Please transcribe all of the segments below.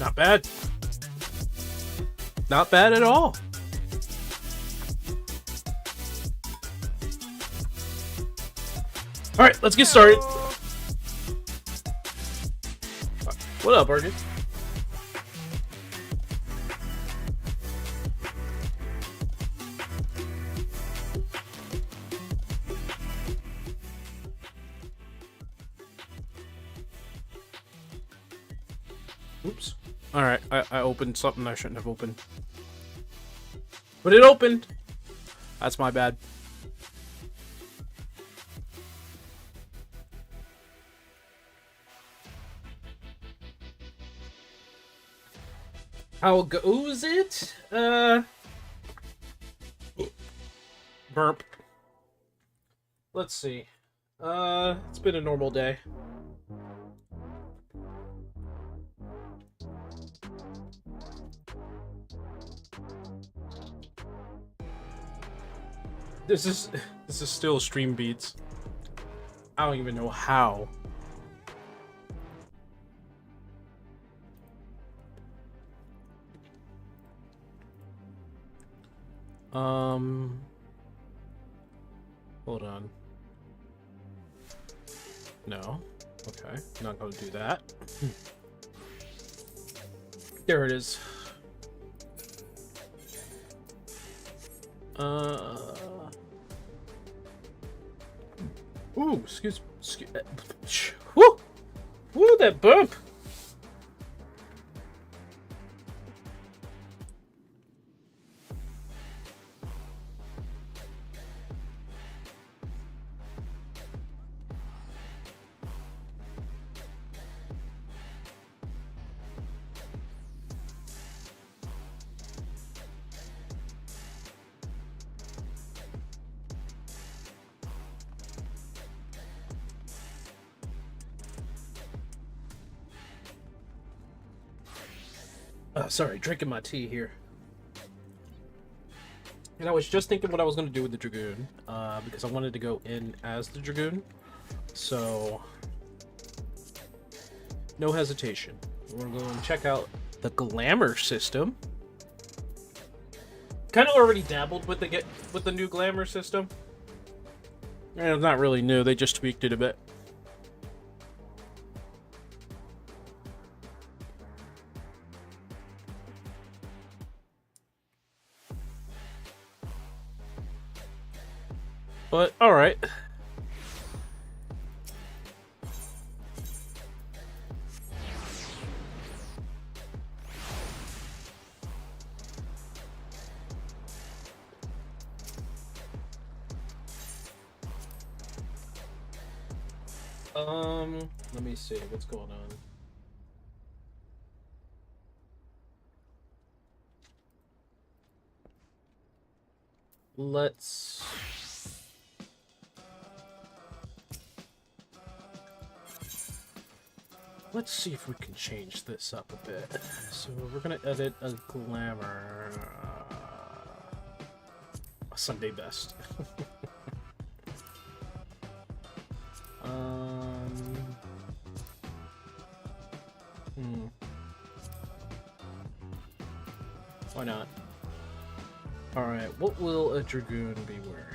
Not bad. Not bad at all. All right, let's get started. What up, Argus? Oops. Alright, I opened something I shouldn't have opened. But it opened! That's my bad. How goes it? Burp. Let's see. It's been a normal day. This is still stream beats. I don't even know how. Hold on. No. Okay, not gonna do that. There it is. Ooh, excuse. Woo! Woo, that bump! Sorry, drinking my tea here. And I was just thinking what I was going to do with the Dragoon, because I wanted to go in as the Dragoon. So, no hesitation. We're going to check out the glamour system. Kind of already dabbled with the new glamour system. And it's not really new, they just tweaked it a bit. But, alright. Let me see, what's going on? Let's see if we can change this up a bit. So we're gonna edit a glamour a Sunday best. Why not? Alright, what will a Dragoon be wearing?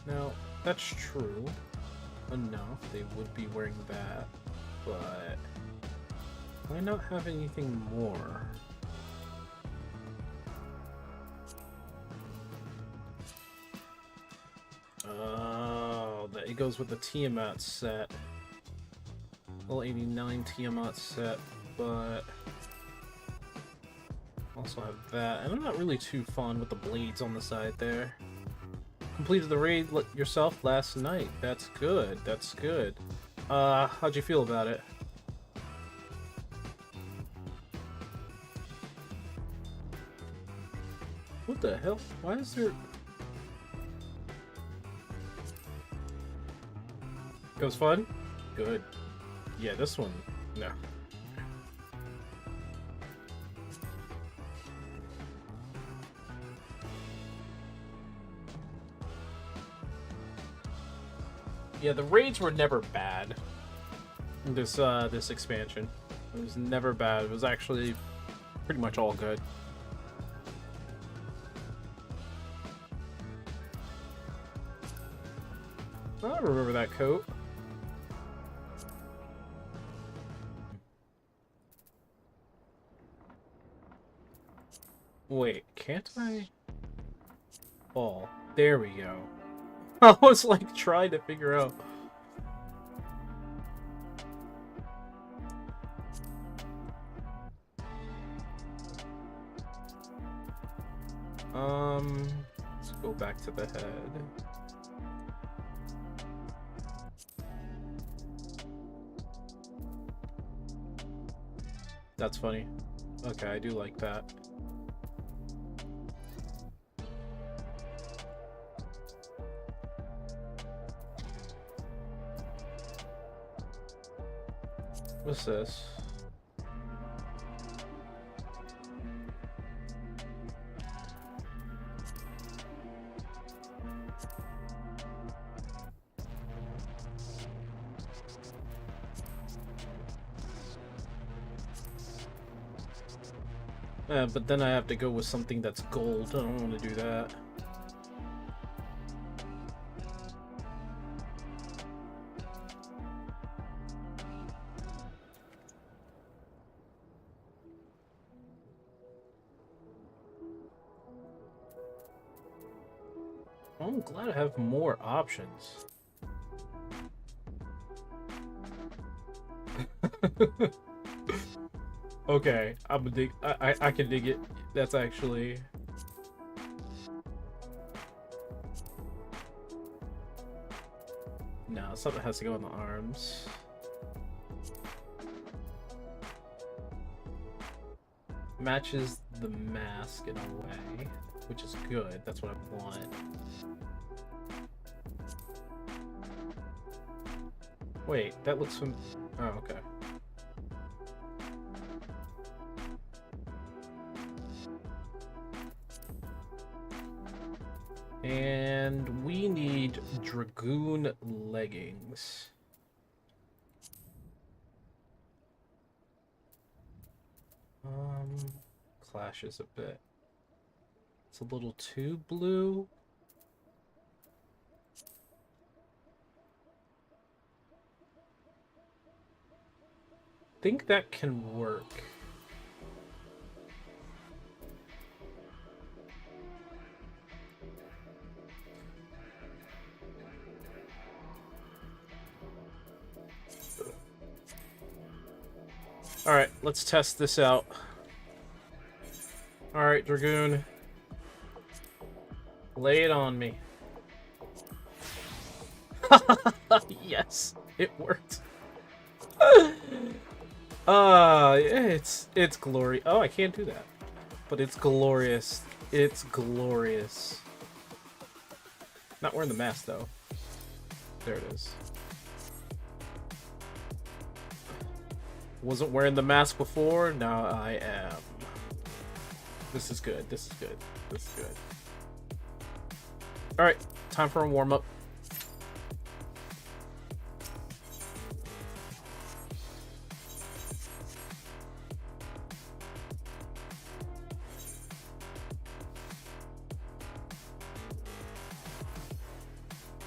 Now, that's true enough, they would be wearing that, but why not have anything more? Oh, that it goes with the Tiamat set. Well, 89 Tiamat set, but also have that, and I'm not really too fond with the blades on the side there. Completed the raid yourself last night. That's good. That's good. How'd you feel about it? What the hell? Why is there... It was fun? Good. Yeah, this one... No. Yeah, the raids were never bad. This expansion. It was never bad. It was actually pretty much all good. I remember that coat. Wait, can't I? Oh, there we go. I was like trying to figure out. Let's go back to the head. That's funny. Okay, I do like that. What's this? But then I have to go with something that's gold. I don't want to do that. I'm glad I have more options. Okay, I'm a dig. I can dig it. That's actually. No, something has to go on the arms. Matches the mask in a way, which is good. That's what I want. Wait, that looks from. Oh, okay. And we need Dragoon leggings. Clashes a bit. It's a little too blue. Think that can work. Alright, let's test this out. Alright, Dragoon. Lay it on me. Yes, it worked. It's glory. Oh, I can't do that. But it's glorious. It's glorious. Not wearing the mask though. There it is. Wasn't wearing the mask before, now I am. This is good, this is good, this is good. Alright, time for a warm-up.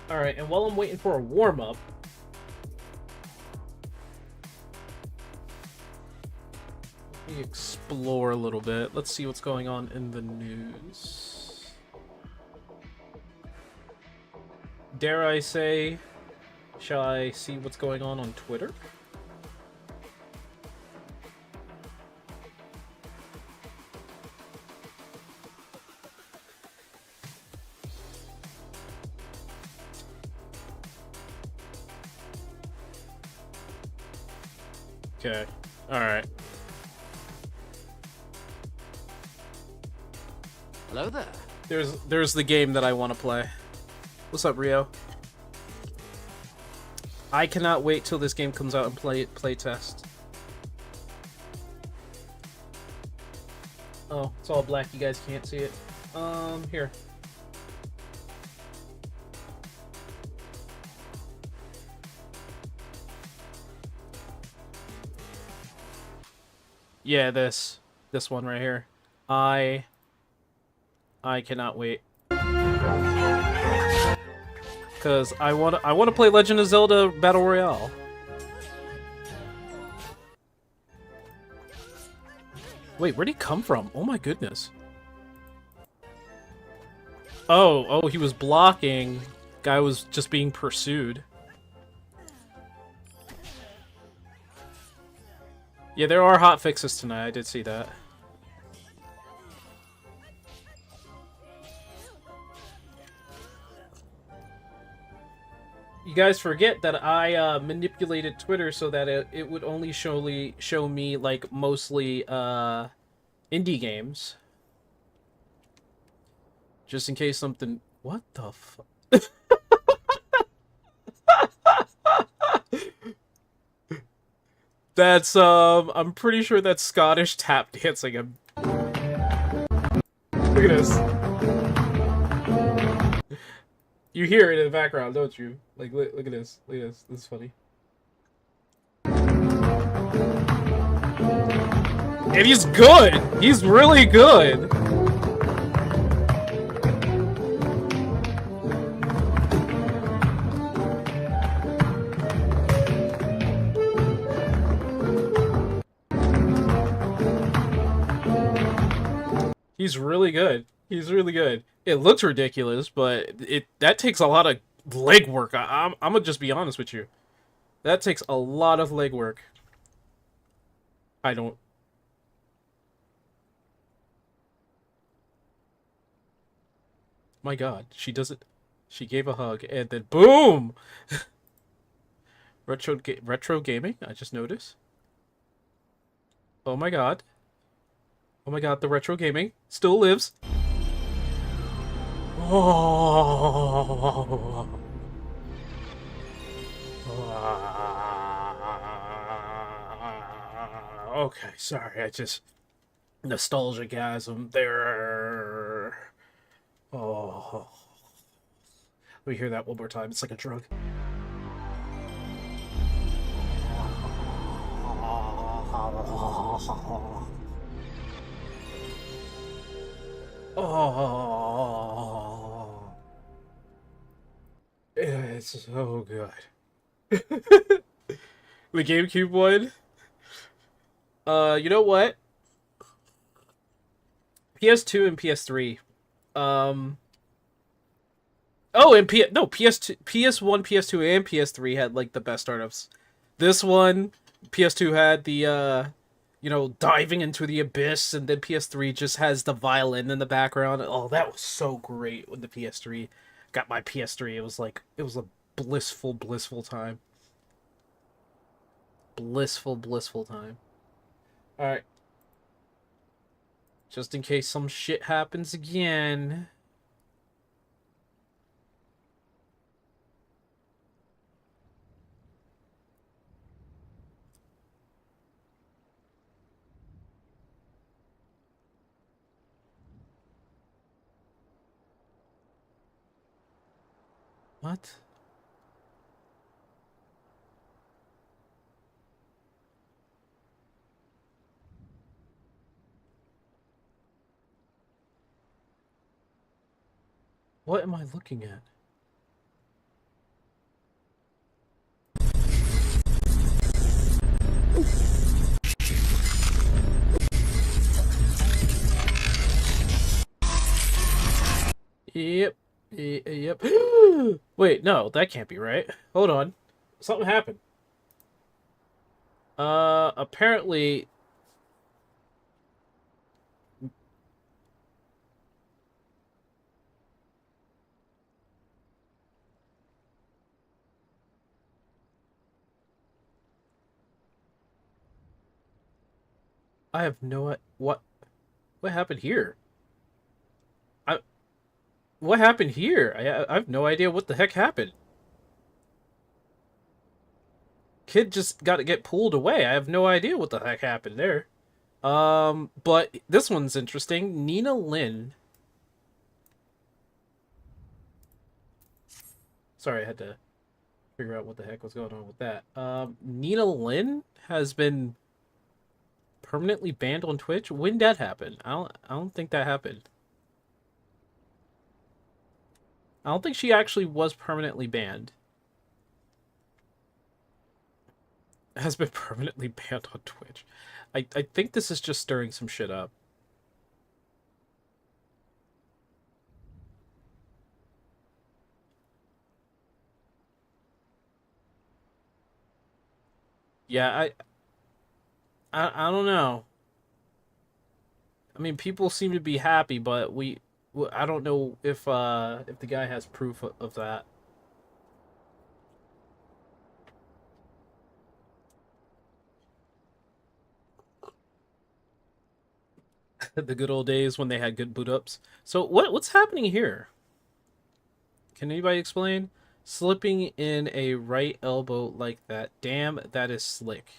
Alright, and while I'm waiting for a warm-up, explore a little bit. Let's see what's going on in the news. Dare I say, shall I see what's going on Twitter? Okay. All right. Hello there. There's the game that I want to play. What's up, Rio? I cannot wait till this game comes out and play test. Oh, it's all black. You guys can't see it. Here. Yeah, this one right here. I cannot wait. Cause I want to play Legend of Zelda Battle Royale. Wait, where'd he come from? Oh my goodness. Oh, he was blocking. Guy was just being pursued. Yeah, there are hot fixes tonight. I did see that. You guys forget that I manipulated Twitter so that it would only show me like mostly indie games. Just in case something. What the fuck? That's I'm pretty sure that's Scottish tap dancing. Look at this. You hear it in the background, don't you? Like, look at this. Look at this. This is funny. And he's good. He's really good. He's really good. He's really good. It looks ridiculous, but that takes a lot of leg work. I'm gonna just be honest with you. That takes a lot of leg work. I don't. My God, she does it. She gave a hug and then boom. Retro gaming. I just noticed. Oh my God. Oh my God, the retro gaming still lives. Oh. Okay, sorry, I just nostalgia-gasm there. Oh. Let me hear that one more time. It's like a drug. Oh. It's so good. The GameCube one? You know what? PS2 and PS3. Oh, and PS2, PS1, PS2, and PS3 had like the best startups. This one, PS2 had the diving into the abyss, and then PS3 just has the violin in the background. Oh, that was so great when the PS3 got my PS3. It was a blissful, blissful time. Blissful, blissful time. Alright. Just in case some shit happens again. What? What am I looking at? Yep. Yep. Wait, no, that can't be right. Hold on. Something happened. Apparently... I have no... What happened here? What happened here? I have no idea what the heck happened. Kid just got to get pulled away. I have no idea what the heck happened there. But this one's interesting. Nina Lynn. Sorry, I had to figure out what the heck was going on with that. Nina Lynn has been permanently banned on Twitch. When did that happen? I don't think that happened. I don't think she actually was permanently banned. Has been permanently banned on Twitch. I think this is just stirring some shit up. Yeah, I don't know. I mean, people seem to be happy, but I don't know if the guy has proof of that. The good old days when they had good boot ups. So what's happening here? Can anybody explain? Slipping in a right elbow like that. Damn, that is slick.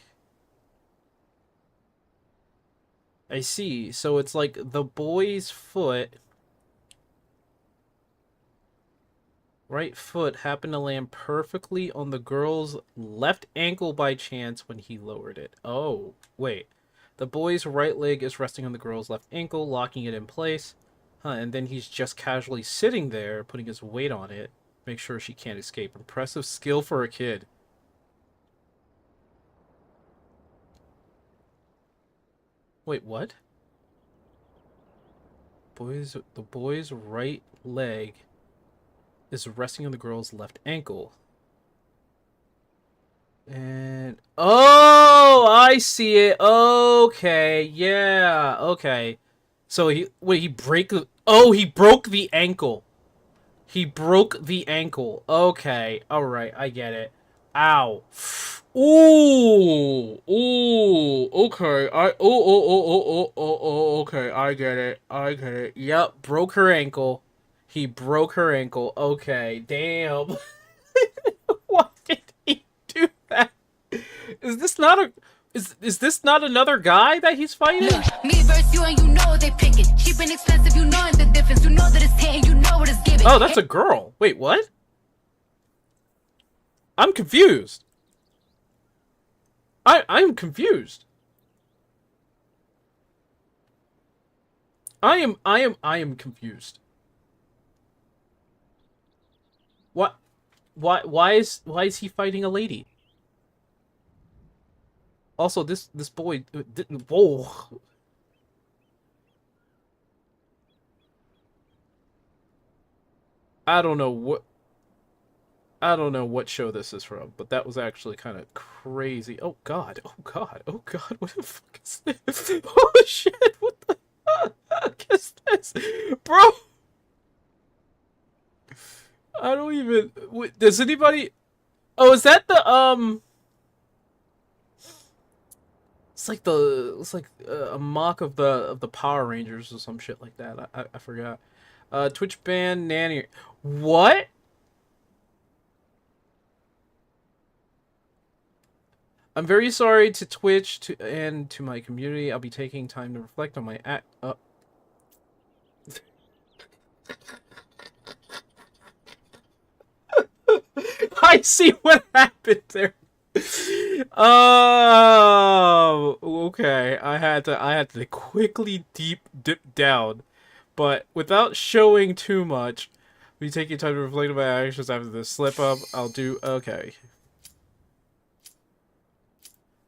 I see. So it's like the boy's foot, right foot, happened to land perfectly on the girl's left ankle by chance when he lowered it. Oh, wait. The boy's right leg is resting on the girl's left ankle, locking it in place. Huh, and then he's just casually sitting there, putting his weight on it. Make sure she can't escape. Impressive skill for a kid. Wait, what? The boy's right leg is resting on the girl's left ankle. And oh, I see it. Okay, yeah, okay. So he break the he broke the ankle. He broke the ankle. Okay, all right, I get it. Ow. Ooh, ooh. Okay, okay, I get it. I get it. Yep, broke her ankle. He broke her ankle. Okay, damn. Why did he do that? Is this not a is this not another guy that he's fighting? Look, me versus you and you know they picking. Cheap and expensive, you know the difference. You know that it's hitting, you know what it's giving. Oh, that's a girl. Wait, what? I'm confused. I'm confused. I am confused. What? Why is he fighting a lady? Also, this boy didn't. Whoa. I don't know what show this is from, but that was actually kind of crazy. Oh god. Oh god. Oh god. What the fuck is this? Oh shit. What the fuck is this? Bro. I don't even wait, does anybody Oh, is that the it's like a mock of the Power Rangers or some shit like that. I forgot. Twitch ban nanny. What? I'm very sorry to Twitch and to my community. I'll be taking time to reflect on my act. I see what happened there. Oh, okay. I had to quickly dip down, but without showing too much. Be taking time to reflect on my actions after this slip up. I'll do okay.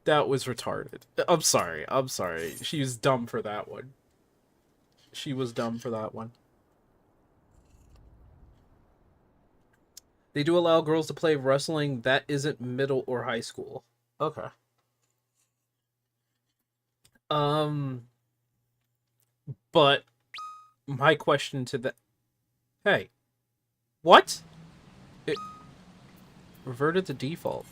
That was retarded. I'm sorry. I'm sorry. She was dumb for that one. She was dumb for that one. They do allow girls to play wrestling that isn't middle or high school. Okay. But my question to the Hey. What? It reverted to default.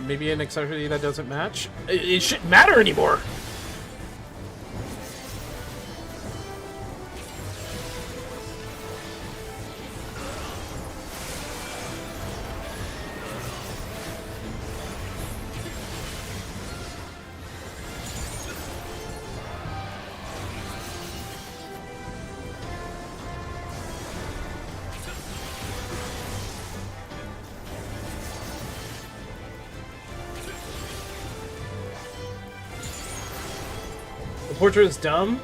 Maybe an accessory that doesn't match? It shouldn't matter anymore! The portrait is dumb?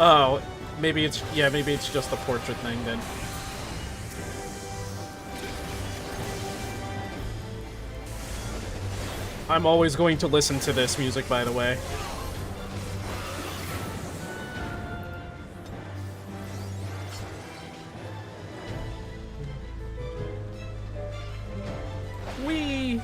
Oh, maybe it's just the portrait thing then. I'm always going to listen to this music, by the way. Whee!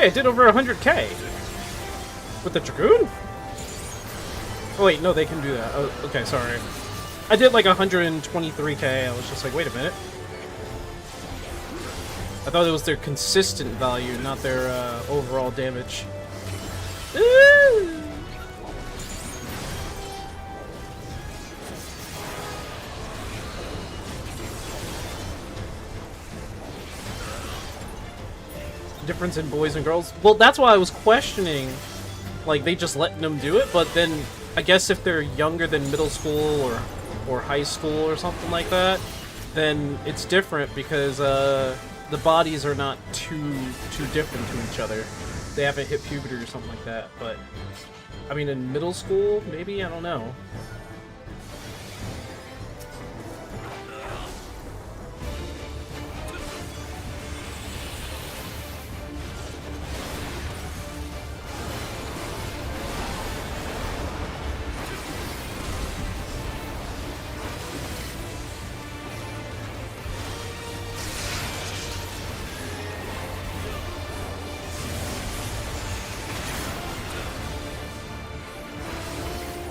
Hey, I did over 100k! With the Dragoon? Oh wait, no, they can do that. Oh, okay, sorry. I did like 123k, I was just like, wait a minute. I thought it was their consistent value, not their overall damage. Ooh. Difference in boys and girls? Well, that's why I was questioning, like, they just letting them do it, but then I guess if they're younger than middle school or high school or something like that, then it's different because the bodies are not too different to each other. They haven't hit puberty or something like that, but I mean in middle school, maybe? I don't know.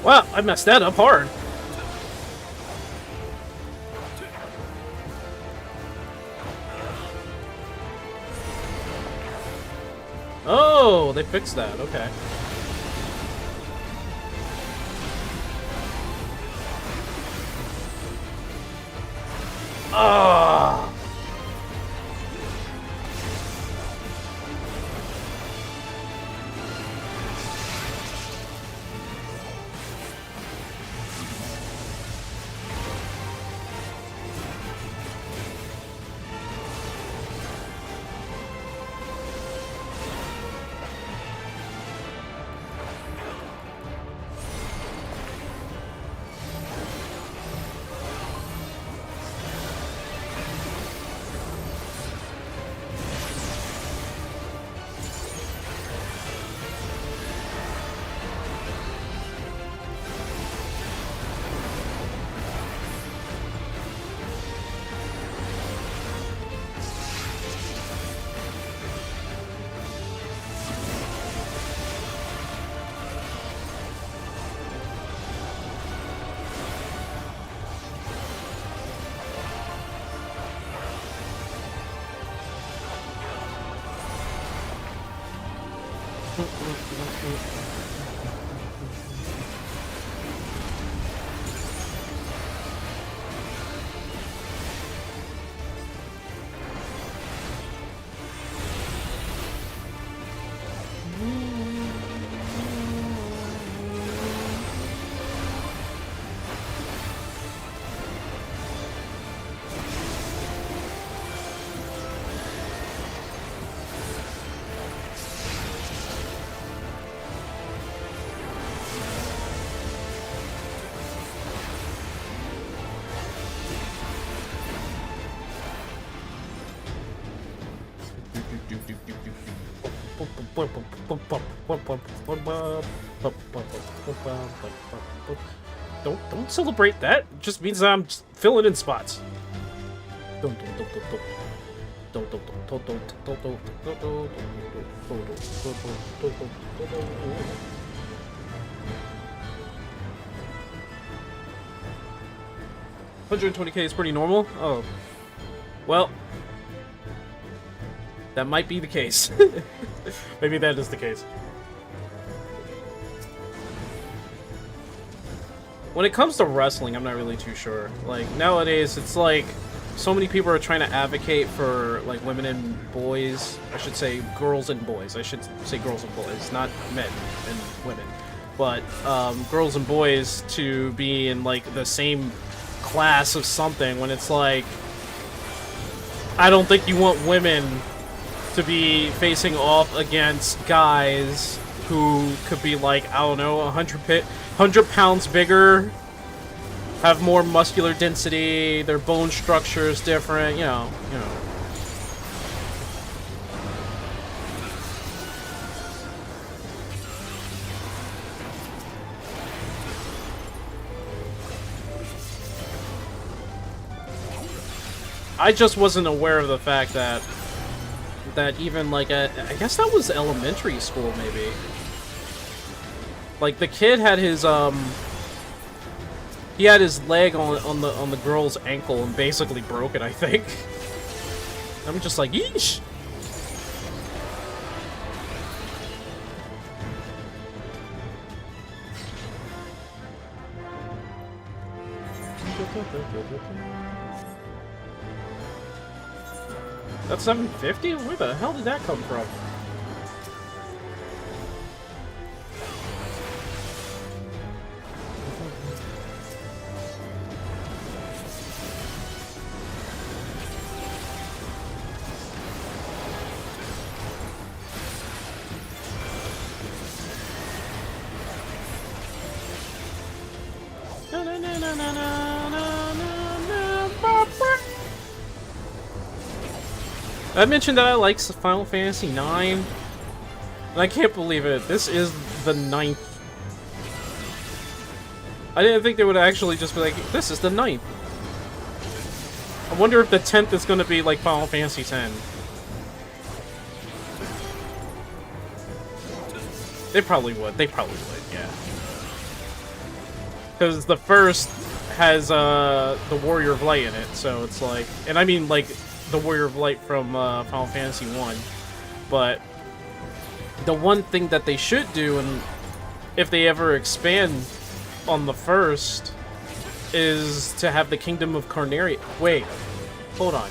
Wow, I messed that up hard. Oh, they fixed that. Okay. Ah. Don't celebrate that. It just means I'm just filling in spots. $120k is pretty normal. Oh, well, that might be the case. Maybe that is the case. When it comes to wrestling, I'm not really too sure. Like, nowadays, it's like so many people are trying to advocate for like women and boys. I should say girls and boys. I should say girls and boys, not men and women. But girls and boys to be in like the same class of something when it's like, I don't think you want women to be facing off against guys who could be like, I don't know, 100 pounds bigger, have more muscular density, their bone structure is different, you know. I just wasn't aware of the fact that that even like I guess that was elementary school maybe. Like the kid had his he had his leg on the girl's ankle and basically broke it, I think. I'm just like, yeesh. That's 750? Where the hell did that come from? I mentioned that I like Final Fantasy IX, and I can't believe it. This is the 9th. I didn't think they would actually just be like, this is the 9th. I wonder if the 10th is going to be like Final Fantasy X. They probably would. They probably would, yeah. Because the first has the Warrior of Light in it, so it's like... And I mean, like, the Warrior of Light from Final Fantasy 1. But the one thing that they should do, and if they ever expand on the first, is to have the Kingdom of Carnaria... Wait, hold on.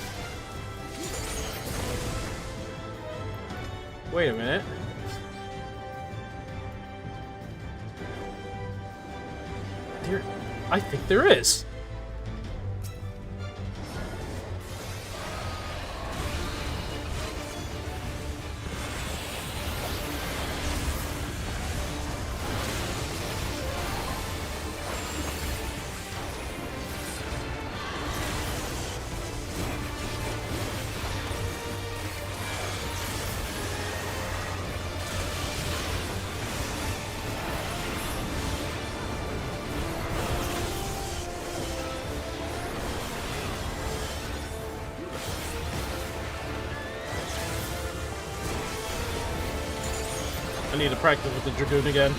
Wait a minute. I think there is. I need to practice with the Dragoon again.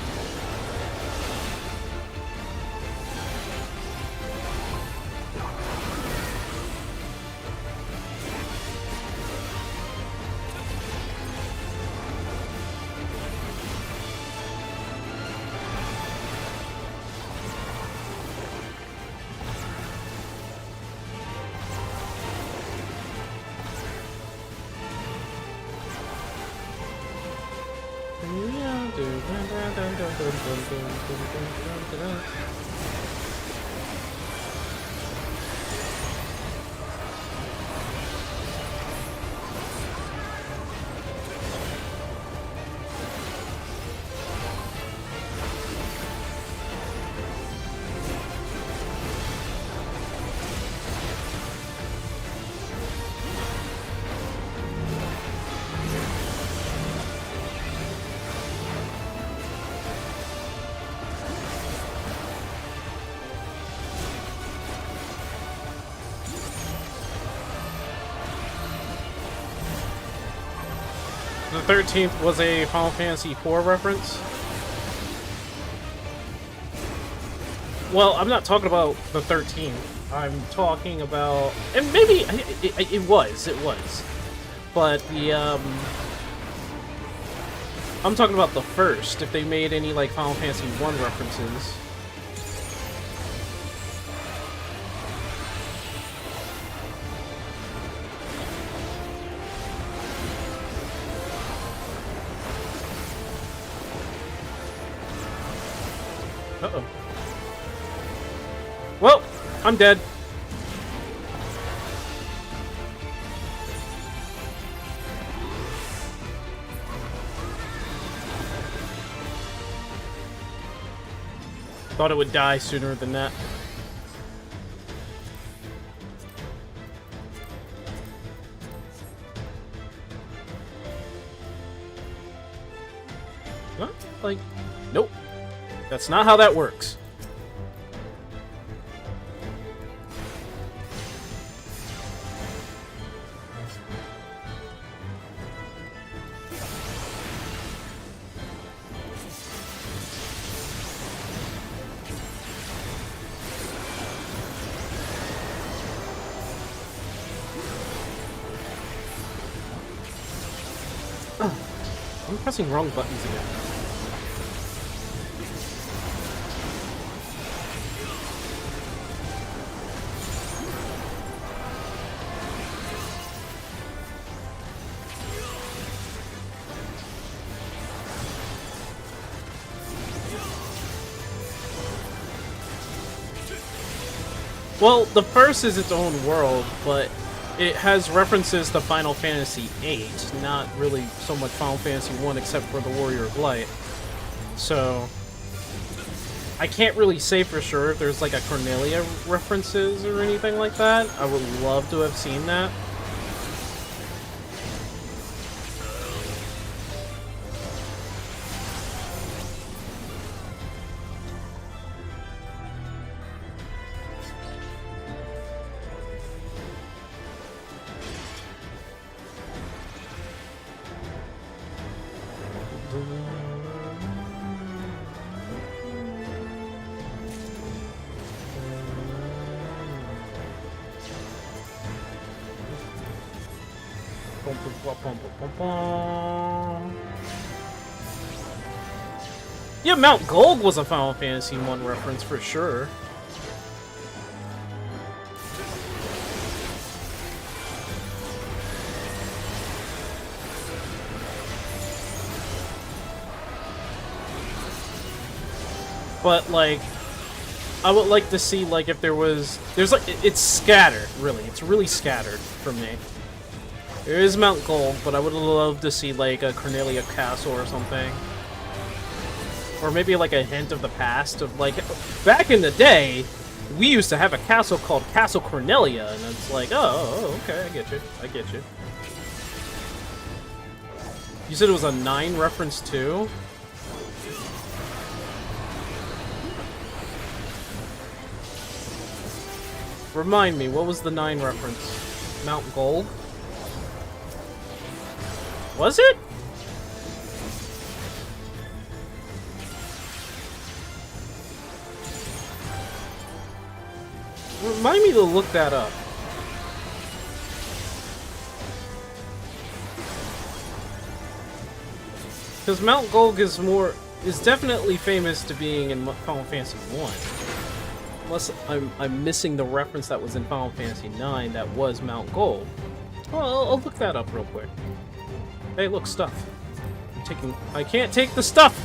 The 13th was a Final Fantasy IV reference. Well, I'm not talking about the 13th. I'm talking about... And maybe... It was. But the, I'm talking about the first, if they made any, like, Final Fantasy I references. Uh-oh. Well, I'm dead. Thought it would die sooner than that. What? Like, nope. That's not how that works. I'm pressing wrong buttons again. Well, the first is its own world, but it has references to Final Fantasy VIII, not really so much Final Fantasy I except for the Warrior of Light. So, I can't really say for sure if there's like a Cornelia references or anything like that. I would love to have seen that. Yeah, Mount Gold was a Final Fantasy I reference for sure. But, like, I would like to see, like, if there's like, it's scattered, really. It's really scattered for me. There is Mount Gold, but I would love to see, like, a Cornelia Castle or something. Or maybe, like, a hint of the past of, like, back in the day, we used to have a castle called Castle Cornelia, and it's like, oh, okay, I get you. I get you. You said it was a 9 reference, too? Remind me, what was the 9 reference? Mount Gold? Was it? Remind me to look that up. Because Mount Gold is definitely famous to being in Final Fantasy 1. Unless I'm missing the reference that was in Final Fantasy 9 that was Mount Gold. Well, I'll look that up real quick. Hey, look, stuff. I can't take the stuff!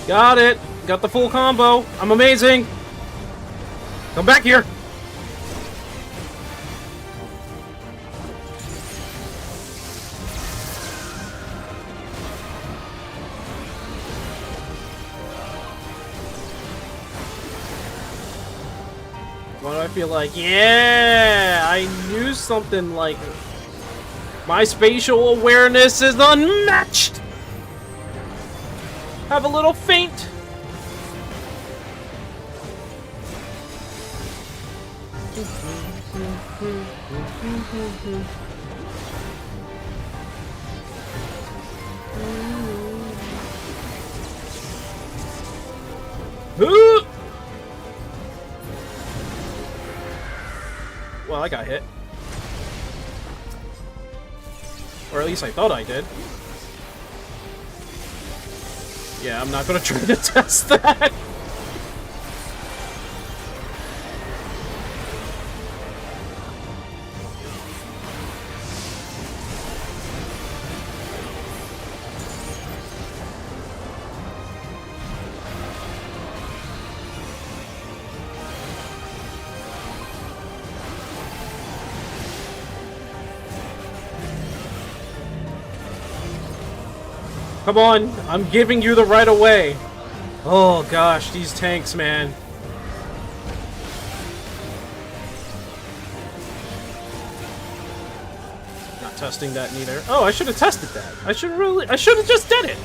Got it! Got the full combo! I'm amazing! Come back here! Why do I feel like, yeah! I knew something like... My spatial awareness is unmatched! Have a little feint. Well, I got hit. Or at least I thought I did. Yeah, I'm not gonna try to test that. Come on, I'm giving you the right of way. Oh gosh, these tanks, man. Not testing that neither. Oh, I should have tested that. I should have just did it.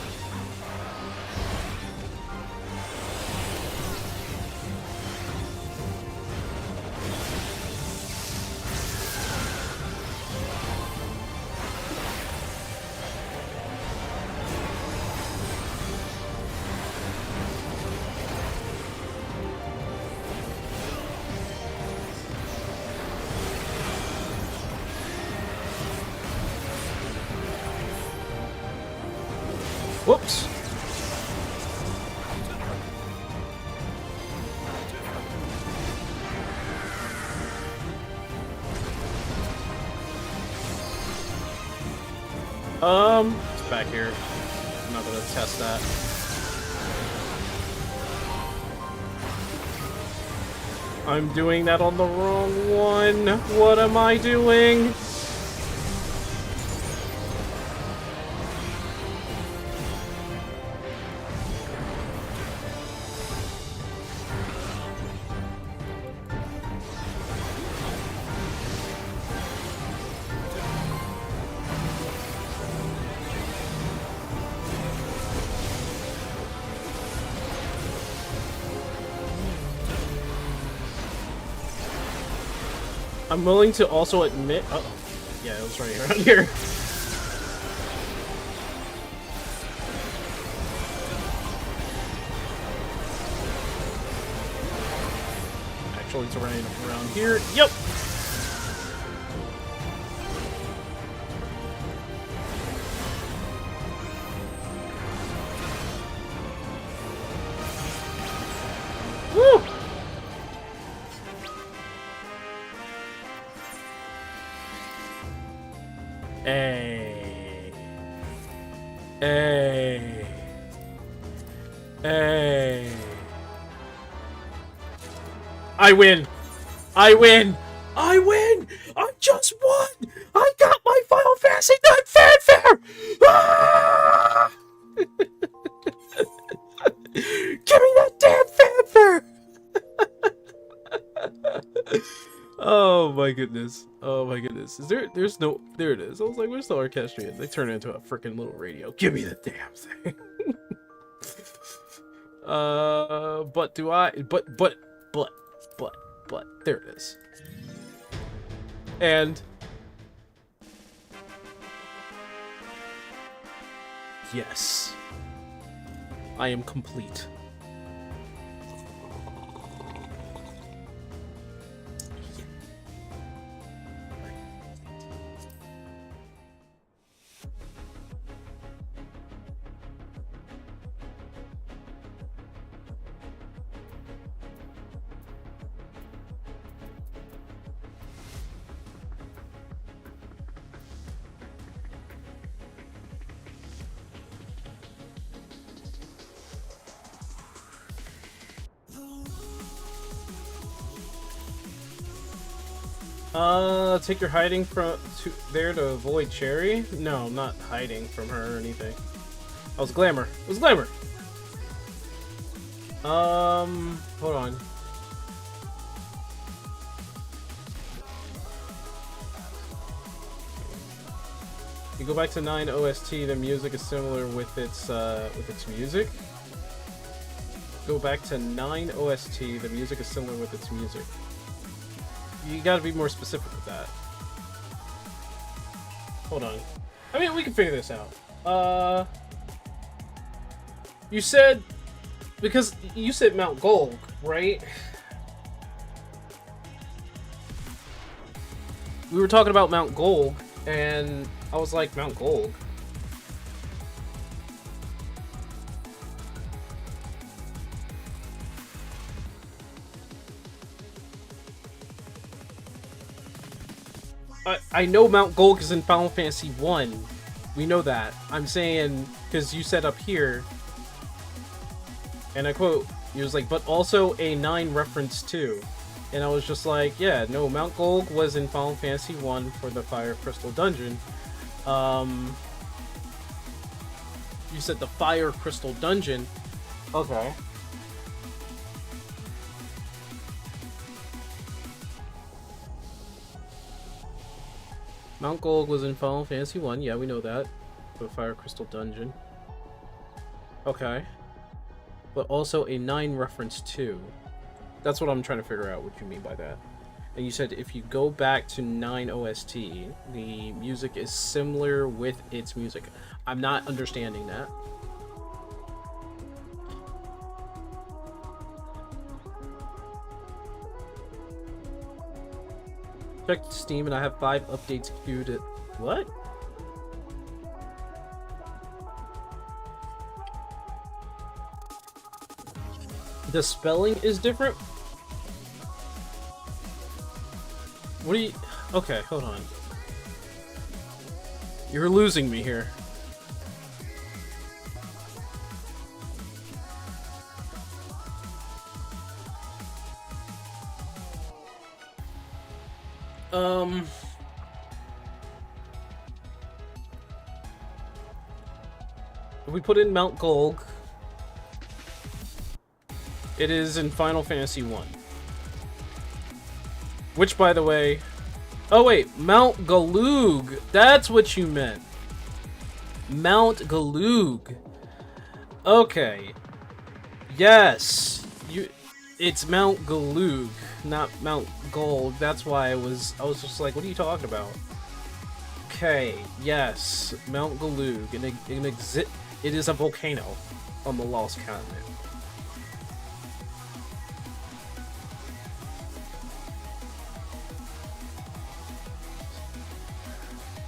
Whoops. It's back here. I'm not gonna test that. I'm doing that on the wrong one. What am I doing? I'm willing to also admit... Oh, yeah, it was right around here. Actually, it's right around here. Yep! Woo! Hey. Hey. Hey. I win! I win! I win! I just won! I got my Final Fantasy IX fanfare! Ah! Give me that damn fanfare! Oh my goodness. Oh my goodness. There's no... There it is. I was like, where's the orchestrion? They turn it into a freaking little radio. Give me the damn thing. But do I... But... There it is. And... Yes. I am complete. Take your hiding there to avoid Cherry? No, I'm not hiding from her or anything. I was Glamour. It was Glamour! Hold on. You go back to 9 OST, the music is similar with its music. Go back to 9 OST, the music is similar with its music. You gotta be more specific with that. Hold on. I mean, we can figure this out. You said... Because you said Mount Gold, right? We were talking about Mount Gold, and I was like, Mount Gold? I know Mount Golg is in Final Fantasy 1. We know that. I'm saying, because you said up here, and I quote, he was like, but also a 9 reference too. And I was just like, yeah, no, Mount Golg was in Final Fantasy 1 for the Fire Crystal Dungeon. You said the Fire Crystal Dungeon. Okay. Mount Gold was in Final Fantasy 1, yeah, we know that. The Fire Crystal Dungeon. Okay. But also a 9 reference too. That's what I'm trying to figure out what you mean by that. And you said if you go back to 9 OST, the music is similar with its music. I'm not understanding that. Checked Steam and I have 5 updates queued at... What? The spelling is different? What do you... Okay, hold on. You're losing me here. If we put in Mount Golg, it is in Final Fantasy 1. Which, by the way... Oh, wait. Mount Galug. That's what you meant. Mount Galug. Okay. Yes. It's Mount Galug, not Mount Gold. That's why I was just like, what are you talking about? Okay. Yes. Mount Galug. It is a volcano on the Lost Continent.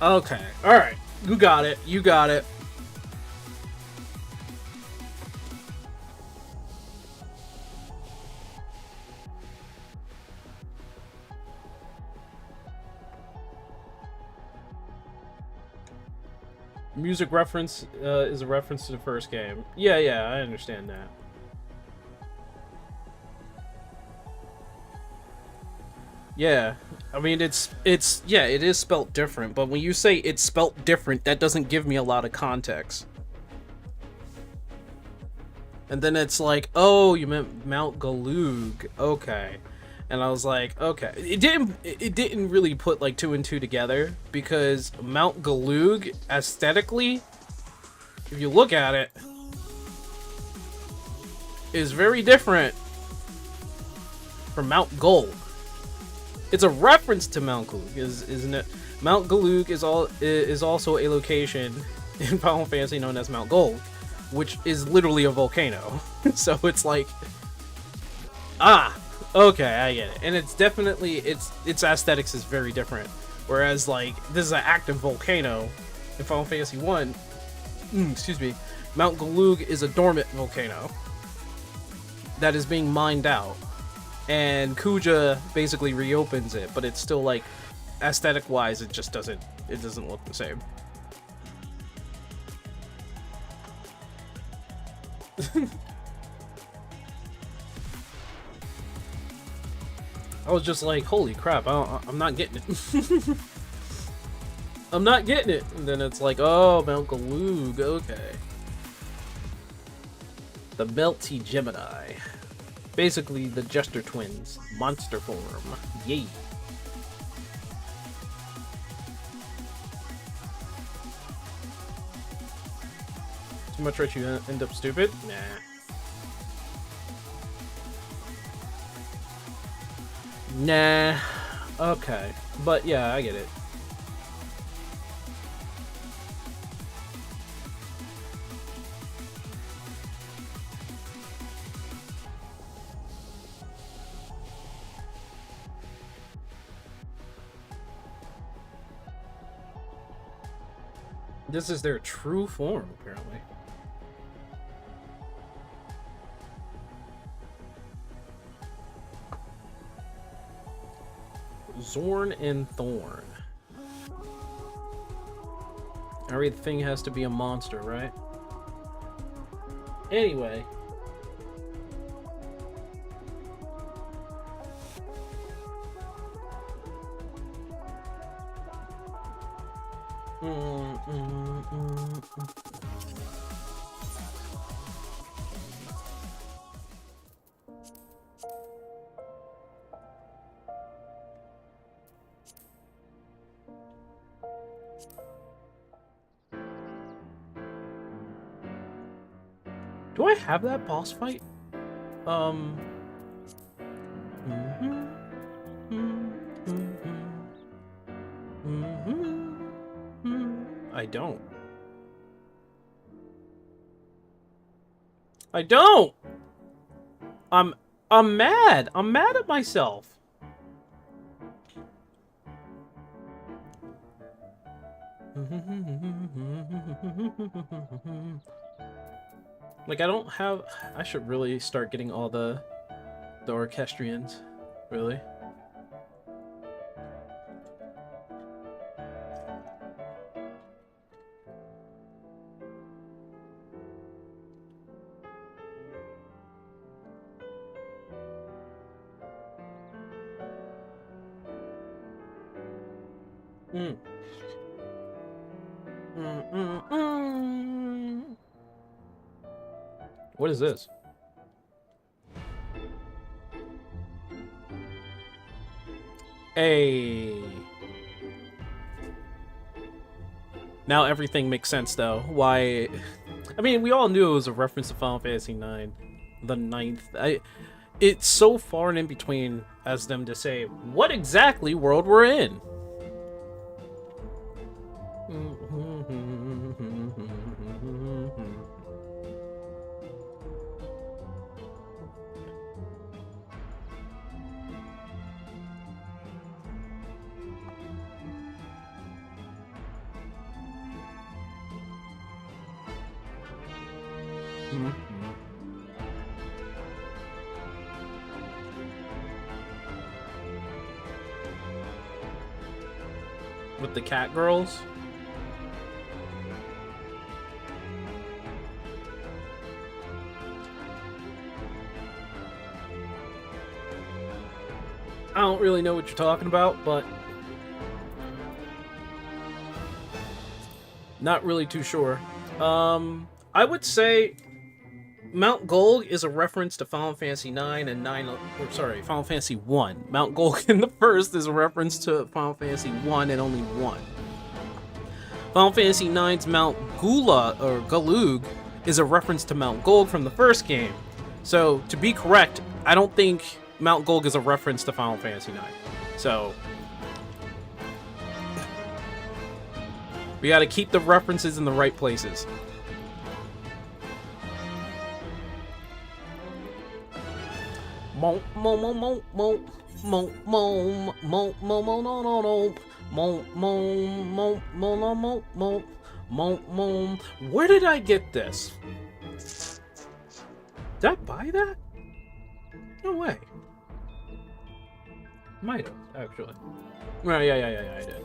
Okay, alright. You got it. You got it. Music reference is a reference to the first game. Yeah, I understand that. Yeah, I mean, yeah, it is spelt different, but when you say it's spelt different, that doesn't give me a lot of context. And then it's like, oh, you meant Mount Galug, okay. And I was like, okay. It didn't really put like 2 and 2 together, because Mount Galug, aesthetically, if you look at it, is very different from Mount Gold. It's a reference to Mount Galug, isn't it? Mount Galug is also a location in Final Fantasy known as Mount Gold, which is literally a volcano. So it's like, okay, I get it. And it's definitely its aesthetics is very different. Whereas like this is an active volcano in Final Fantasy 1. Excuse me. Mount Galug is a dormant volcano that is being mined out. And Kuja basically reopens it, but it's still like aesthetic wise it doesn't look the same. I was just like, holy crap, I'm not getting it. I'm not getting it. And then it's like, oh, Mount Galug, okay. The Melty Gemini. Basically, the Jester Twins. Monster form. Yay. Too much right, you end up stupid? Nah. Okay. But yeah, I get it. This is their true form, apparently. Zorn and Thorn. Everything has to be a monster, right? Anyway. Do I have that boss fight? I don't. I don't! I'm mad! I'm mad at myself! Like, I don't have... I should really start getting all the orchestrions. Really. Mm. What is this? Hey. Now everything makes sense, though. Why? I mean, we all knew it was a reference to Final Fantasy IX, the ninth. It's so far and in between as them to say what exactly world we're in. With the cat girls. I don't really know what you're talking about, but not really too sure. I would say Mount Gold is a reference to Final Fantasy 9 and 9, or sorry, Final Fantasy 1. Mount Gold in the first is a reference to Final Fantasy 1 and only 1. Final Fantasy 9's Mount Gula, or Galug, is a reference to Mount Gold from the first game. So, to be correct, I don't think Mount Gold is a reference to Final Fantasy 9. So, we gotta keep the references in the right places. Mo mo mo mo mo mo mo mo mo mo no no no mo mo mo mo no mo mo mo mo. Where did I get this? Did I buy that? No way. Might have, actually. Right, yeah, I did.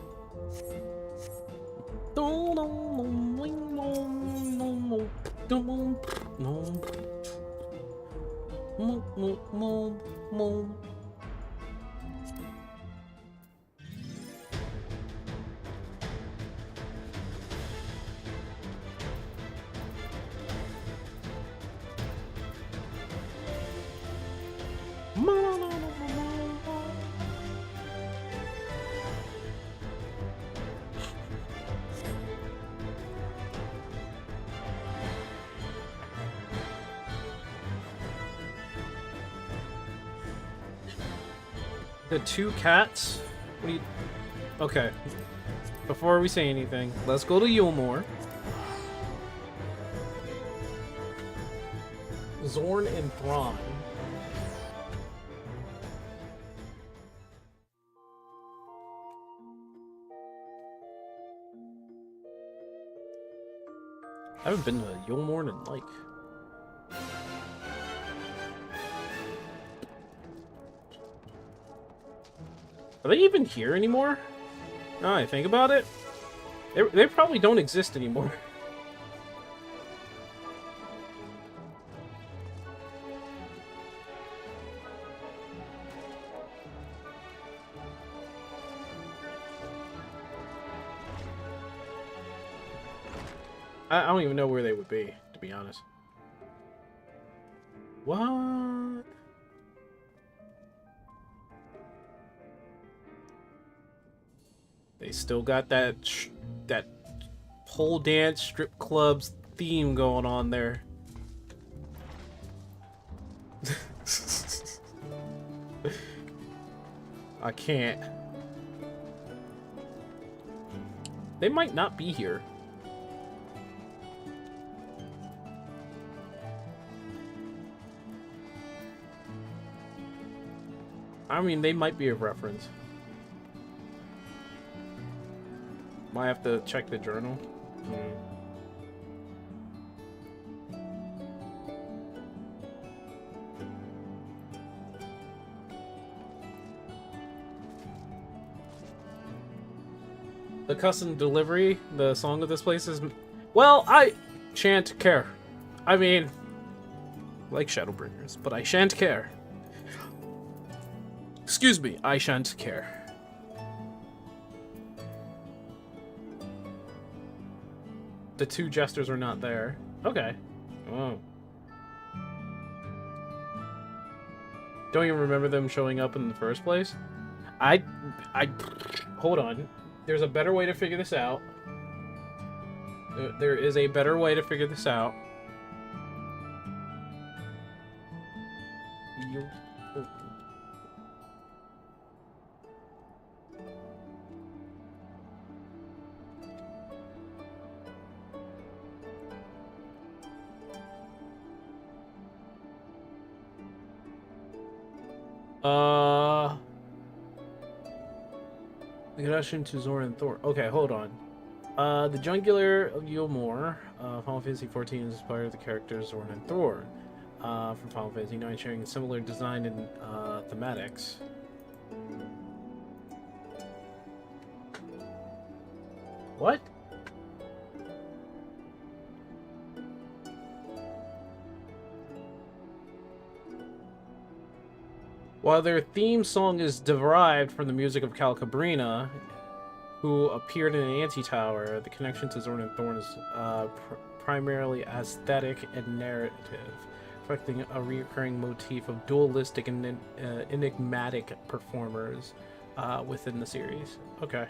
The two cats? What do you... Okay. Before we say anything, let's go to Yulmore. Zorn and Thrawn. I haven't been to Yulmore in like... Are they even here anymore? Now I think about it, they probably don't exist anymore. I don't even know where they would be, to be honest. What? They still got that that pole dance strip clubs theme going on there. I can't. They might not be here. I mean, they might be a reference. Might have to check the journal. The custom delivery, the song of this place is... Well, I shan't care. I mean, like Shadowbringers, but I shan't care. Excuse me, I shan't care. The two jesters are not there. Okay. Oh. Don't even remember them showing up in the first place? I hold on. There's a better way to figure this out. There is a better way to figure this out. The connection to Zorn and Thor. Okay, hold on. The Jungular of Yulmore, Final Fantasy XIV is inspired of the characters Zorn and Thor from Final Fantasy IX, sharing similar design and thematics. What? While their theme song is derived from the music of Calcabrina, who appeared in an anti-tower, the connection to Zorn and Thorn is primarily aesthetic and narrative, reflecting a recurring motif of dualistic and enigmatic performers within the series. Okay.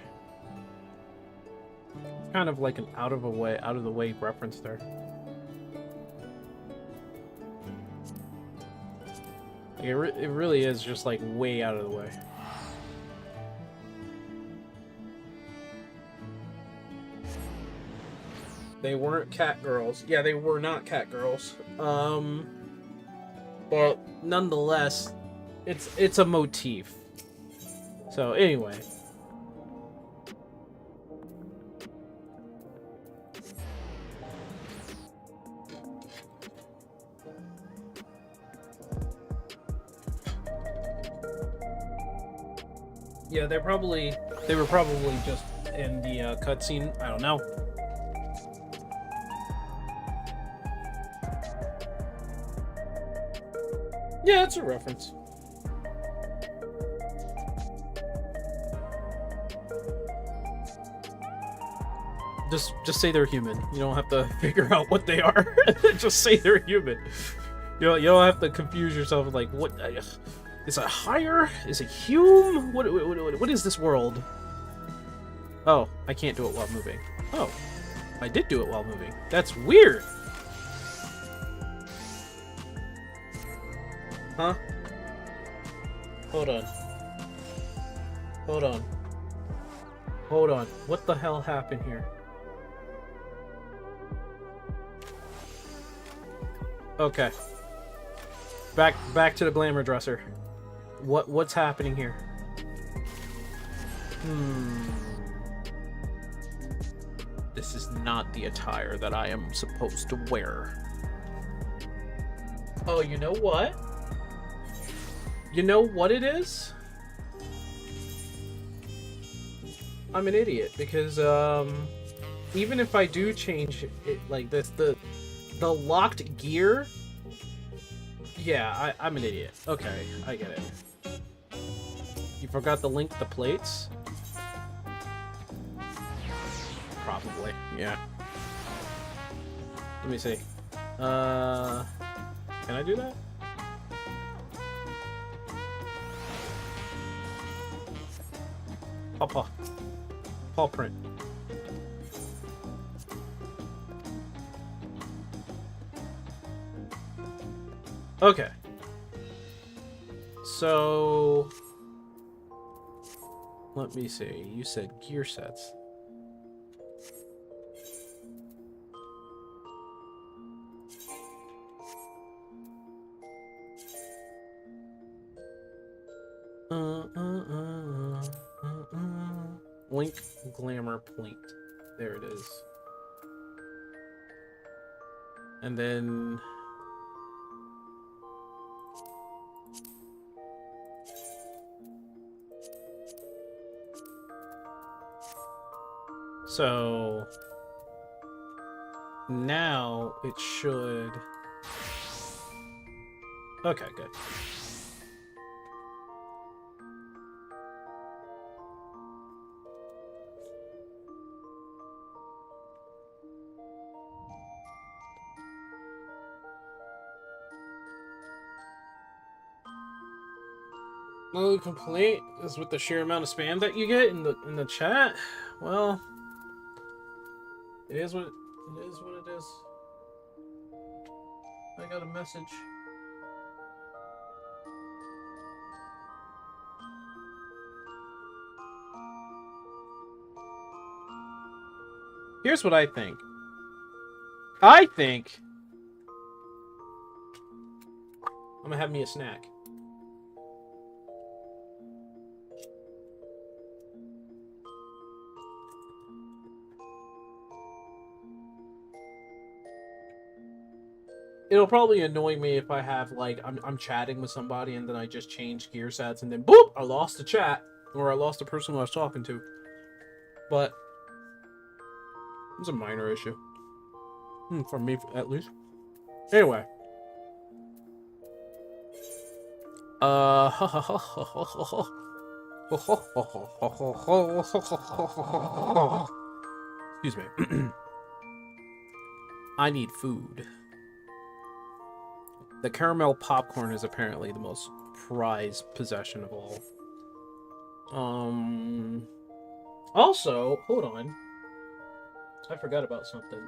It's kind of like an out of the way reference there. Like it really is just like way out of the way. They weren't cat girls. Yeah, they were not cat girls. But nonetheless, it's a motif. So anyway. Yeah, they were probably just in the cutscene. I don't know. Yeah, it's a reference. Just say they're human. You don't have to figure out what they are. Just say they're human. You don't have to confuse yourself with like what. Is it higher? Is it Hume? What is this world? Oh, I can't do it while moving. Oh, I did do it while moving. That's weird. Huh? Hold on. Hold on. Hold on. What the hell happened here? Okay. Back to the glamour dresser. What's happening here? This is not the attire that I am supposed to wear. Oh, you know what? You know what it is? I'm an idiot because even if I do change it like this, the locked gear. Yeah, I'm an idiot. Okay, I get it. You forgot to link the plates? Probably, yeah. Let me see. Can I do that? Paw print. Okay. So let me see. You said gear sets. Link glamour point. There it is. And then So now it should. Okay, good. My only complaint is with the sheer amount of spam that you get in the chat. Well, it is what it is. I got a message. Here's what I think. I think I'm gonna have me a snack. It'll probably annoy me if I have, like, I'm chatting with somebody and then I just change gear sets and then boop, I lost the chat. Or I lost the person who I was talking to. But it's a minor issue. For me, at least. Anyway. Excuse me. I need food. The caramel popcorn is apparently the most prized possession of all. Also, hold on. I forgot about something.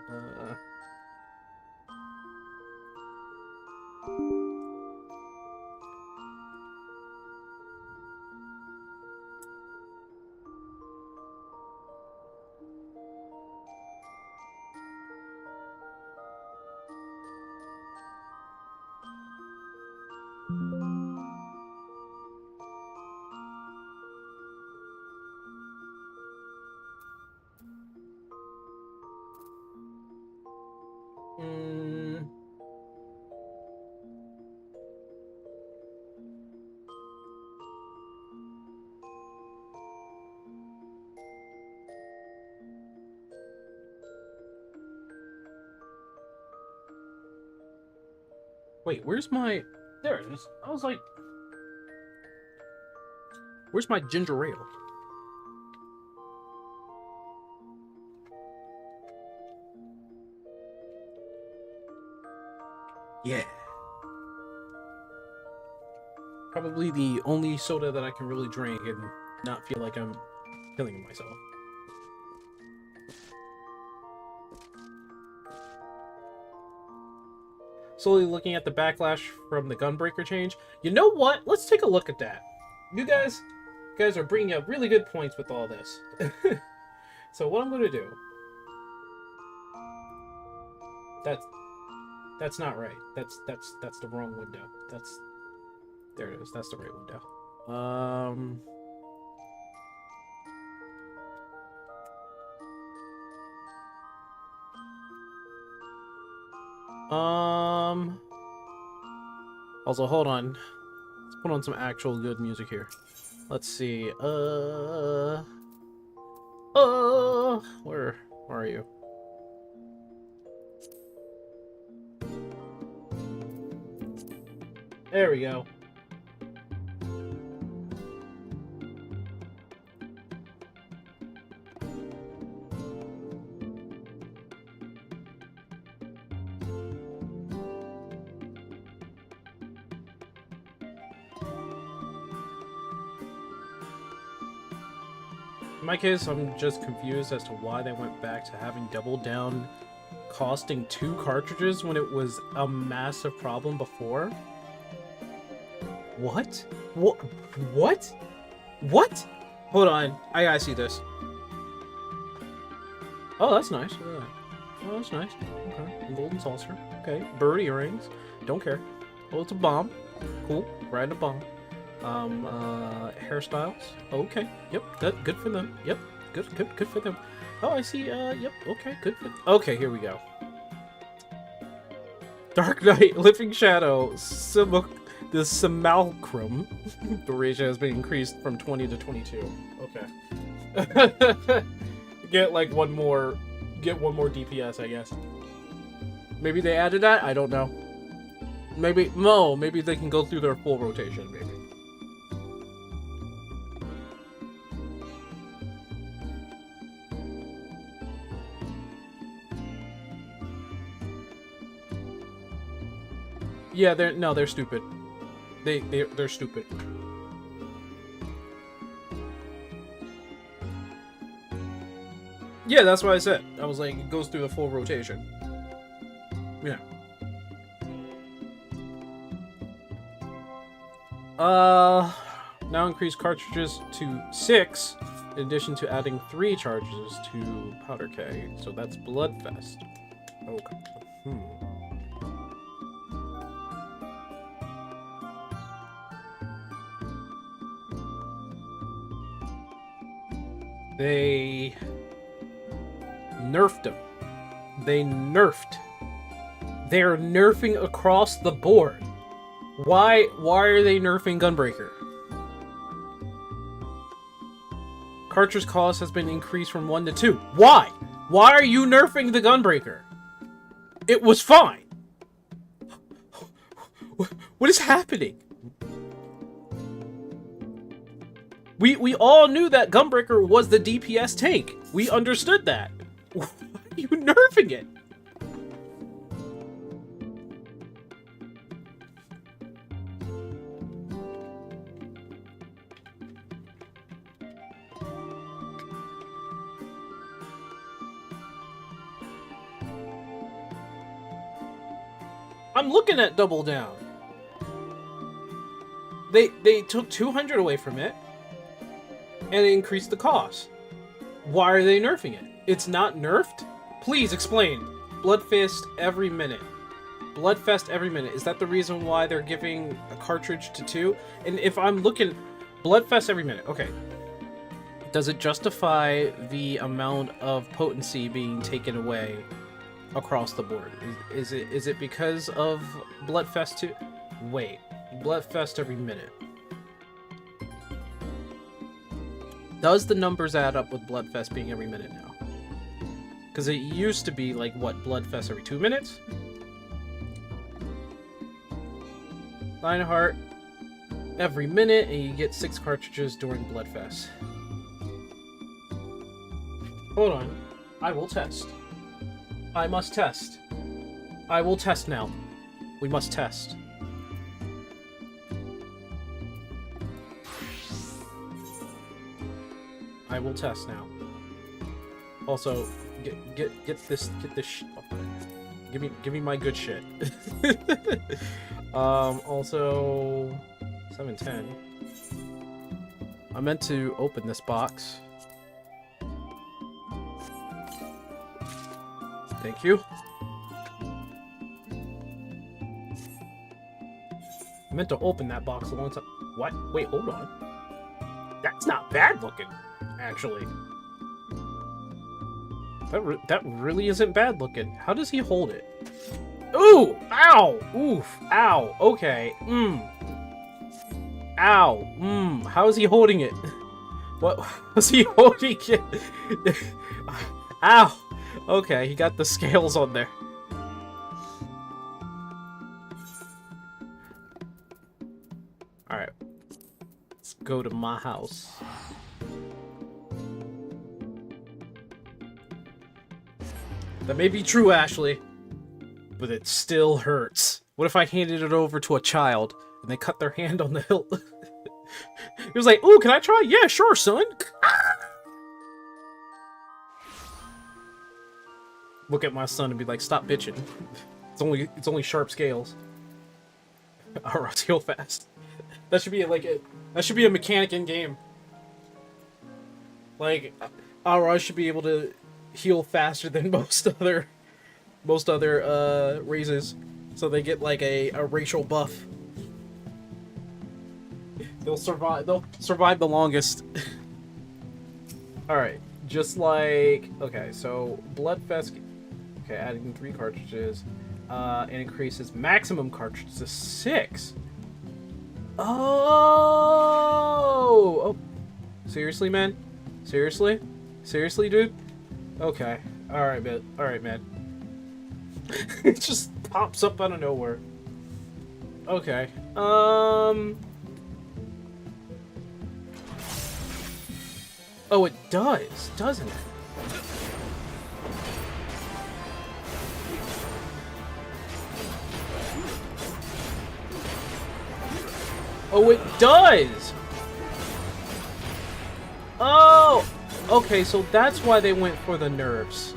Wait, where's my... There it is. I was like... Where's my ginger ale? Yeah. Probably the only soda that I can really drink and not feel like I'm killing myself. Slowly looking at the backlash from the Gunbreaker change. You know what? Let's take a look at that. You guys are bringing up really good points with all this. So what I'm going to do... That's not right. That's the wrong window. There it is. That's the right window. Also, hold on. Let's put on some actual good music here. Let's see. Where are you? There we go. In my case, I'm just confused as to why they went back to having Double Down costing 2 cartridges when it was a massive problem before. What? What? Hold on, I gotta see this. Oh, that's nice. Oh, that's nice. Okay, golden saucer. Okay, bird earrings. Don't care. Oh, it's a bomb. Cool, riding a bomb. Hairstyles. Okay. Yep. Good for them. Yep. Good for them. Oh, I see. Yep. Okay. Good. Okay. Here we go. Dark Knight, Living Shadow, the Simulacrum. The ratio has been increased from 20 to 22. Okay. get like one more DPS, I guess. Maybe they added that. I don't know. Maybe they can go through their full rotation. Maybe. Yeah, they're stupid. They're stupid. Yeah, that's what I said. I was like, it goes through the full rotation. Yeah. Now increase cartridges to 6, in addition to adding 3 charges to Powder Keg. So that's Bloodfest. Okay. They nerfed him. They nerfed. They're nerfing across the board. Why are they nerfing Gunbreaker? Cartridge cost has been increased from 1 to 2. Why? Why are you nerfing the Gunbreaker? It was fine. What is happening? We all knew that Gunbreaker was the DPS tank. We understood that. Why are you nerfing it? I'm looking at Double Down. They took 200 away from it and increased the cost. Why are they nerfing it? It's not nerfed? Please explain. Bloodfest every minute. Bloodfest every minute. Is that the reason why they're giving a cartridge to 2? And if I'm looking... Bloodfest every minute. Okay. Does it justify the amount of potency being taken away across the board? Is it because of Bloodfest 2? Wait. Bloodfest every minute. Does the numbers add up with Bloodfest being every minute now? Because it used to be like, what, Bloodfest every 2 minutes? Lionheart every minute, and you get 6 cartridges during Bloodfest. Hold on. I will test. I must test. I will test now. We must test. I will test now. Also, get this shit. Give me my good shit. Also 710. I meant to open this box. Thank you. I meant to open that box a long time. What? Wait, hold on. That's not bad looking, actually. That really isn't bad looking. How does he hold it? Ooh! Ow! Oof! Ow! Okay. Ow! How is he holding it? What was he holding it? Ow! Okay, he got the scales on there. Alright. Let's go to my house. That may be true, Ashley, but it still hurts. What if I handed it over to a child and they cut their hand on the hilt? He was like, "Ooh, can I try?" "Yeah, sure, son." Look at my son and be like, "Stop bitching. It's only sharp scales." Alright, heal fast. That should be a mechanic in game. Like, Aura should be able to heal faster than most other raises, so they get like a racial buff. They'll survive the longest. Alright, just like, okay, so Bloodfest, okay, adding 3 cartridges, and increases maximum cartridges to 6. Oh, seriously, man? Seriously, dude? Okay. Alright, man. Alright, man. It just pops up out of nowhere. Okay. Oh, it does, doesn't it? Oh, it does! Oh! Okay, so that's why they went for the nerfs.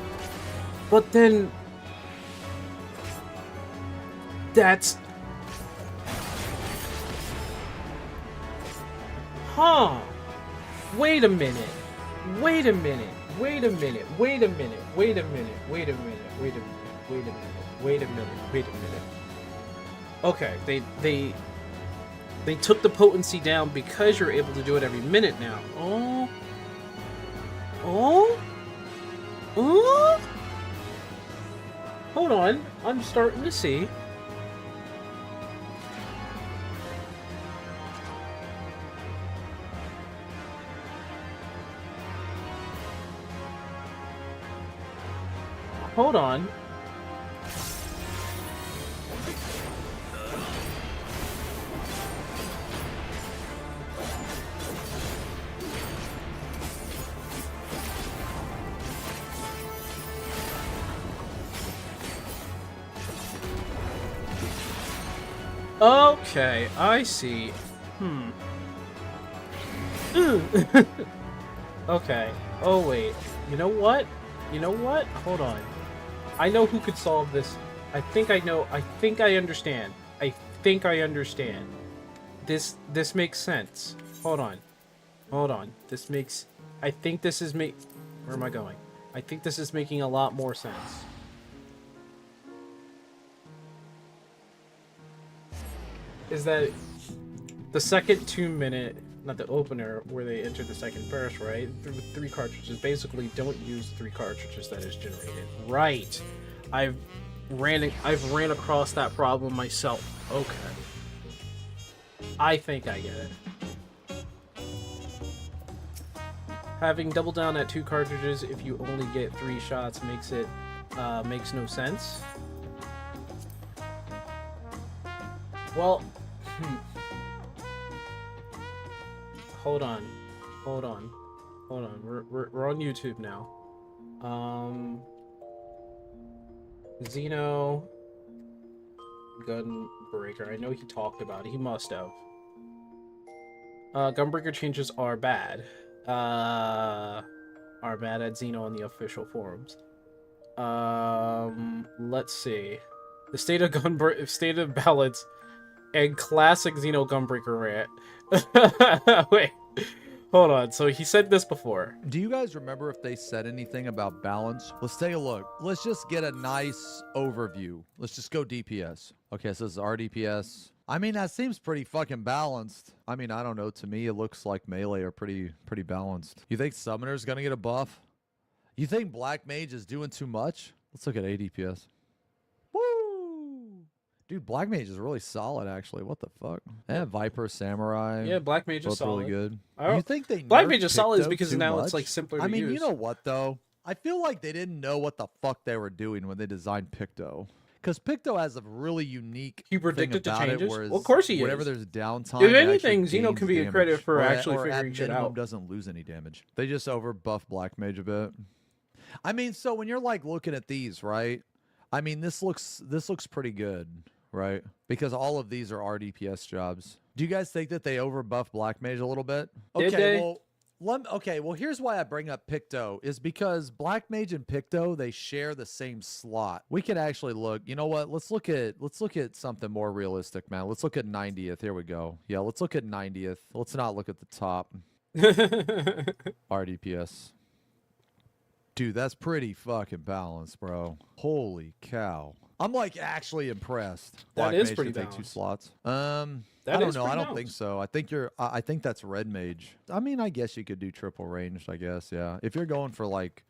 But then... That's... Huh. Wait a minute. Wait a minute. Wait a minute. Wait a minute. Wait a minute. Wait a minute. Wait a minute. Wait a minute. Wait a minute. Wait a minute. Okay, they took the potency down because you're able to do it every minute now. Oh. Oh? Oh? Hold on. I'm starting to see. Hold on. Okay, I see. Okay. Oh, wait. You know what? You know what? Hold on. I know who could solve this. I think I know. I think I understand. I think I understand. This makes sense. Hold on. Hold on. This makes... I think this is Where am I going? I think this is making a lot more sense. Is that the second 2-minute, not the opener, where they enter the second burst, right? With 3 cartridges. Basically, don't use 3 cartridges that is generated. Right. I've ran across that problem myself. Okay. I think I get it. Having double down at 2 cartridges if you only get 3 shots makes no sense. Well, hold on. We're on YouTube now. Xeno Gunbreaker. I know he talked about it. He must have. Gunbreaker changes are bad. Are bad at Xeno on the official forums. Let's see. The state of balance and classic Xeno Gunbreaker rant. Wait. Hold on. So he said this before. Do you guys remember if they said anything about balance? Let's take a look. Let's just get a nice overview. Let's just go DPS. Okay, so this is RDPS. I mean, that seems pretty fucking balanced. I mean, I don't know. To me, it looks like melee are pretty balanced. You think Summoner's gonna get a buff? You think Black Mage is doing too much? Let's look at ADPS. Dude, Black Mage is really solid, actually. What the fuck? Yeah, Viper, Samurai. Yeah, Black Mage is solid. Really good. You think they Black Mage is solid is because now it's like simpler to use. I mean, you know what though? I feel like they didn't know what the fuck they were doing when they designed Picto. Because Picto has a really unique he predicted thing the about changes. It, whereas well, of course he whenever is. there's downtime, if anything, Xeno can be a credit for actually figuring shit out. Doesn't lose any damage. They just over buff Black Mage a bit. I mean, so when you're like looking at these, right? I mean, this looks pretty good. Right? Because all of these are RDPS jobs. Do you guys think that they overbuff Black Mage a little bit? Okay, well, here's why I bring up Picto is because Black Mage and Picto, they share the same slot. We could actually look, you know what? Let's look at something more realistic, man. Let's look at 90th. Here we go. Yeah, let's look at 90th. Let's not look at the top. RDPS. Dude, that's pretty fucking balanced, bro. Holy cow. I'm like actually impressed. That Black is Mage pretty can take balanced. 2 slots. I don't know. I don't think balanced. so. I think that's Red Mage. I mean, I guess you could do triple ranged, I guess, yeah. If you're going for like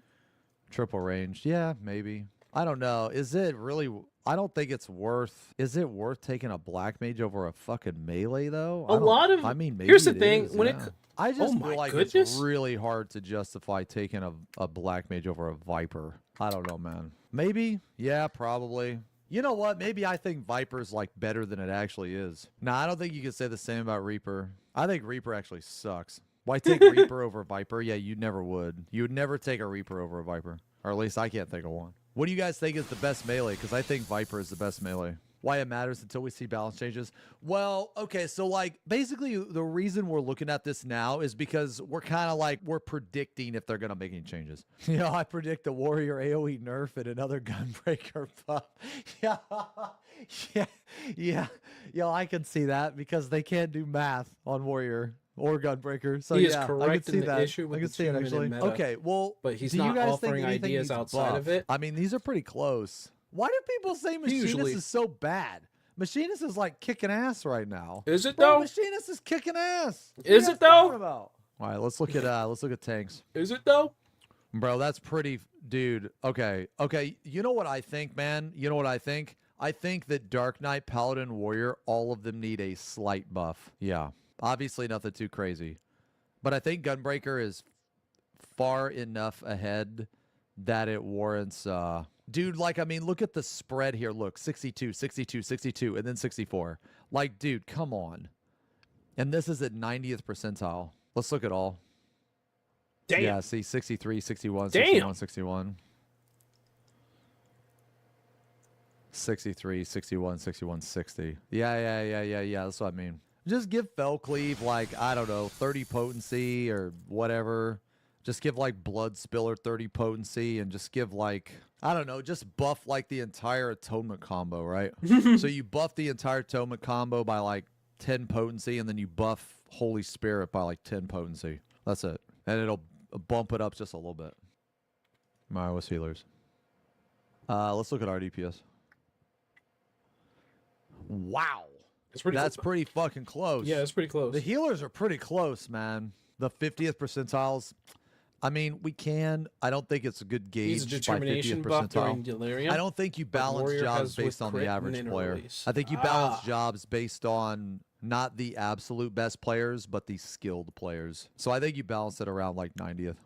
triple ranged, yeah, maybe. I don't know. Is it really I don't think it's worth. Is it worth taking a black mage over a fucking melee though? A lot of. I mean, maybe Here's the it thing. is, When yeah. it. I Oh just my feel like goodness. it's really hard to justify taking a black mage over a viper. I don't know, man. Maybe, yeah, probably. You know what? Maybe I think Viper's like better than it actually is. Nah, I don't think you can say the same about Reaper. I think Reaper actually sucks. Why take Reaper over Viper? Yeah, you never would. You would never take a Reaper over a Viper. Or at least I can't think of one. What do you guys think is the best melee? Because I think Viper is the best melee. Why it matters until we see balance changes? Well, okay, so like basically the reason we're looking at this now is because we're kind of like we're predicting if they're gonna make any changes. You know, I predict a warrior AoE nerf and another gunbreaker buff. Yeah, yeah. Yo, I can see that because they can't do math on warrior or gunbreaker. So He is yeah, I correct can see in the that. issue with I can the see it 2-minute actually. meta, Okay, well, but he's do you not guys offering think anything ideas needs outside of buff? it. I mean, these are pretty close. Why do people say Machinist Usually. is so bad? Machinist is like kicking ass right now. Is it Bro, though? Machinist is kicking ass. What Is are you it guys talking though? about? All right, let's look at tanks. Is it though? Bro, that's pretty, dude. Okay. You know what I think, man? You know what I think? I think that Dark Knight, Paladin, Warrior, all of them need a slight buff. Yeah. Obviously nothing too crazy. But I think Gunbreaker is far enough ahead that it warrants dude, like, I mean, look at the spread here. Look, 62, 62, 62, and then 64. Like, dude, come on. And this is at 90th percentile. Let's look at all. Damn. Yeah, see, 63, 61, Damn. 61, 61. 63, 61, 61, 60. Yeah. That's what I mean. Just give Fellcleave, like, I don't know, 30 potency or whatever. Just give, like, Blood Spiller 30 potency and just give, like, I don't know, just buff, like, the entire Atonement combo, right? So you buff the entire Atonement combo by, like, 10 potency, and then you buff Holy Spirit by, like, 10 potency. That's it. And it'll bump it up just a little bit. My OS healers. Let's look at our DPS. Wow. That's pretty fucking close. Yeah, it's pretty close. The healers are pretty close, man. The 50th percentiles. I mean, we can. I don't think it's a good gauge He's a determination by 50th buff during percentile. delirium. I don't think you balance Warrior jobs has with based on crit the and average inner player. release. I think you balance jobs based on not the absolute best players, but the skilled players. So I think you balance it around like 90th.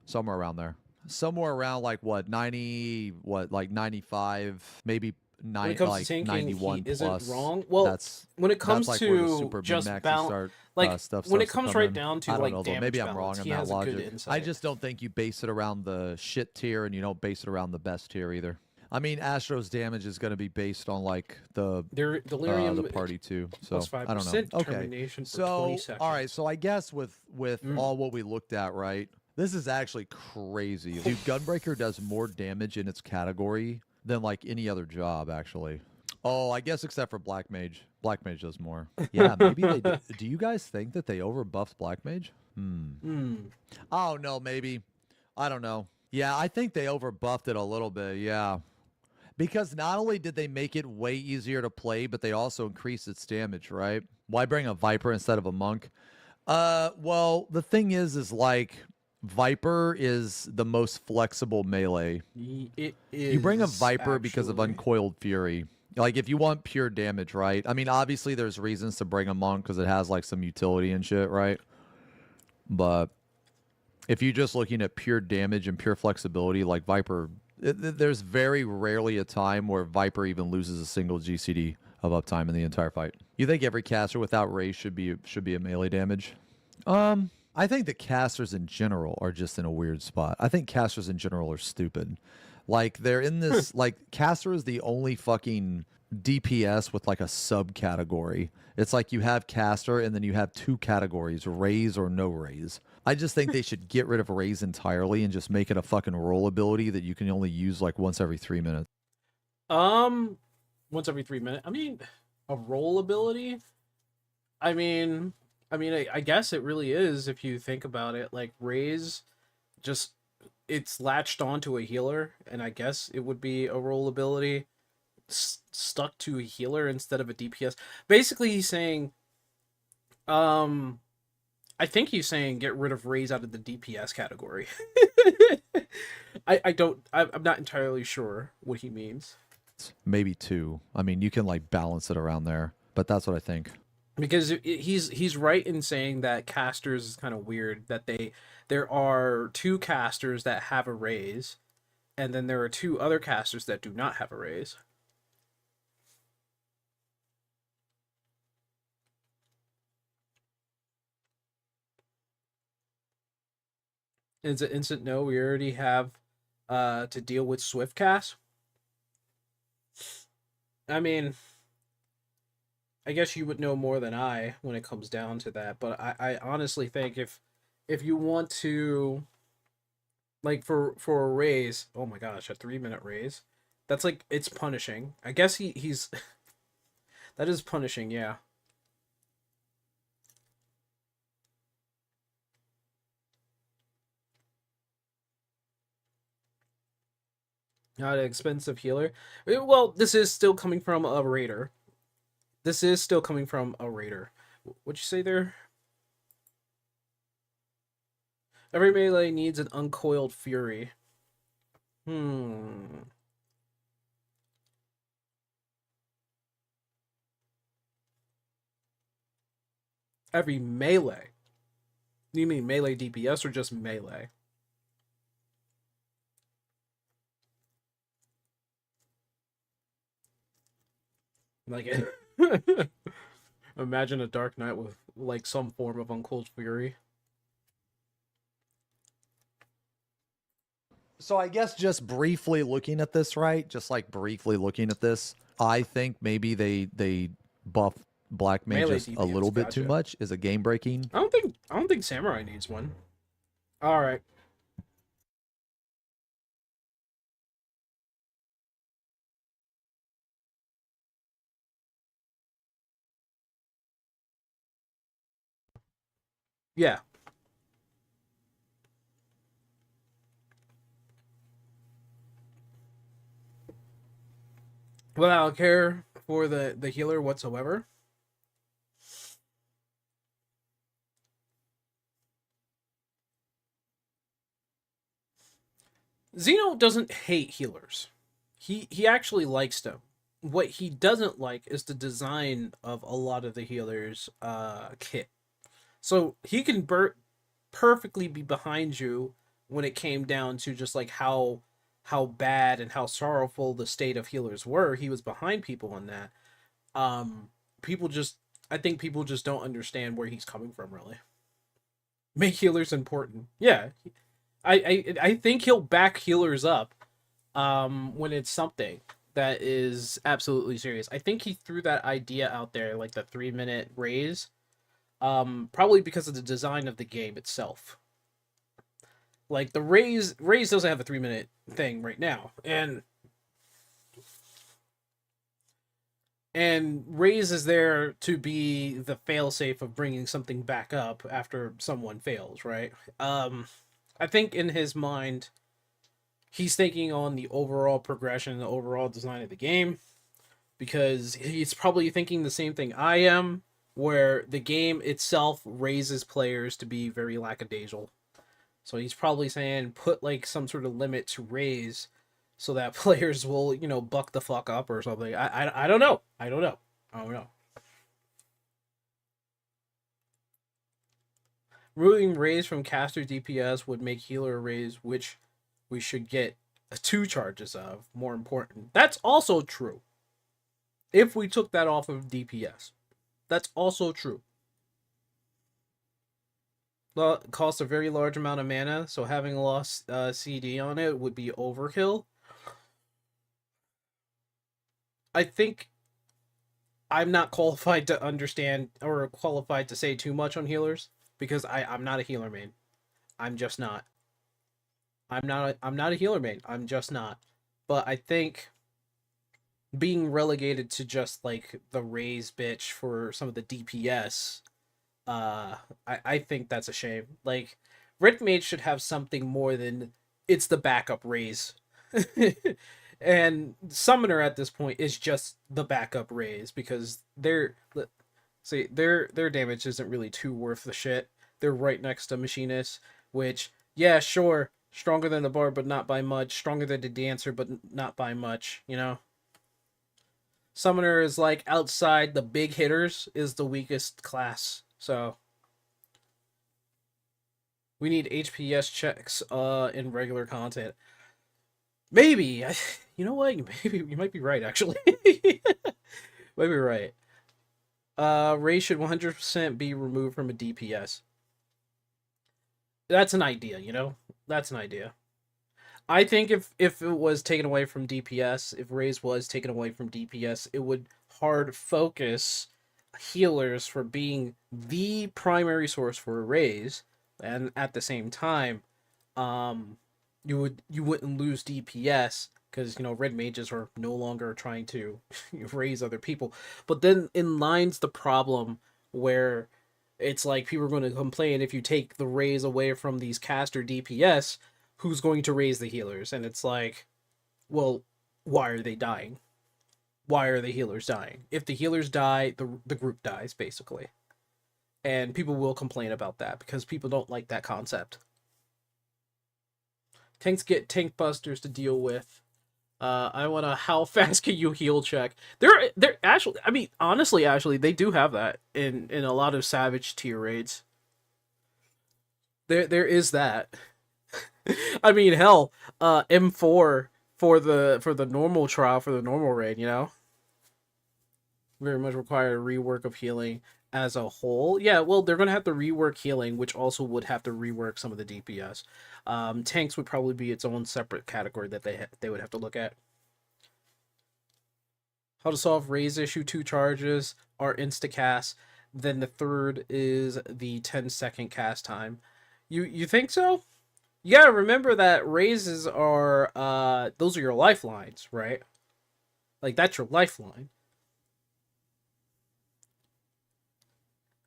Somewhere around there. Somewhere around like what, 90, what, like 95, maybe when it comes like to tanking, 91 he isn't plus. wrong. Well, when it comes that's like where the to super just min-maxy balance, like stuff when it starts to comes come right in. down to I don't like know, though. damage Maybe I'm balance, wrong on he that has a good logic. I insight. just don't think you base it around the shit tier and you don't base it around the best tier either. I mean, Astro's damage is going to be based on like the delirium the party too. So plus 5% I don't know. Okay, determination for so 20 seconds. all right. So I guess with all what we looked at, right? This is actually crazy. Dude, Gunbreaker does more damage in its category than like any other job, actually. Oh, I guess except for Black Mage. Black Mage does more. Yeah, maybe they do. Do you guys think that they overbuffed Black Mage? Oh, no, maybe. I don't know. Yeah, I think they overbuffed it a little bit, yeah. Because not only did they make it way easier to play, but they also increased its damage, right? Why bring a Viper instead of a Monk? Well, the thing is like, Viper is the most flexible melee. It is. You bring a Viper because of actually. Uncoiled Fury. Like, if you want pure damage, right? I mean, obviously, there's reasons to bring a Monk because it has, like, some utility and shit, right? But if you're just looking at pure damage and pure flexibility, like, Viper... there's very rarely a time where Viper even loses a single GCD of uptime in the entire fight. You think every caster without raise should be a melee damage? I think that casters in general are just in a weird spot. I think casters in general are stupid. Like, they're in this, like, caster is the only fucking DPS with, like, a subcategory. It's like you have caster and then you have two categories, raise or no raise. I just think they should get rid of raise entirely and just make it a fucking roll ability that you can only use, like, once every 3 minutes. Once every 3 minutes? I mean, a roll ability? I guess it really is if you think about it. Like, raise just... it's latched onto a healer, and I guess it would be a roll ability stuck to a healer instead of a DPS. Basically, he's saying, I think he's saying get rid of raise out of the DPS category. I'm not entirely sure what he means. maybe 2. I mean, you can like balance it around there, but that's what I think. Because he's right in saying that casters is kind of weird that there are 2 casters that have arrays, and then there are 2 other casters that do not have arrays. It's an instant no. We already have to deal with Swift cast. I mean, I guess you would know more than I when it comes down to that, but I honestly think if you want to, like, for a raise, oh my gosh, a 3-minute raise, that's like, it's punishing. I guess he's that is punishing, yeah. Not an expensive healer. Well, this is still coming from a raider. This is still coming from a raider. What'd you say there? Every melee needs an uncoiled fury. Hmm. Every melee. You mean melee DPS or just melee? Like, imagine a Dark Knight with like some form of uncoiled fury. So I guess just briefly looking at this, right? Just like briefly looking at this, I think maybe they buff black Melee mages a DPS, little bit too gotcha. much. Is a game breaking. I don't think Samurai needs one. All right. Yeah. Without care for the healer whatsoever. Zeno doesn't hate healers. He actually likes them. What he doesn't like is the design of a lot of the healers' kit. So he can perfectly be behind you when it came down to just like how bad and how sorrowful the state of healers were. He was behind people on that. Um, people just I think people just don't understand where he's coming from. Really, make healers important. Yeah, I think he'll back healers up when it's something that is absolutely serious. I think he threw that idea out there, like the 3-minute raise, probably because of the design of the game itself. Like the raise doesn't have a 3-minute thing right now, and raise is there to be the failsafe of bringing something back up after someone fails, right? I think in his mind, he's thinking on the overall progression, the overall design of the game, because he's probably thinking the same thing I am, where the game itself raises players to be very lackadaisical. So he's probably saying put like some sort of limit to raise so that players will, buck the fuck up or something. I don't know. I don't know. I don't know. Removing raise from caster DPS would make healer raise, which we should get 2 charges of, more important. That's also true. If we took that off of DPS, that's also true. Well, it costs a very large amount of mana, so having lost CD on it would be overkill. I think I'm not qualified to understand or qualified to say too much on healers because I'm not a healer main. I'm just not. I'm not a healer main. I'm just not. But I think being relegated to just like the raise bitch for some of the DPS, I think that's a shame. Like Red Mage should have something more than it's the backup raise. And Summoner at this point is just the backup raise because their damage isn't really too worth the shit. They're right next to Machinist, which, yeah, sure, stronger than the Bard, but not by much. Stronger than the Dancer, but not by much, Summoner is like outside the big hitters is the weakest class. So we need HPS checks in regular content. Maybe. You know what? Maybe you might be right actually. Might be right. Ray should 100% be removed from a DPS. That's an idea, you know? That's an idea. I think if it was taken away from DPS, if Raze was taken away from DPS, it would hard focus healers for being the primary source for Raze, and at the same time, you wouldn't lose DPS because red mages are no longer trying to raise other people. But then in lines the problem where it's like people are going to complain if you take the raise away from these caster DPS, who's going to raise the healers? And it's like, well, why are they dying? Why are the healers dying? If the healers die, the group dies, basically. And people will complain about that because people don't like that concept. Tanks get tank busters to deal with. I want to how fast can you heal check? They're actually, I mean, honestly, actually, they do have that in a lot of Savage tier raids. There is that. I mean, hell, M4 for the normal trial, for the normal raid, very much require a rework of healing as a whole. Yeah, well, they're gonna have to rework healing, which also would have to rework some of the DPS. Tanks would probably be its own separate category that they would have to look at. How to solve raise issue: 2 charges are insta cast. Then the third is the 10-second cast time. You think so? You gotta remember that raises are those are your lifelines, right? Like that's your lifeline.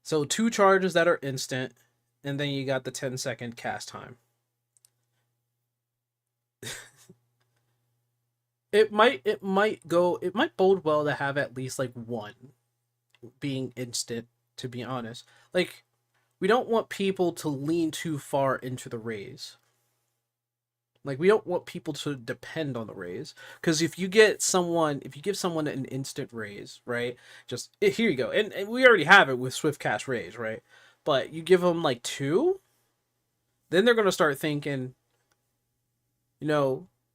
So 2 charges that are instant, and then you got the 10-second cast time. it might bode well to have at least like 1 being instant, to be honest. Like, we don't want people to lean too far into the raise. Like, we don't want people to depend on the raise, because if you give someone an instant raise, right? Just here you go, and we already have it with swift cast raise, right? But you give them like 2, then they're gonna start thinking,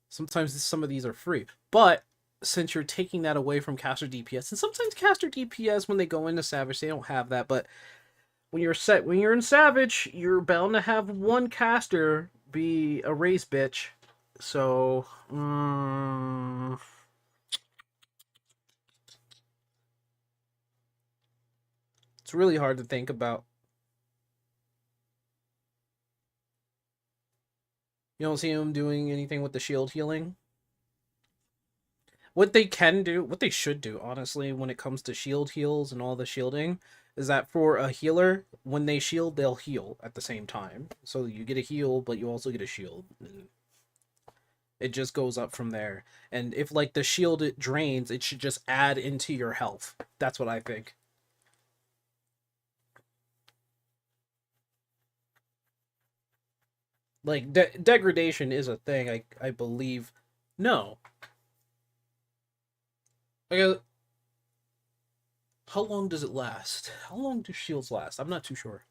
sometimes some of these are free. But since you're taking that away from caster DPS, and sometimes caster DPS when they go into Savage they don't have that, but when you're in Savage, you're bound to have 1 caster be a race bitch. So it's really hard to think about. You don't see him doing anything with the shield healing. What they should do, honestly, when it comes to shield heals and all the shielding, is that for a healer, when they shield, they'll heal at the same time. So you get a heal, but you also get a shield. It just goes up from there. And if, like, the shield it drains, it should just add into your health. That's what I think. Like, degradation is a thing, I believe. No. How long does it last? How long do shields last? I'm not too sure.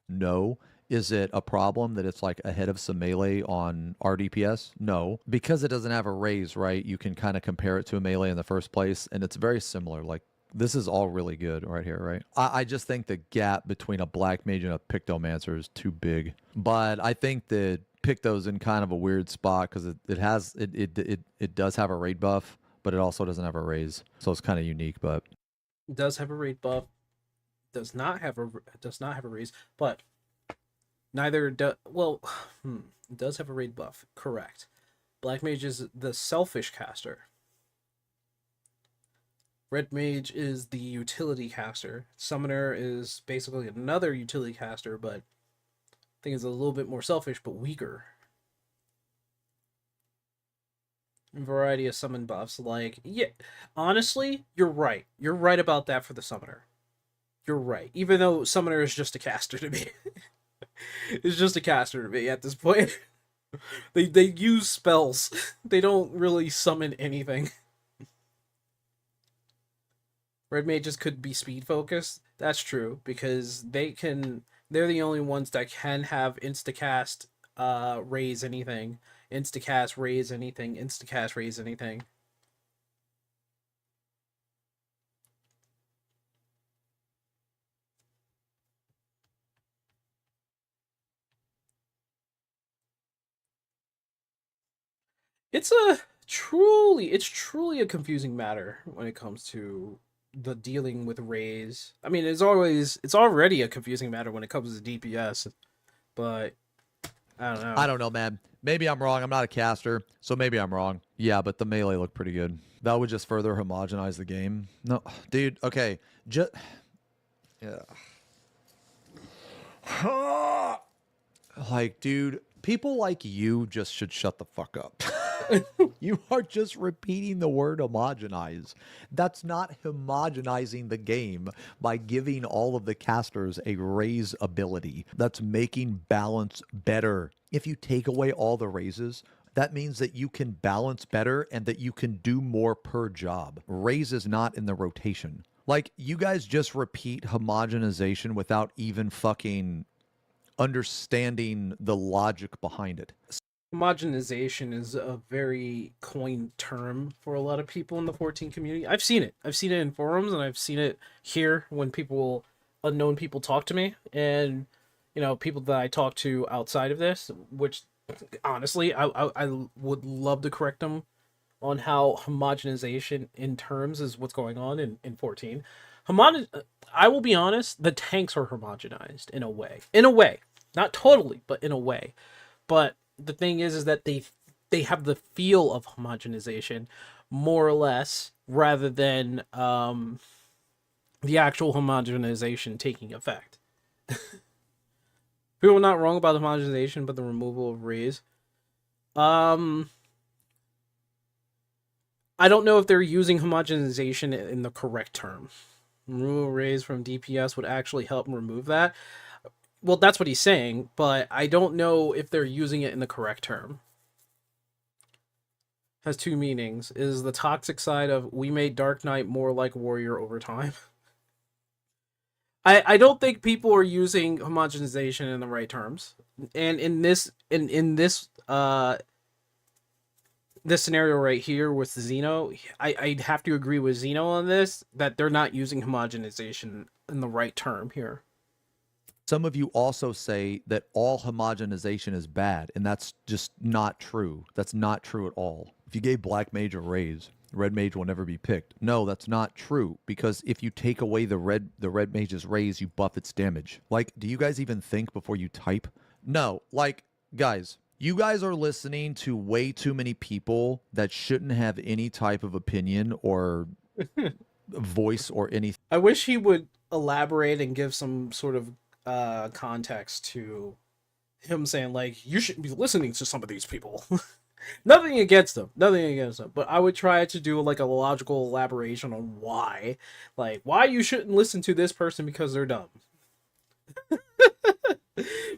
No. Is it a problem that it's like ahead of some melee on RDPS? No. Because it doesn't have a raise, right? You can kind of compare it to a melee in the first place, and it's very similar. Like, this is all really good right here, right? I just think the gap between a black mage and a pictomancer is too big. But I think that Picto's in kind of a weird spot because it does have a raid buff, but it also doesn't have a raise. So it's kind of unique, but it does have a raid buff. Does not have a raise, but neither does it does have a raid buff, correct. Black mage is the selfish caster. Red mage is the utility caster. Summoner is basically another utility caster, but I think it's a little bit more selfish, but weaker. A variety of summon buffs, like, yeah, honestly, you're right. You're right about that for the summoner. You're right. Even though summoner is just a caster to me. It's just a caster to me at this point. They use spells. They don't really summon anything. Red mages could be speed focused. That's true because they're the only ones that can have instacast raise anything, instacast raise anything, instacast raise anything. It's truly a confusing matter when it comes to the dealing with raise. I mean, it's already a confusing matter when it comes to DPS, but I don't know. I don't know, man. Maybe I'm wrong. I'm not a caster, so maybe I'm wrong. Yeah, but the melee looked pretty good. That would just further homogenize the game. No, dude. Okay, just yeah. Like, dude, people like you just should shut the fuck up. You are just repeating the word homogenize. That's not homogenizing the game by giving all of the casters a raise ability. That's making balance better. If you take away all the raises, that means that you can balance better and that you can do more per job. Raise is not in the rotation. Like, you guys just repeat homogenization without even fucking understanding the logic behind it. Homogenization is a very coined term for a lot of people in the 14 community. I've seen it. I've seen it in forums and I've seen it here when unknown people talk to me, and people that I talk to outside of this, which honestly I would love to correct them on how homogenization in terms is what's going on in 14. I will be honest, the tanks are homogenized in a way. In a way. Not totally, but in a way. But the thing is that they have the feel of homogenization more or less, rather than the actual homogenization taking effect. People are not wrong about homogenization, but the removal of rays. I don't know if they're using homogenization in the correct term. Removal rays from DPS would actually help remove that. Well, that's what he's saying, but I don't know if they're using it in the correct term. Has two meanings. Is the toxic side of we made Dark Knight more like Warrior over time. I don't think people are using homogenization in the right terms. And in this this scenario right here with Xeno, I'd have to agree with Xeno on this, that they're not using homogenization in the right term here. Some of you also say that all homogenization is bad, and that's just not true. That's not true at all. If you gave Black Mage a raise, Red Mage will never be picked. No, that's not true, because if you take away the Red Mage's raise, you buff its damage. Like, do you guys even think before you type? No, like, guys, you guys are listening to way too many people that shouldn't have any type of opinion or voice or anything. I wish he would elaborate and give some sort of context to him saying, like, you shouldn't be listening to some of these people. Nothing against them, but I would try to do like a logical elaboration on why you shouldn't listen to this person because they're dumb.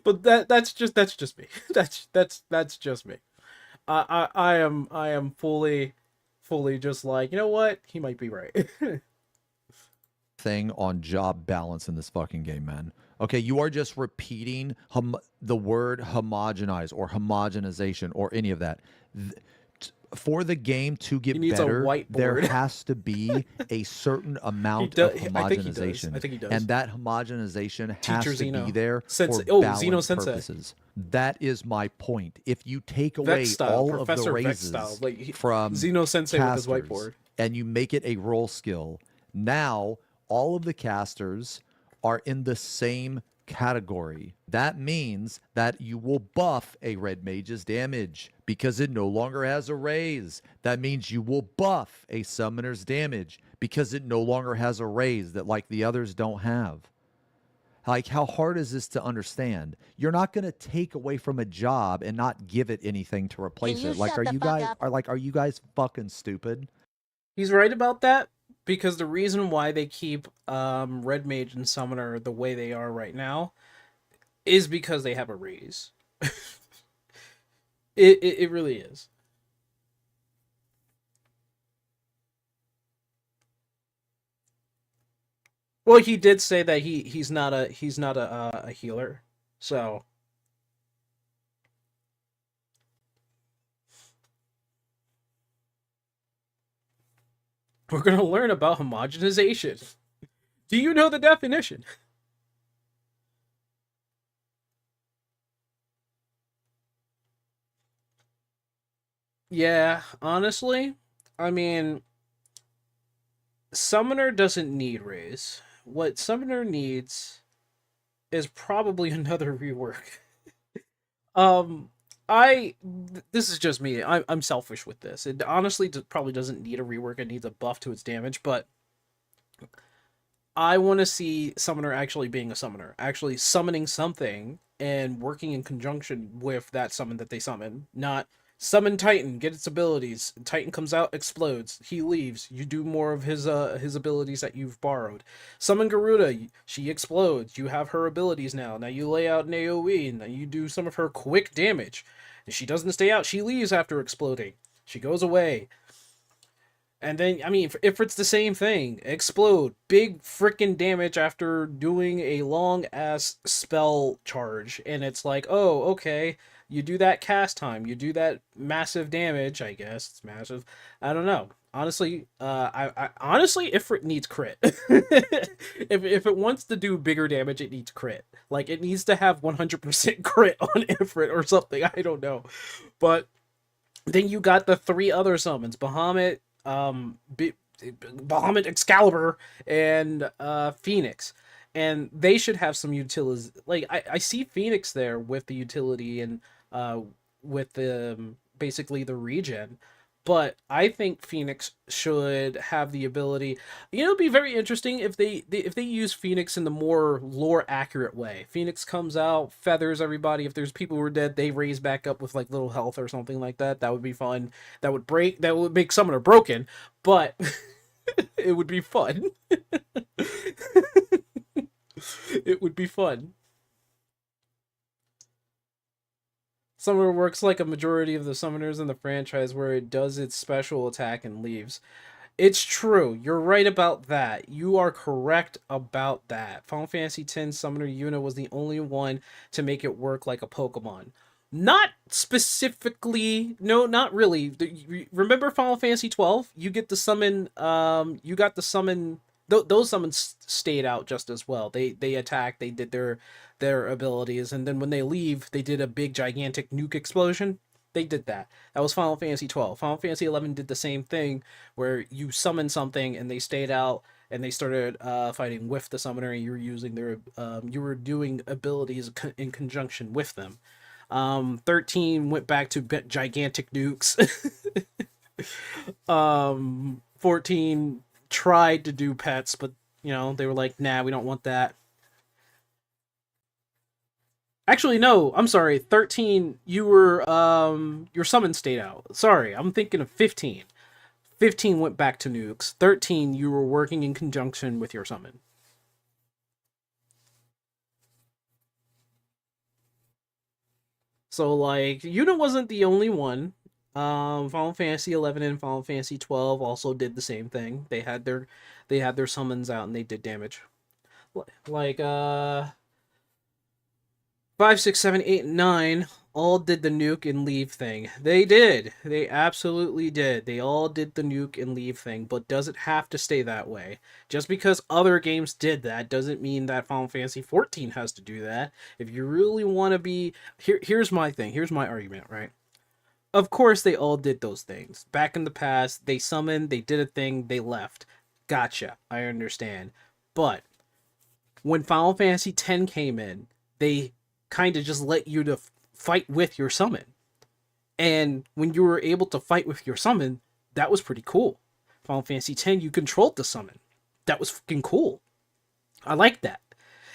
But that's just me. That's just me. I am fully just like, you know what, he might be right. Thing on job balance in this fucking game, man. Okay, you are just repeating the word homogenize or homogenization or any of that. For the game to get better, there has to be a certain amount of homogenization. I think he does. And that homogenization has to be there for balance purposes. That is my point. If you take away all of the raises from Xeno Sensei with his whiteboard and you make it a role skill, now all of the casters are in the same category. That means that you will buff a Red Mage's damage because it no longer has a raise. That means you will buff a Summoner's damage because it no longer has a raise that like the others don't have. Like, how hard is this to understand? You're not going to take away from a job and not give it anything to replace it. Like, are you guys fucking stupid? He's right about that. Because the reason why they keep Red Mage and Summoner the way they are right now is because they have a raise. It really is. Well, he did say that he's not a healer. So we're gonna learn about homogenization. Do you know the definition? Yeah, honestly, I mean, Summoner doesn't need Raise. What Summoner needs is probably another rework. Um, this is just me. I'm selfish with this. It honestly probably doesn't need a rework. It needs a buff to its damage, but I want to see Summoner actually being a summoner, actually summoning something and working in conjunction with that summon that they summon. Not summon Titan, get its abilities. Titan comes out, explodes. He leaves. You do more of his abilities that you've borrowed. Summon Garuda, she explodes. You have her abilities now. Now you lay out an AoE. Now you do some of her quick damage. If she doesn't stay out, she leaves after exploding. She goes away. And then, I mean, if it's the same thing, explode, big freaking damage after doing a long ass spell charge, and it's like, oh, okay, you do that cast time, you do that massive damage. I guess it's massive. I don't know. Honestly, I honestly, Ifrit needs crit. If it wants to do bigger damage, it needs crit. Like it needs to have 100% crit on Ifrit or something. I don't know, but then you got the three other summons: Bahamut, Bahamut Excalibur, and Phoenix, and they should have some utilities. Like I see Phoenix there with the utility and uh, with the basically the regen. But I think Phoenix should have the ability. You know, it'd be very interesting if they use Phoenix in the more lore accurate way. Phoenix comes out, feathers everybody. If there's people who are dead, they raise back up with like little health or something like that. That would be fun. That would make Summoner broken, but it would be fun. It would be fun. Summoner works like a majority of the summoners in the franchise where it does its special attack and leaves. It's true. You're right about that. You are correct about that. Final Fantasy X Summoner Yuna was the only one to make it work like a Pokemon. Not specifically, no, not really. Remember Final Fantasy 12? You get to summon you got to summon those summons stayed out just as well. They attacked, they did their abilities, and then when they leave, they did a big gigantic nuke explosion. They did that. That was Final Fantasy 12. Final Fantasy 11 did the same thing, where you summon something and they stayed out and they started fighting with the summoner, and you were using their you were doing abilities in conjunction with them. 13 went back to gigantic nukes. 14 tried to do pets, but they were like, nah, we don't want that. Actually, no, I'm sorry. 13, you were your summon stayed out. Sorry, I'm thinking of 15. 15 went back to nukes. 13, you were working in conjunction with your summon. So like, Yuna wasn't the only one. Final Fantasy 11 and Final Fantasy 12 also did the same thing. They had their summons out and they did damage. Like 5, 6, 7, 8, and 9 all did the nuke and leave thing. They did. They absolutely did. They all did the nuke and leave thing, but does it have to stay that way? Just because other games did that doesn't mean that Final Fantasy 14 has to do that. If you really want to be here's my thing. Here's my argument, right? Of course they all did those things. Back in the past, they summoned, they did a thing, they left. Gotcha. I understand. But when Final Fantasy X came in, they kind of just let you to fight with your summon. And when you were able to fight with your summon, that was pretty cool. Final Fantasy X, you controlled the summon. That was fucking cool. I like that.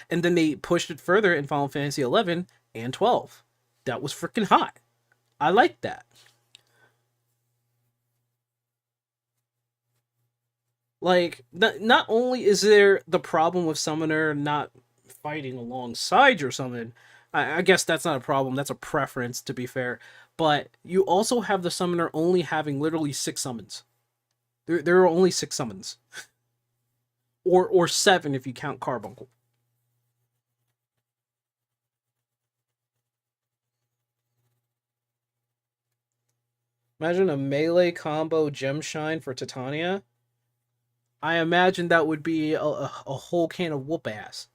And then they pushed it further in Final Fantasy 11 and 12. That was freaking hot. I like that. Like, not only is there the problem with Summoner not fighting alongside your summon, I guess that's not a problem, that's a preference, to be fair, but you also have the Summoner only having literally 6 summons. There are only 6 summons. or 7 if you count Carbuncle. Imagine a melee combo Gemshine for Titania. I imagine that would be a whole can of whoop ass.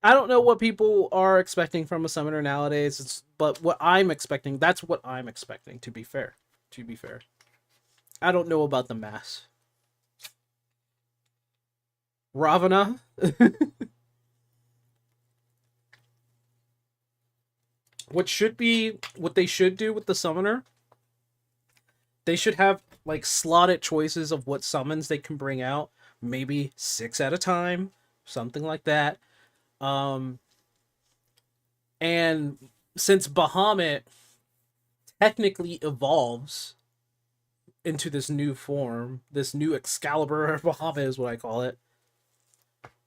I don't know what people are expecting from a summoner nowadays, but what I'm expecting, that's what I'm expecting, to be fair. To be fair. I don't know about the mass. Ravana? What they should do with the summoner, they should have, like, slotted choices of what summons they can bring out. Maybe 6 at a time, something like that. And since Bahamut technically evolves into this new form, this new Excalibur Bahamut is what I call it.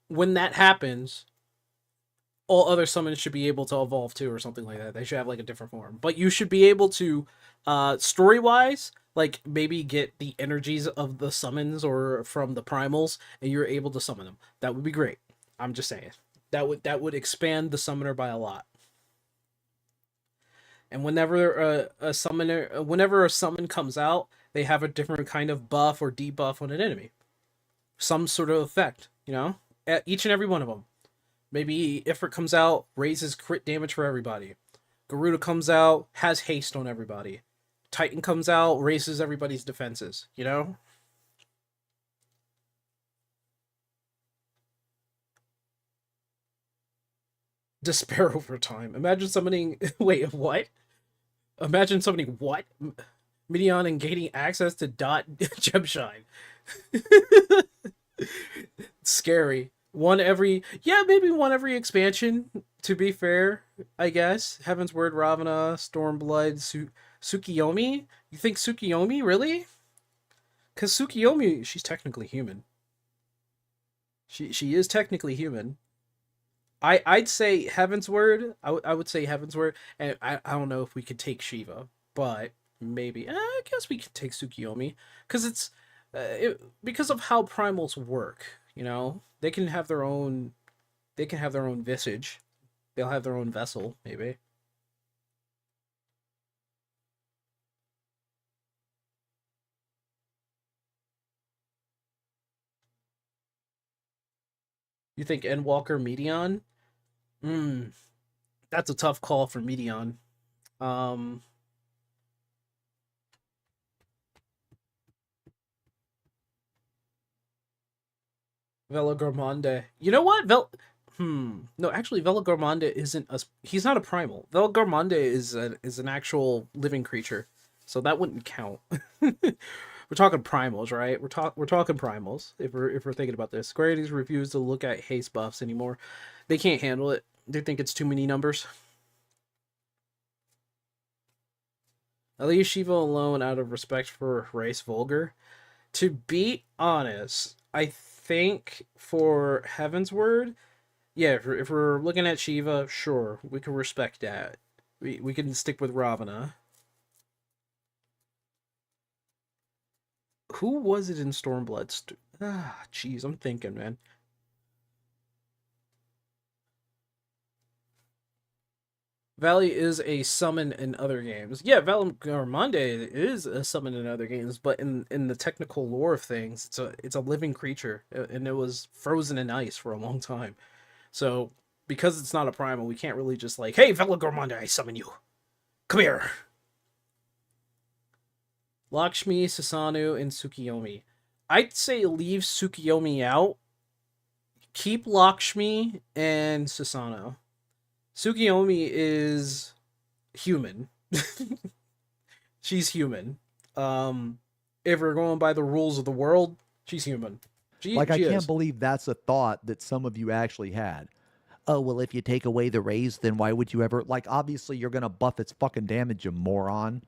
When that happens, all other summons should be able to evolve too, or something like that. They should have like a different form. But you should be able to, story wise, like maybe get the energies of the summons or from the primals, and you're able to summon them. That would be great. I'm just saying. That would expand the summoner by a lot. And whenever whenever a summon comes out, they have a different kind of buff or debuff on an enemy, some sort of effect, at each and every one of them. Maybe Ifrit comes out, raises crit damage for everybody. Garuda comes out, has haste on everybody. Titan comes out, raises everybody's defenses, Despair over time. Imagine summoning... Wait, what? Imagine summoning what? Midian and gaining access to Dot Gemshine. Scary. Maybe one every expansion, to be fair, I guess. Heaven's Word, Ravana, Stormblood, Tsukiyomi? You think Tsukiyomi, really? Because Tsukiyomi, she's technically human. She is technically human. I'd say Heaven's Word. I would say Heaven's Word, and I don't know if we could take Shiva, but maybe I guess we could take Tsukiyomi because because of how primals work. They can have their own. They can have their own visage. They'll have their own vessel, maybe. You think Endwalker Medion? Hmm, that's a tough call for Medion. Um, Velagormande. You know what? No, actually, Velagormande isn't a. He's not a primal. Velagormande is an actual living creature, so that wouldn't count. We're talking primals, right? We're talking primals. If we're thinking about this, Square Enix refused to look at haste buffs anymore. They can't handle it. They think it's too many numbers. I leave Shiva alone out of respect for race vulgar. To be honest, I think for Heaven's Word, yeah, if we're looking at Shiva, sure, we can respect that. We can stick with Ravana. Who was it in Stormblood? Jeez, I'm thinking, man. Valley is a summon in other games. Yeah, Valgarmonde is a summon in other games, but in the technical lore of things, it's a living creature, and it was frozen in ice for a long time. So because it's not a primal, we can't really just like, hey, Valgarmonde, I summon you. Come here. Lakshmi, Sasanu, and Tsukiyomi. I'd say leave Tsukiyomi out. Keep Lakshmi and Sasano. Tsukiyomi is human. She's human. If we're going by the rules of the world, she's human. I can't believe that's a thought that some of you actually had. Oh, well, if you take away the raise, then why would you ever... Like, obviously, you're going to buff its fucking damage, you moron.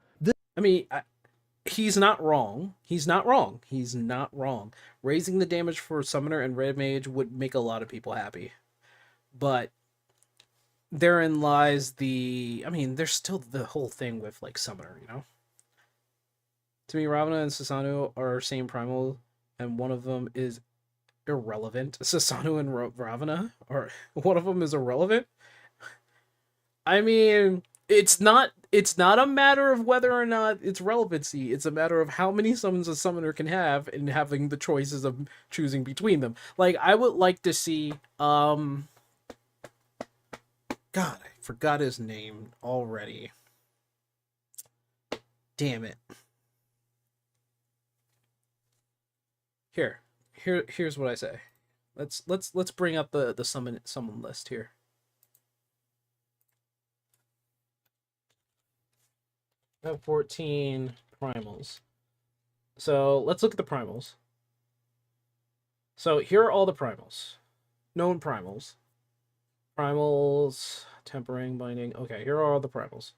He's not wrong. He's not wrong. He's not wrong. Raising the damage for Summoner and Red Mage would make a lot of people happy. But therein lies the. I mean, there's still the whole thing with like summoner, you know. To me, Ravana and Susanoo are same primal, and one of them is irrelevant. Susanoo and Ravana, or one of them is irrelevant. I mean, it's not a matter of whether or not it's relevancy. It's a matter of how many summons a summoner can have and having the choices of choosing between them. Like I would like to see God, I forgot his name already. Damn it. Here's what I say. Let's bring up the summon list here. I have 14 primals. So let's look at the primals. So here are all the primals. Known primals. Primals, tempering, binding. Okay, here are all the primals.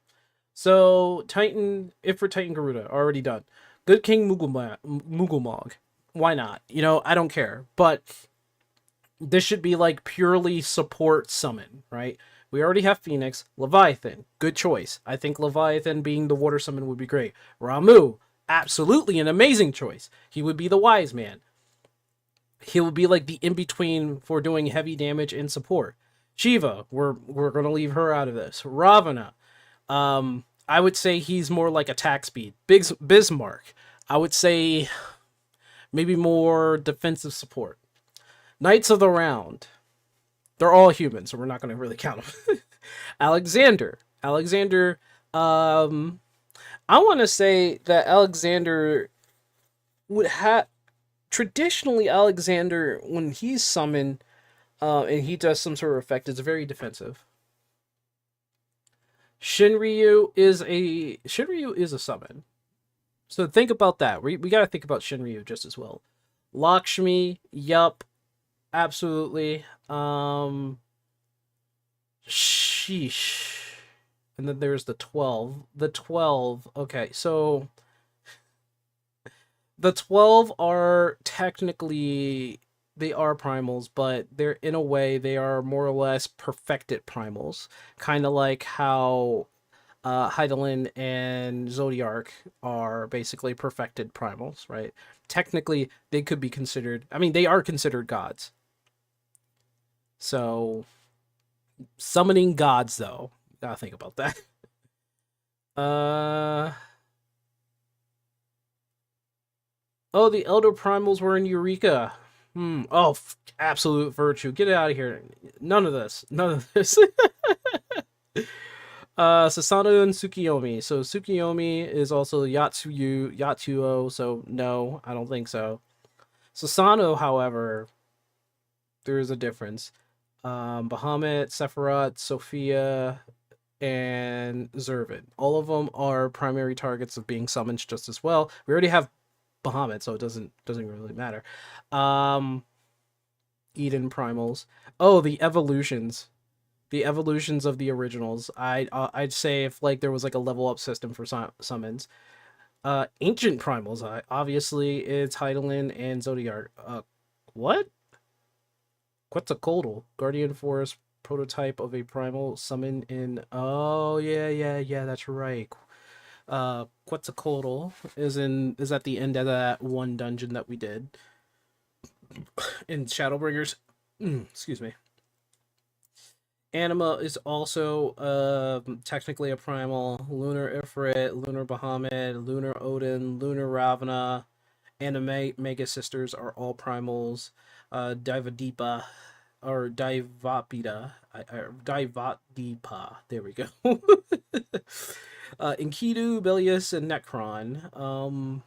So Titan, if for Titan Garuda, already done. Good King Mugglemog. Why not? You know, I don't care. But this should be like purely support summon, right? We already have Phoenix. Leviathan, good choice. I think Leviathan being the water summon would be great. Ramu, absolutely an amazing choice. He would be the wise man. He will be like the in-between for doing heavy damage and support. Shiva, we're gonna leave her out of this. Ravana, I would say he's more like attack speed. Bismarck, I would say maybe more defensive support. Knights of the Round, they're all human, so we're not gonna really count them. Alexander, I want to say that Alexander would have traditionally Alexander when he's summoned. And he does some sort of effect. It's very defensive. Shinryu is a summon. So think about that. We got to think about Shinryu just as well. Lakshmi, yup, absolutely. Sheesh. And then there's the 12. The 12. Okay, so the 12 are technically they are primals, but they're in a way they are more or less perfected primals, kind of like how Heidelin and Zodiark are basically perfected primals, right? Technically, they could be considered. I mean, they are considered gods. So, summoning gods, though, gotta think about that. Oh, the Elder Primals were in Eureka. Oh, absolute virtue. Get it out of here. None of this. Sasano and Tsukiyomi. So Tsukiyomi is also Yatsuo, so no, I don't think so. Sasano, however, there is a difference. Bahamut, Sephiroth, Sophia, and Zervid. All of them are primary targets of being summoned just as well. We already have Bahamut, so it doesn't really matter. Eden primals. Oh, the evolutions of the originals. I'd say if like there was like a level up system for summons. Ancient primals. Obviously it's Heidelin and Zodiark. What? Quetzalcoatl, Guardian Forest prototype of a primal summon in. Oh yeah. That's right. Quetzalcoatl is at the end of that one dungeon that we did in Shadowbringers. Excuse me. Anima is also technically a primal. Lunar Ifrit, Lunar Bahamut, Lunar Odin, Lunar Ravana, and the Mega Sisters are all primals. Divadipa or Divapida, Divadipa. There we go. Enkidu, Belius, and Necron.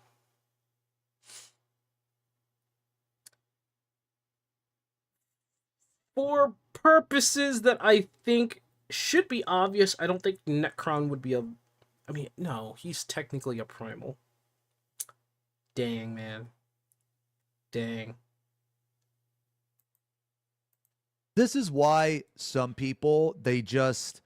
For purposes that I think should be obvious, I don't think Necron would be a. I mean, no, he's technically a primal. Dang, man. Dang. This is why some people, they just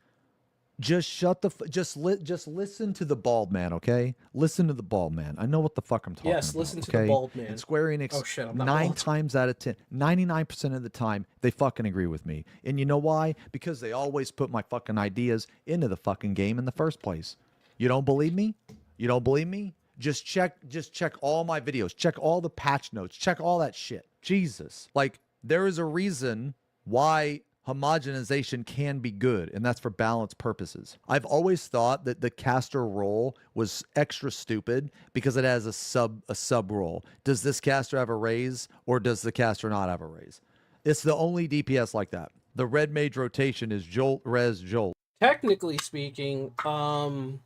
Just shut the just listen to the bald man, okay? Listen to the bald man. I know what the fuck I'm talking Yes, about. listen to Okay? the bald And man. Square Enix, Oh shit, I'm not 9 bald. times out of 10, 99% of the time, they fucking agree with me. And you know why? Because they always put my fucking ideas into the fucking game in the first place. You don't believe me? You don't believe me? Just check all my videos. Check all the patch notes. Check all that shit. Jesus. Like, there is a reason why homogenization can be good, and that's for balance purposes. I've always thought that the caster role was extra stupid because it has a sub role. Does this caster have a raise, or does the caster not have a raise? It's the only DPS like that. The red mage rotation is jolt, res, jolt. Technically speaking, the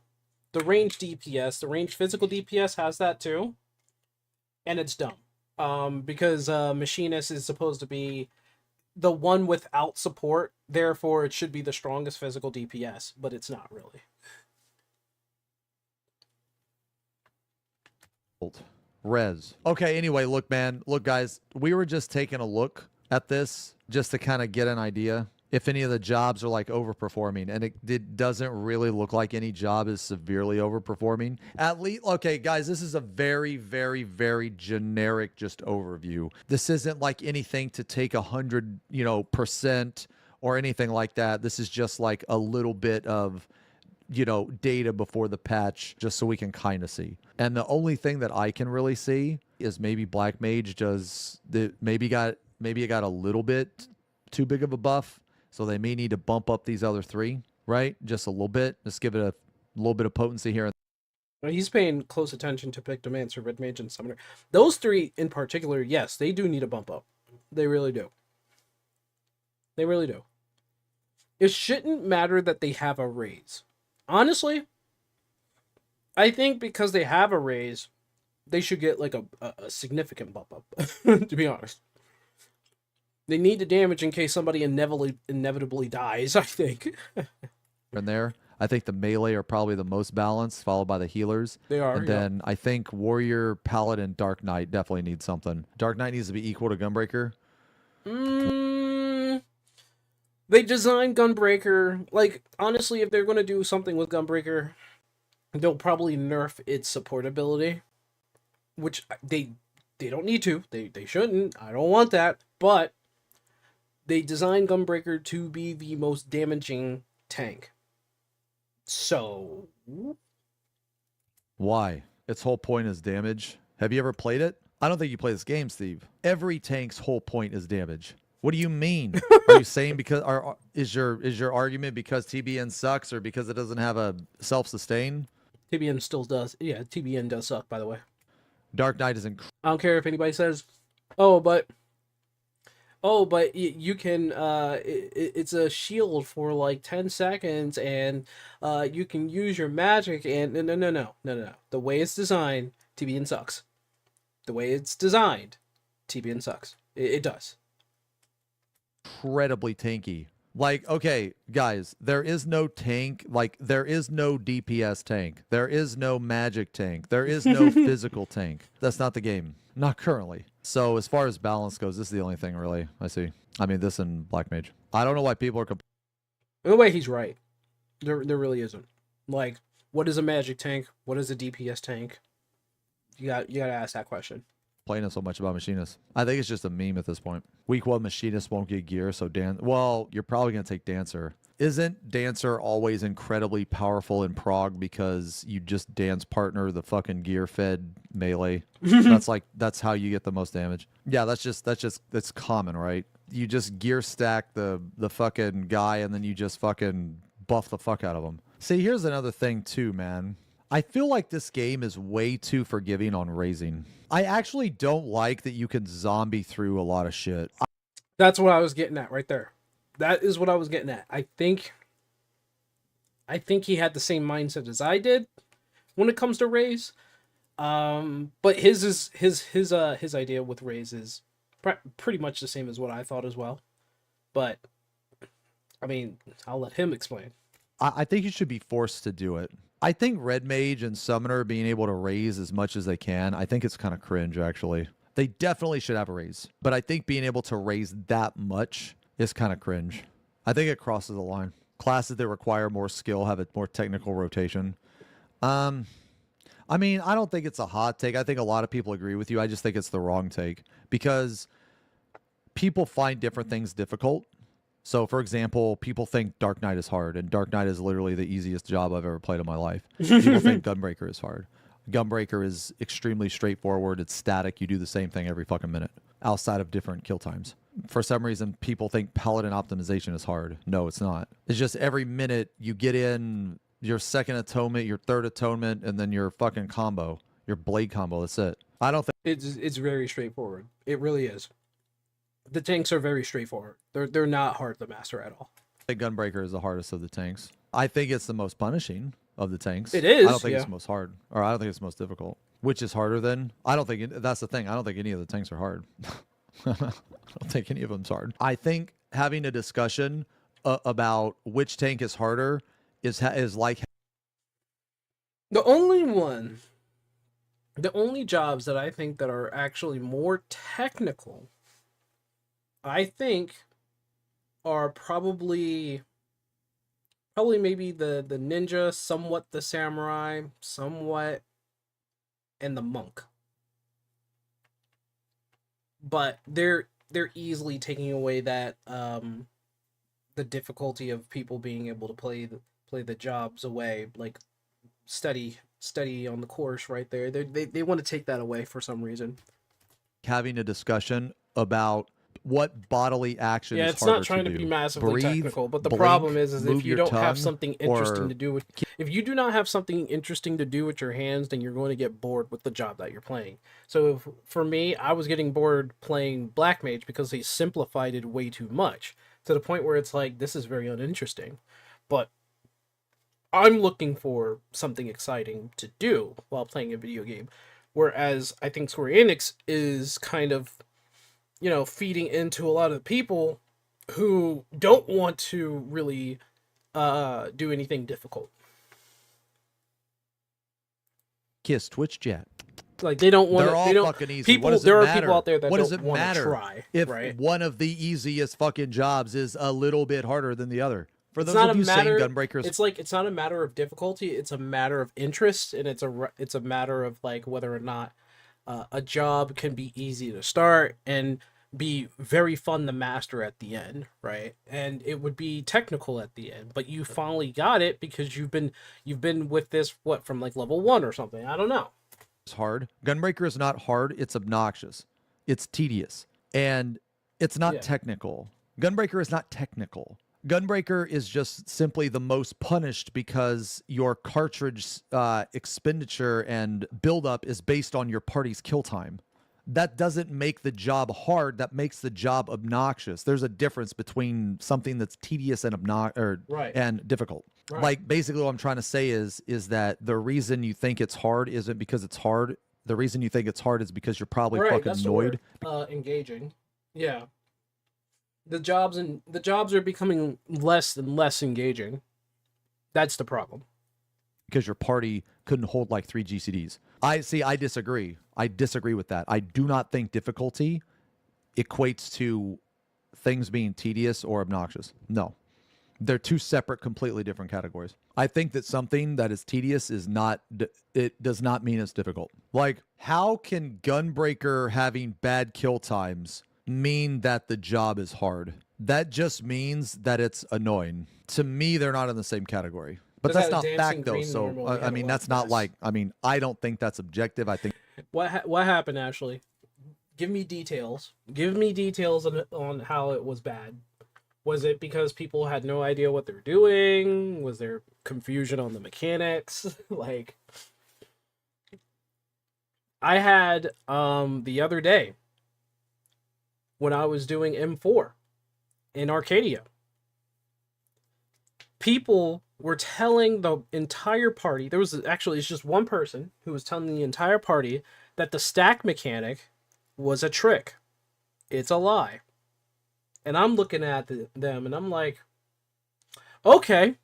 range DPS, the range physical DPS has that too, and it's dumb. Because Machinist is supposed to be the one without support, therefore it should be the strongest physical DPS, but it's not really. Res. Okay, anyway, look, man. Look, guys, we were just taking a look at this just to kind of get an idea if any of the jobs are like overperforming, and it doesn't really look like any job is severely overperforming. At least, okay, guys, this is a very, very, very generic just overview. This isn't like anything to take 100%, or anything like that. This is just like a little bit of data before the patch, just so we can kind of see. And the only thing that I can really see is maybe Black Mage maybe it got a little bit too big of a buff. So they may need to bump up these other three, right? Just a little bit. Just give it a little bit of potency here. He's paying close attention to Pictomancer, Red Mage, and Summoner. Those three in particular, yes, they do need a bump up. They really do. They really do. It shouldn't matter that they have a raise. Honestly, I think because they have a raise, they should get like a significant bump up, to be honest. They need the damage in case somebody inevitably dies, I think. In there, I think the melee are probably the most balanced, followed by the healers. They are. And then I think Warrior, Paladin, Dark Knight definitely need something. Dark Knight needs to be equal to Gunbreaker. They designed Gunbreaker. Like, honestly, if they're going to do something with Gunbreaker, they'll probably nerf its support ability. Which they don't need to. They shouldn't. I don't want that. But they designed Gunbreaker to be the most damaging tank. So... Why? Its whole point is damage. Have you ever played it? I don't think you play this game, Steve. Every tank's whole point is damage. What do you mean? Are you saying because is your argument because TBN sucks, or because it doesn't have a self-sustain? TBN still does. Yeah, TBN does suck, by the way. Dark Knight is incredible. I don't care if anybody says, but you can, it's a shield for like 10 seconds, and you can use your magic, and no. The way it's designed, TBN sucks. The way it's designed, TBN sucks. It does. Incredibly tanky. Like, okay, guys, there is no tank. Like, there is no DPS tank. There is no magic tank. There is no physical tank. That's not the game. Not currently. So as far as balance goes, this is the only thing really I see. I mean, this and Black Mage. I don't know why people are In a way, he's right. There really isn't. Like, what is a magic tank? What is a DPS tank? You gotta ask that question. complaining so much about Machinists. I think it's just a meme at this point. Week 1 Machinists won't get gear, so well, you're probably going to take Dancer. Isn't Dancer always incredibly powerful in Prog because you just dance partner the fucking gear fed melee? That's how you get the most damage. Yeah, that's common, right? You just gear stack the fucking guy and then you just fucking buff the fuck out of him. See, here's another thing too, man. I feel like this game is way too forgiving on raising. I actually don't like that you can zombie through a lot of shit. That's what I was getting at right there. That is what I was getting at. I think he had the same mindset as I did when it comes to raise. But his idea with raise is pretty much the same as what I thought as well. But I mean, I'll let him explain. I think you should be forced to do it. I think Red Mage and Summoner being able to raise as much as they can, I think it's kind of cringe, actually. They definitely should have a raise. But I think being able to raise that much is kind of cringe. I think it crosses the line. classes that require more skill have a more technical rotation. I mean, I don't think it's a hot take. I think a lot of people agree with you. I just think it's the wrong take because people find different things difficult. So, for example, people think Dark Knight is hard, and Dark Knight is literally the easiest job I've ever played in my life. People think Gunbreaker is hard. Gunbreaker is extremely straightforward. It's static. You do the same thing every fucking minute outside of different kill times. For some reason, people think Paladin optimization is hard. No, it's not. It's just every minute you get in your second atonement, your third atonement, and then your fucking combo, your blade combo. That's it. I don't think It's very straightforward. It really is. The tanks are very straightforward. They're not hard to master at all. Gunbreaker is the hardest of the tanks. I think it's the most punishing of the tanks. It is. I don't think yeah. it's the most hard, or I don't think it's the most difficult. Which is harder than? I don't think that's the thing. I don't think any of the tanks are hard. I don't think any of them's hard. I think having a discussion about which tank is harder is like The only jobs that I think that are actually more technical, I think, are probably maybe the ninja, somewhat the samurai, somewhat, and the monk. But they're easily taking away that the difficulty of people being able to play the jobs away, like study on the course right there. They want to take that away for some reason. having a discussion about what bodily action Yeah, is it's harder not trying to do. be massively Breathe, technical, but the blink, problem is if move you your don't have tongue, something interesting or- to do with if you do not have something interesting to do with your hands, then you're going to get bored with the job that you're playing. So for me, I was getting bored playing Black Mage because they simplified it way too much to the point where it's like, this is very uninteresting. But I'm looking for something exciting to do while playing a video game. Whereas I think Square Enix is kind of, feeding into a lot of people who don't want to really do anything difficult. Kiss Twitch chat. Like they don't want They're all they don't, fucking easy. people What does it there are matter? people out there that What does don't it want to matter try, if right? one of the easiest fucking jobs is a little bit harder than the other? For It's those not of a you matter. saying Gunbreaker is It's not a matter of difficulty. It's a matter of interest, and it's a matter of like whether or not a job can be easy to start and be very fun to master at the end, right? And it would be technical at the end, but you finally got it because you've been with this from like level 1 or something. I don't know. hard. Gunbreaker is not hard. It's obnoxious. It's tedious. And it's not Yeah. technical. Gunbreaker is not technical. Gunbreaker is just simply the most punished because your cartridge expenditure and buildup is based on your party's kill time. That doesn't make the job hard. That makes the job obnoxious. There's a difference between something that's tedious and Right. and difficult. Right. Like basically what I'm trying to say is that the reason you think it's hard isn't because it's hard. The reason you think it's hard is because you're probably Right, fucking that's the annoyed. word. Engaging. Yeah. The jobs are becoming less and less engaging. That's the problem. Because your party couldn't hold like 3 GCDs. I disagree. I disagree with that. I do not think difficulty equates to things being tedious or obnoxious. No. They're two separate, completely different categories. I think that something that is tedious it does not mean it's difficult. Like, how can Gunbreaker having bad kill times mean that the job is hard? That just means that it's annoying. To me, they're not in the same category. But Does that's that not dancing fact, though. green So, normally have I a mean, lot that's of not mess? like, I don't think that's objective. I think What happened, Ashley? Give me details. Give me details on how it was bad. Was it because people had no idea what they're doing? Was there confusion on the mechanics? Like, I had the other day when I was doing M4 in Arcadia. People were telling the entire party, it's just one person who was telling the entire party that the stack mechanic was a trick. It's a lie. And I'm looking at them and I'm like, okay,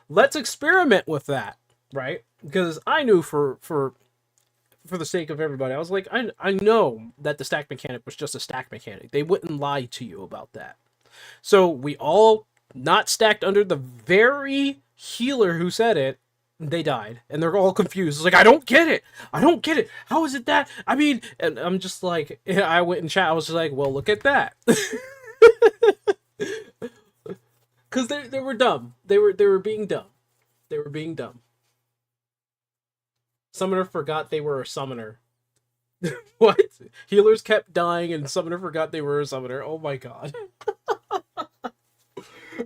let's experiment with that, right? Because I knew for the sake of everybody, I was like, I know that the stack mechanic was just a stack mechanic. They wouldn't lie to you about that. So we all not stacked under the very healer who said it, they died. And they're all confused. It's like, I don't get it. I don't get it. How is it that? I mean, and I'm just like, I went in chat. I was just like, well, look at that. Because they were dumb. They were being dumb. They were being dumb. Summoner forgot they were a summoner. What? Healers kept dying and Summoner forgot they were a summoner. Oh my god.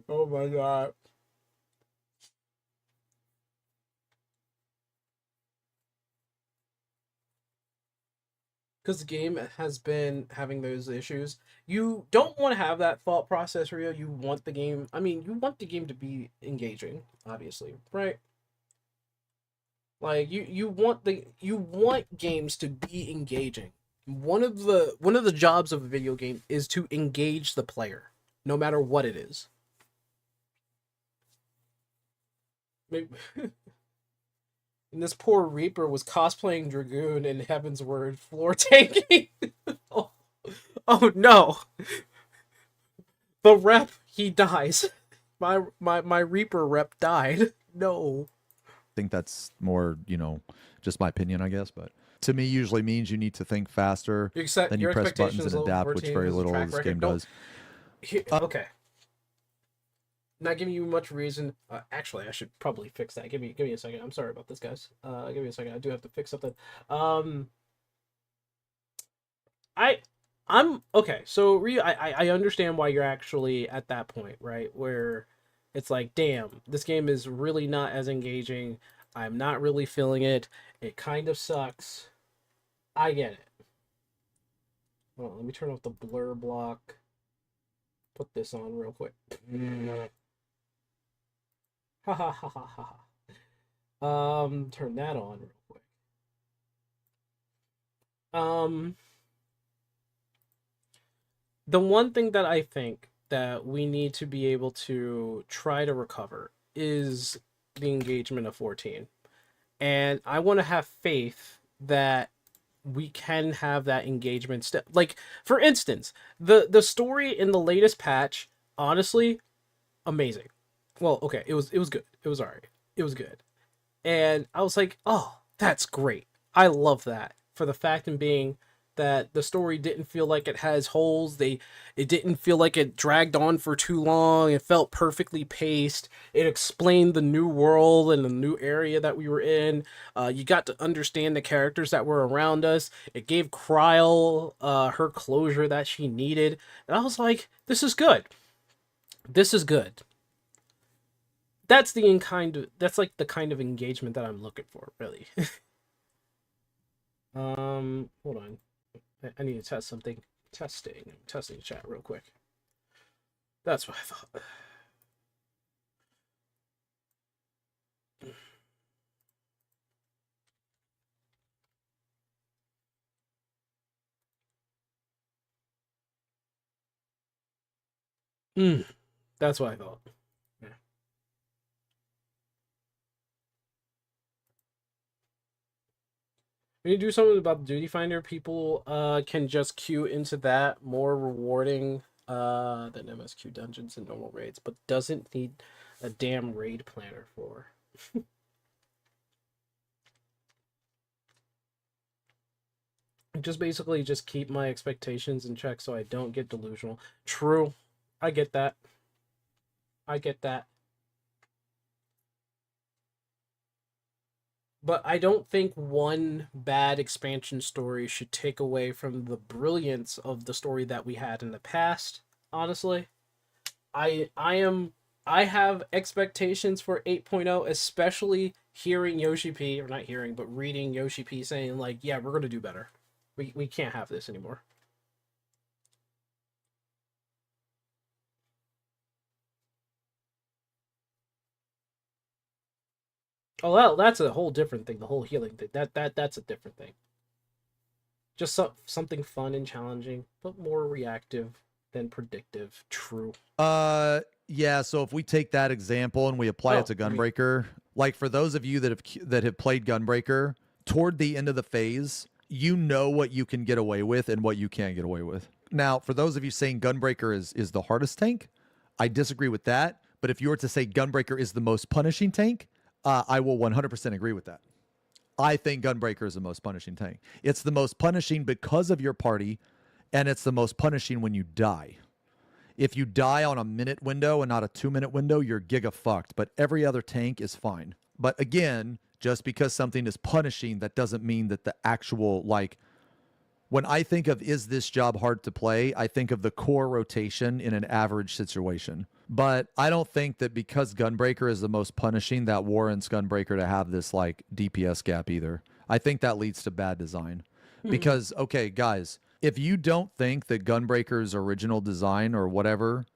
Oh my god. Because the game has been having those issues. You don't want to have that thought process, Rio. You want the game, I mean, you want the game to be engaging, obviously, right? Like you want games to be engaging. One of the jobs of a video game is to engage the player, no matter what it is. Maybe, and this poor Reaper was cosplaying Dragoon in Heaven's Word floor tanking. Oh, oh no. The rep, he dies. My Reaper rep died. No. Think that's more, just my opinion, I guess. But to me, usually means you need to think faster. Then you press buttons and adapt, which very little this game does. Okay. Not giving you much reason. Actually, I should probably fix that. Give me a second. I'm sorry about this, guys. Give me a second. I do have to fix something. I'm okay. So I understand why you're actually at that point, right? Where it's like, damn, this game is really not as engaging. I'm not really feeling it. It kind of sucks. I get it. Well, let me turn off the blur block. Put this on real quick. Ha ha ha ha ha. Turn that on real quick. The one thing that I think that we need to be able to try to recover is the engagement of 14. And I want to have faith that we can have that engagement like, for instance, the story in the latest patch, honestly, amazing. Well, okay, it was good. It was alright. It was good. And I was like, oh, that's great. I love that. For the fact in being that the story didn't feel like it has holes. It didn't feel like it dragged on for too long. It felt perfectly paced. It explained the new world and the new area that we were in. You got to understand the characters that were around us. It gave Kryl her closure that she needed. And I was like, this is good. This is good. That's like the kind of engagement that I'm looking for, really. Hold on. I need to test something. Testing chat real quick. That's what I thought. That's what I thought. Yeah. When you do something about the Duty Finder, people can just queue into that, more rewarding than MSQ dungeons and normal raids, but doesn't need a damn raid planner for. Just basically just keep my expectations in check so I don't get delusional. True. I get that. I get that. But I don't think one bad expansion story should take away from the brilliance of the story that we had in the past, honestly. I have expectations for 8.0, especially hearing Yoshi P, or not hearing, but reading Yoshi P saying like, yeah, we're going to do better. We can't have this anymore. Oh, well, that's a whole different thing. The whole healing thing. That's a different thing. Just something fun and challenging, but more reactive than predictive. True. Yeah. So if we take that example and we apply it to Gunbreaker, like for those of you that have played Gunbreaker, toward the end of the phase, you know what you can get away with and what you can't get away with. Now, for those of you saying Gunbreaker is the hardest tank, I disagree with that. But if you were to say Gunbreaker is the most punishing tank, I will 100% agree with that. I think Gunbreaker is the most punishing tank. It's the most punishing because of your party, and it's the most punishing when you die. If you die on a minute window and not a 2-minute window, you're giga fucked. But every other tank is fine. But again, just because something is punishing, that doesn't mean that the actual, like, when I think of is this job hard to play, I think of the core rotation in an average situation. But I don't think that because Gunbreaker is the most punishing, that warrants Gunbreaker to have this, like, DPS gap either. I think that leads to bad design. Because, okay, guys, if you don't think that Gunbreaker's original design or whatever,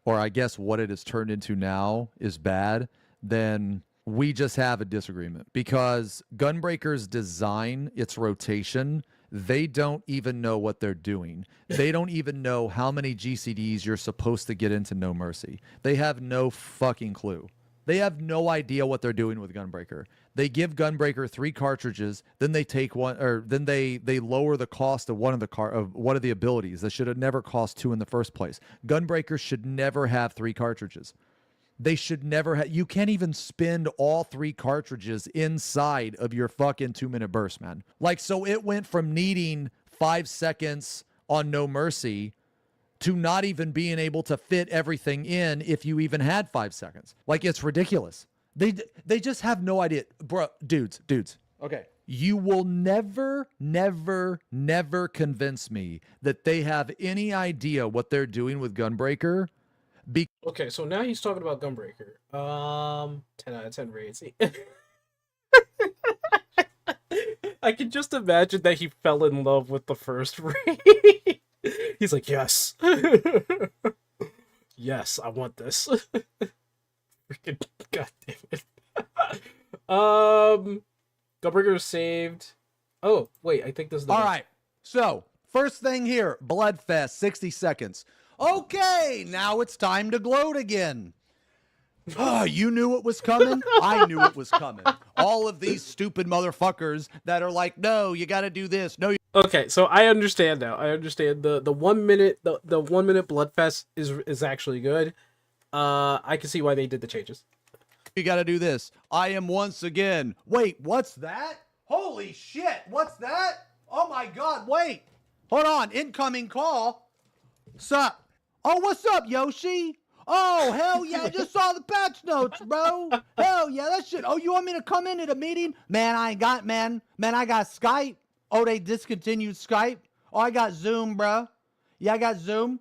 or I guess what it has turned into now is bad, then we just have a disagreement. Because Gunbreaker's design, its rotation, they don't even know what they're doing. They don't even know how many GCDs you're supposed to get into No Mercy. They have no fucking clue. They have no idea what they're doing with Gunbreaker. They give Gunbreaker 3 cartridges, then they take one, or then they lower the cost of one of the abilities that should have never cost 2 in the first place. Gunbreaker should never have 3 cartridges. They should never have. You can't even spend all 3 cartridges inside of your fucking 2-minute burst, man. Like, so it went from needing 5 seconds on No Mercy to not even being able to fit everything in if you even had 5 seconds. Like, it's ridiculous. They just have no idea. Bro, dudes. Okay. You will never convince me that they have any idea what they're doing with Gunbreaker. Okay, so now he's talking about Gunbreaker. 10 out of 10 rates. I can just imagine that he fell in love with the first raid. He's like, yes. Yes, I want this. Freaking goddamn it. Gunbreaker saved. Oh, wait, I think this is the All right. So, first thing here, Bloodfest, 60 seconds. Okay, now it's time to gloat again. Oh, you knew it was coming? I knew it was coming. All of these stupid motherfuckers that are like, no, you got to do this. No, Okay, so I understand now. I understand the 1 minute the 1 minute Bloodfest is actually good. I can see why they did the changes. you got to do this. I am once again. Wait, what's that? Holy shit, what's that? Oh my God, wait. Hold on, incoming call. Sup? Oh, what's up, Yoshi? Oh, hell yeah, I just saw the patch notes, bro. Hell yeah, that shit. Oh, you want me to come into the meeting? Man, I ain't got, man, I got Skype. Oh, they discontinued Skype? Oh, I got Zoom, bro. Yeah, I got Zoom.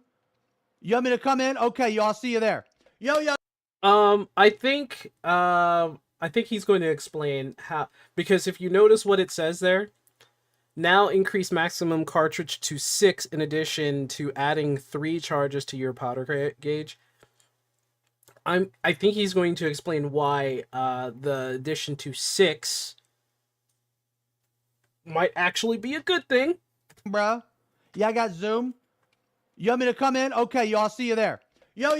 You want me to come in? Okay, y'all, see you there. Yo. I think he's going to explain how, because if you notice what it says there, now increase maximum cartridge to 6 in addition to adding 3 charges to your powder gauge. I think he's going to explain why the addition to 6 might actually be a good thing. Bruh. Yeah, I got Zoom. You want me to come in? Okay, y'all, see you there. Yo.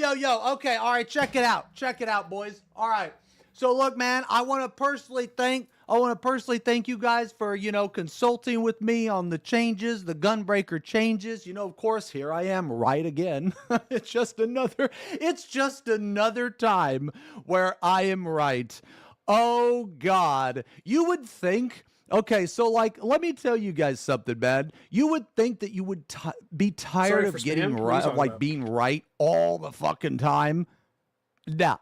Okay, all right, check it out. Check it out, boys. All right. So look, man, I want to personally thank you guys for, consulting with me on the changes, the Gunbreaker changes. Of course, here I am right again. It's just another time where I am right. Oh God, you would think. Okay, so let me tell you guys something, man. You would think that you would be tired of getting right, being right all the fucking time. No,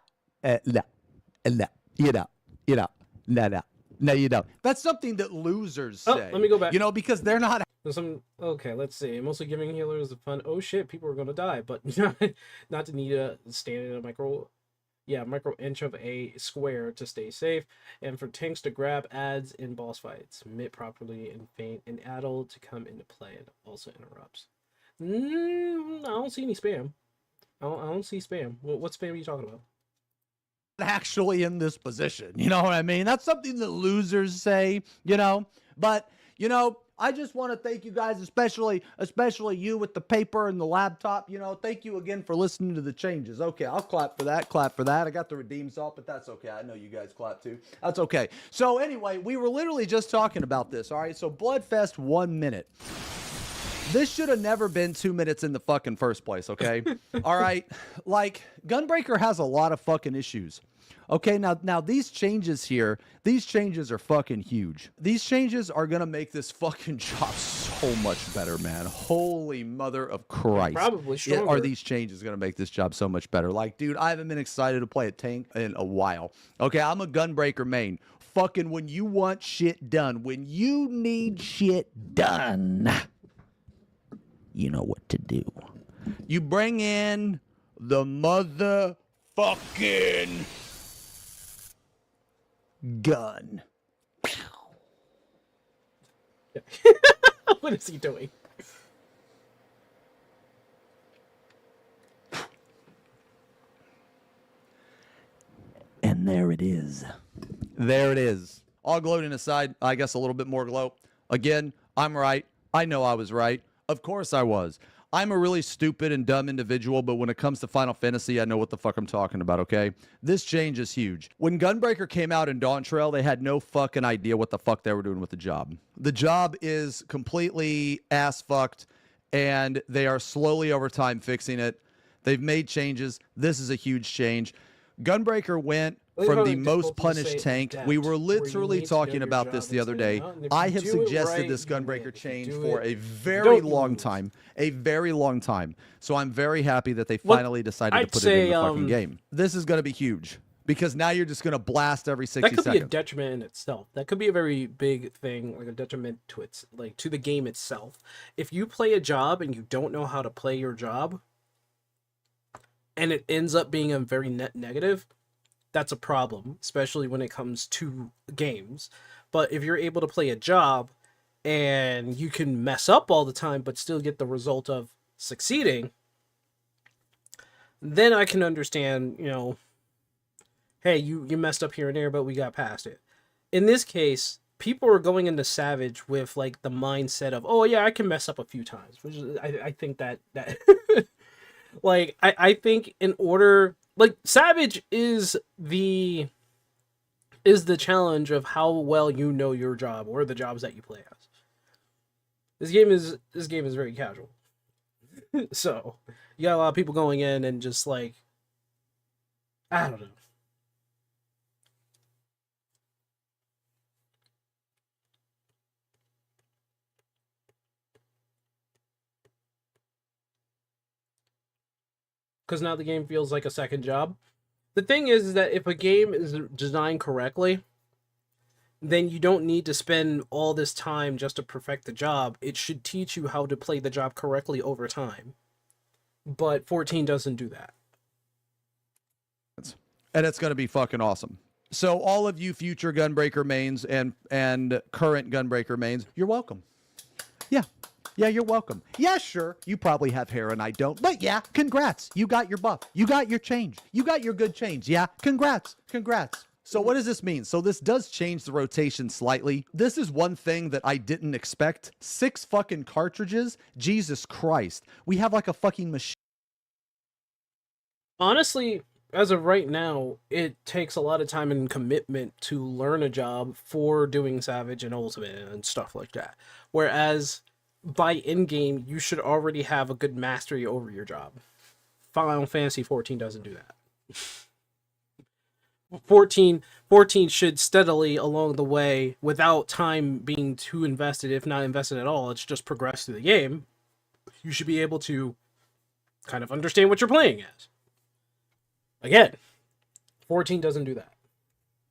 you don't. That's something that losers say. Let me go back. Because they're not. Okay, let's see. Mostly giving healers the fun. Oh shit, people are gonna die, but not to need to stand in a micro inch of a square to stay safe, and for tanks to grab ads in boss fights, mid properly and feint and addle to come into play. It also interrupts. I don't see any spam. I don't see spam. What spam are you talking about? Actually in this position, you know what I mean? That's something that losers say, but I just want to thank you guys, especially you with the paper and the laptop. Thank you again for listening to the changes. Okay, I'll clap for that. I got the redeem salt, but that's okay. I know you guys clap too. That's okay. So anyway, we were literally just talking about this. All right, so Bloodfest 1 minute. This should have never been 2 minutes in the fucking first place, okay? All right? Like, Gunbreaker has a lot of fucking issues. Okay, now these changes here, these changes are fucking huge. These changes are gonna make this fucking job so much better, man. Holy mother of Christ. Probably stronger. Are these changes gonna make this job so much better? Like, dude, I haven't been excited to play a tank in a while. Okay, I'm a Gunbreaker main. Fucking when you want shit done, when you need shit done, you know what to do. You bring in the motherfucking gun. What is he doing? And there it is. There it is. All gloating aside, I guess a little bit more glow. Again, I'm right. I know I was right. Of course I was. I'm a really stupid and dumb individual, but when it comes to Final Fantasy, I know what the fuck I'm talking about, okay? This change is huge. When Gunbreaker came out in Dawn Trail, they had no fucking idea what the fuck they were doing with the job. The job is completely ass-fucked, and they are slowly over time fixing it. They've made changes. This is a huge change. Gunbreaker went from the most punished tank. We were literally talking about this the other day. I have suggested this Gunbreaker change for a very long time. A very long time. So I'm very happy that they finally decided to put it in the fucking game. This is going to be huge. Because now you're just going to blast every 60 seconds. That could be a detriment in itself. That could be a very big thing, like a detriment to its, like, to the game itself. If you play a job and you don't know how to play your job, and it ends up being a very net negative, that's a problem, especially when it comes to games. But if you're able to play a job and you can mess up all the time but still get the result of succeeding, then I can understand, you know, hey, you messed up here and there, but we got past it. In this case, people are going into Savage with, like, the mindset of, oh yeah, I can mess up a few times, which is, I think that like, I think in order, like, Savage is the challenge of how well you know your job or the jobs that you play as. This game is very casual. So, you got a lot of people going in and just, like, I don't know. Because now the game feels like a second job. The thing is that if a game is designed correctly, then you don't need to spend all this time just to perfect the job. It should teach you how to play the job correctly over time. But 14 doesn't do that. And it's going to be fucking awesome. So all of you future Gunbreaker mains and current Gunbreaker mains, you're welcome. Yeah. Yeah, you're welcome. Yeah, sure. You probably have hair and I don't. But yeah, congrats. You got your buff. You got your change. You got your good change. Yeah, congrats. Congrats. So what does this mean? So this does change the rotation slightly. This is one thing that I didn't expect. 6 fucking cartridges? Jesus Christ. We have like a fucking machine. Honestly, as of right now, it takes a lot of time and commitment to learn a job for doing Savage and Ultimate and stuff like that. Whereas by in-game, you should already have a good mastery over your job. Final Fantasy 14 doesn't do that. 14 should steadily along the way, without time being too invested, if not invested at all, it's just progress through the game. You should be able to kind of understand what you're playing as. Again, 14 doesn't do that.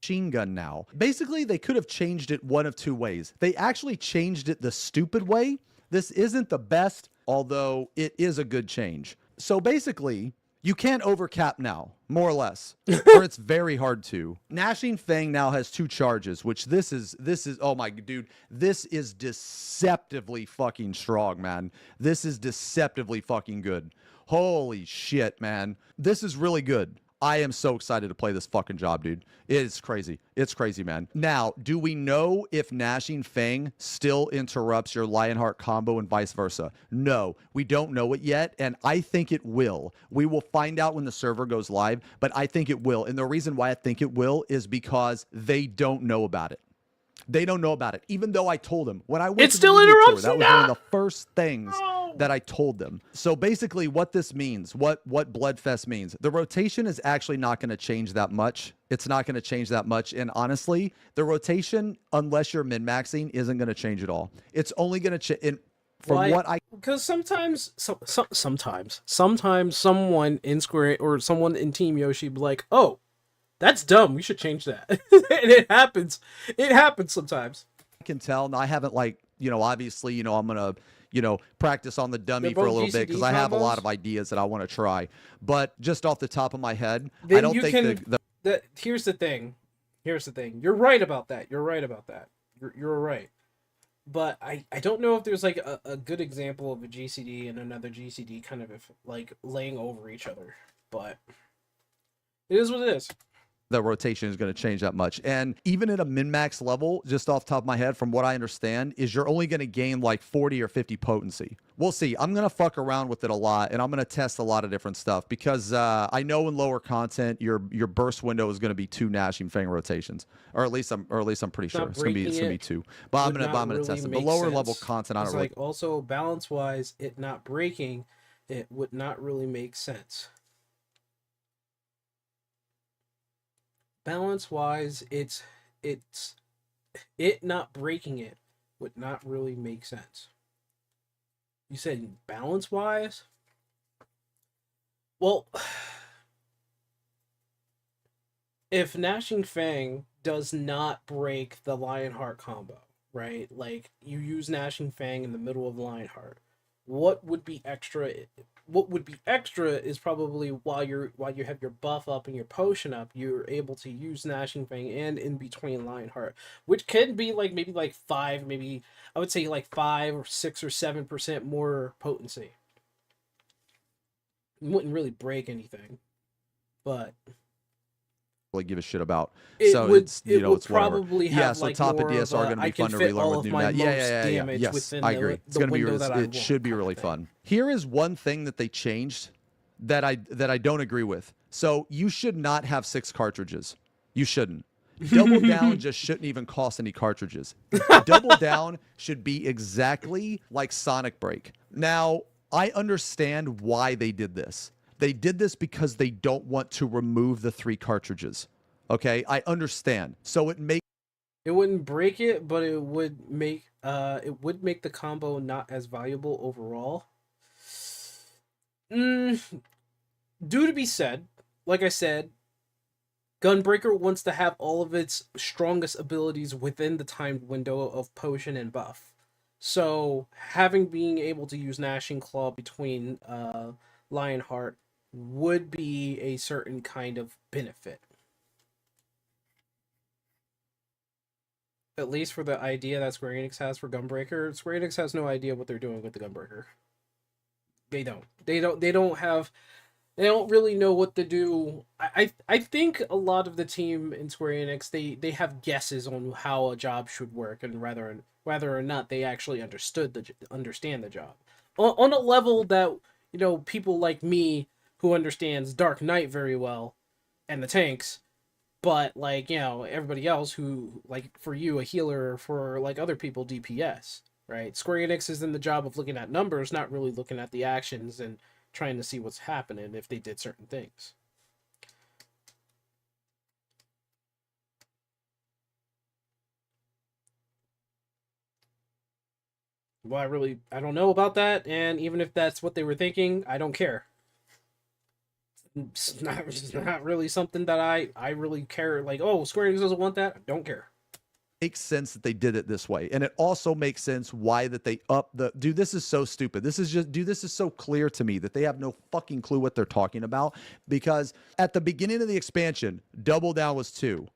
Machine gun now. Basically, they could have changed it one of 2 ways. They actually changed it the stupid way. This isn't the best, although it is a good change. So basically, you can't overcap now, more or less, or it's very hard to. Gnashing Fang now has 2 charges, which this is, oh my dude, this is deceptively fucking strong, man. This is deceptively fucking good. Holy shit, man. This is really good. I am so excited to play this fucking job, dude. It's crazy. It's crazy, man. Now, do we know if Gnashing Fang still interrupts your Lionheart combo and vice versa? No, we don't know it yet, and I think it will. We will find out when the server goes live, but I think it will. And the reason why I think it will is because they don't know about it. They don't know about it, even though I told them when I went It to the still media tour. interrupts That me. was one of the first things No. that I told them. So basically, what this means, what Bloodfest means, the rotation is actually not going to change that much. It's not going to change that much, and honestly, the rotation, unless you're min-maxing, isn't going to change at all. It's only going to change. From what I Because sometimes someone in Square or someone in Team Yoshi be like, "Oh, that's dumb. We should change that." And it happens. It happens sometimes. can tell, and I haven't obviously, I'm gonna, practice on the dummy They're for a both little bit because GCD I have a lot combos? of ideas that I want to try. But just off the top of my head, I Then don't you think can. Here's the thing. Here's the thing. You're right about that. You're right about that. You're right. But I don't know if there's like a good example of a GCD and another GCD kind of like laying over each other. But it is what it is. the rotation is going to change that much. And even at a min-max level, just off the top of my head, from what I understand, is you're only going to gain like 40 or 50 potency. We'll see. I'm going to fuck around with it a lot, and I'm going to test a lot of different stuff because I know in lower content, your burst window is going to be 2 Gnashing Fang rotations, or at least I'm pretty sure it's going to be 2. But I'm going to test it. But lower level content, I don't really. Like also balance wise, it not breaking, it would not really make sense. Balance wise, it not breaking it would not really make sense. You said balance wise? Well, if Gnashing Fang does not break the Lionheart combo, right? Like you use Gnashing Fang in the middle of Lionheart, what would be extra? What would be extra is probably while you have your buff up and your potion up, you're able to use Gnashing Fang and in between Lionheart, which can be like maybe like 5, maybe I would say like 5 or 6 or 7% more potency. It wouldn't really break anything, but really give a shit about. it So would, it's it would it's whatever. probably have Yeah, so like top more of DSR of are going to I be can fun to fit relearn all with of new my map. most Yeah. damage Yes, within I agree. It's going to be window that I it should be want, really kind of thing. fun. Here is one thing that they changed that I don't agree with. So you should not have 6 cartridges. You shouldn't. Double down just shouldn't even cost any cartridges. Double down should be exactly like Sonic Break. Now, I understand why they did this. They did this because they don't want to remove the 3 cartridges. Okay, I understand. So it makes It wouldn't break it, but it would make the combo not as valuable overall. Due to be said, like I said, Gunbreaker wants to have all of its strongest abilities within the timed window of potion and buff. So being able to use Gnashing Claw between Lionheart would be a certain kind of benefit. At least for the idea that Square Enix has for Gunbreaker. Square Enix has no idea what they're doing with the Gunbreaker. They don't. They don't really know what to do. I think a lot of the team in Square Enix they have guesses on how a job should work and whether or not they actually understand the job on a level that people like me who understands Dark Knight very well and the tanks, but like everybody else who, like, for you a healer, for like other people DPS, right? Square Enix is in the job of looking at numbers, not really looking at the actions and trying to see what's happening if they did certain things. Well, I don't know about that, and even if that's what they were thinking, I don't care. It's not really something that I really care. Like, oh, Square Enix doesn't want that. I don't care. Makes sense that they did it this way, and it also makes sense why that they up the dude. This is so stupid. This is so clear to me that they have no fucking clue what they're talking about, because at the beginning of the expansion, Double Down was 2.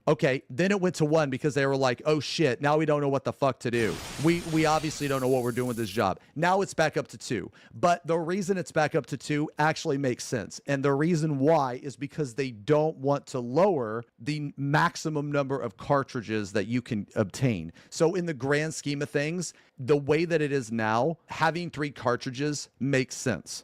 Okay, then it went to 1 because they were like, oh shit, now we don't know what the fuck to do. We obviously don't know what we're doing with this job. Now it's back up to 2. But the reason it's back up to 2 actually makes sense. And the reason why is because they don't want to lower the maximum number of cartridges that you can obtain. So in the grand scheme of things, the way that it is now, having 3 cartridges makes sense.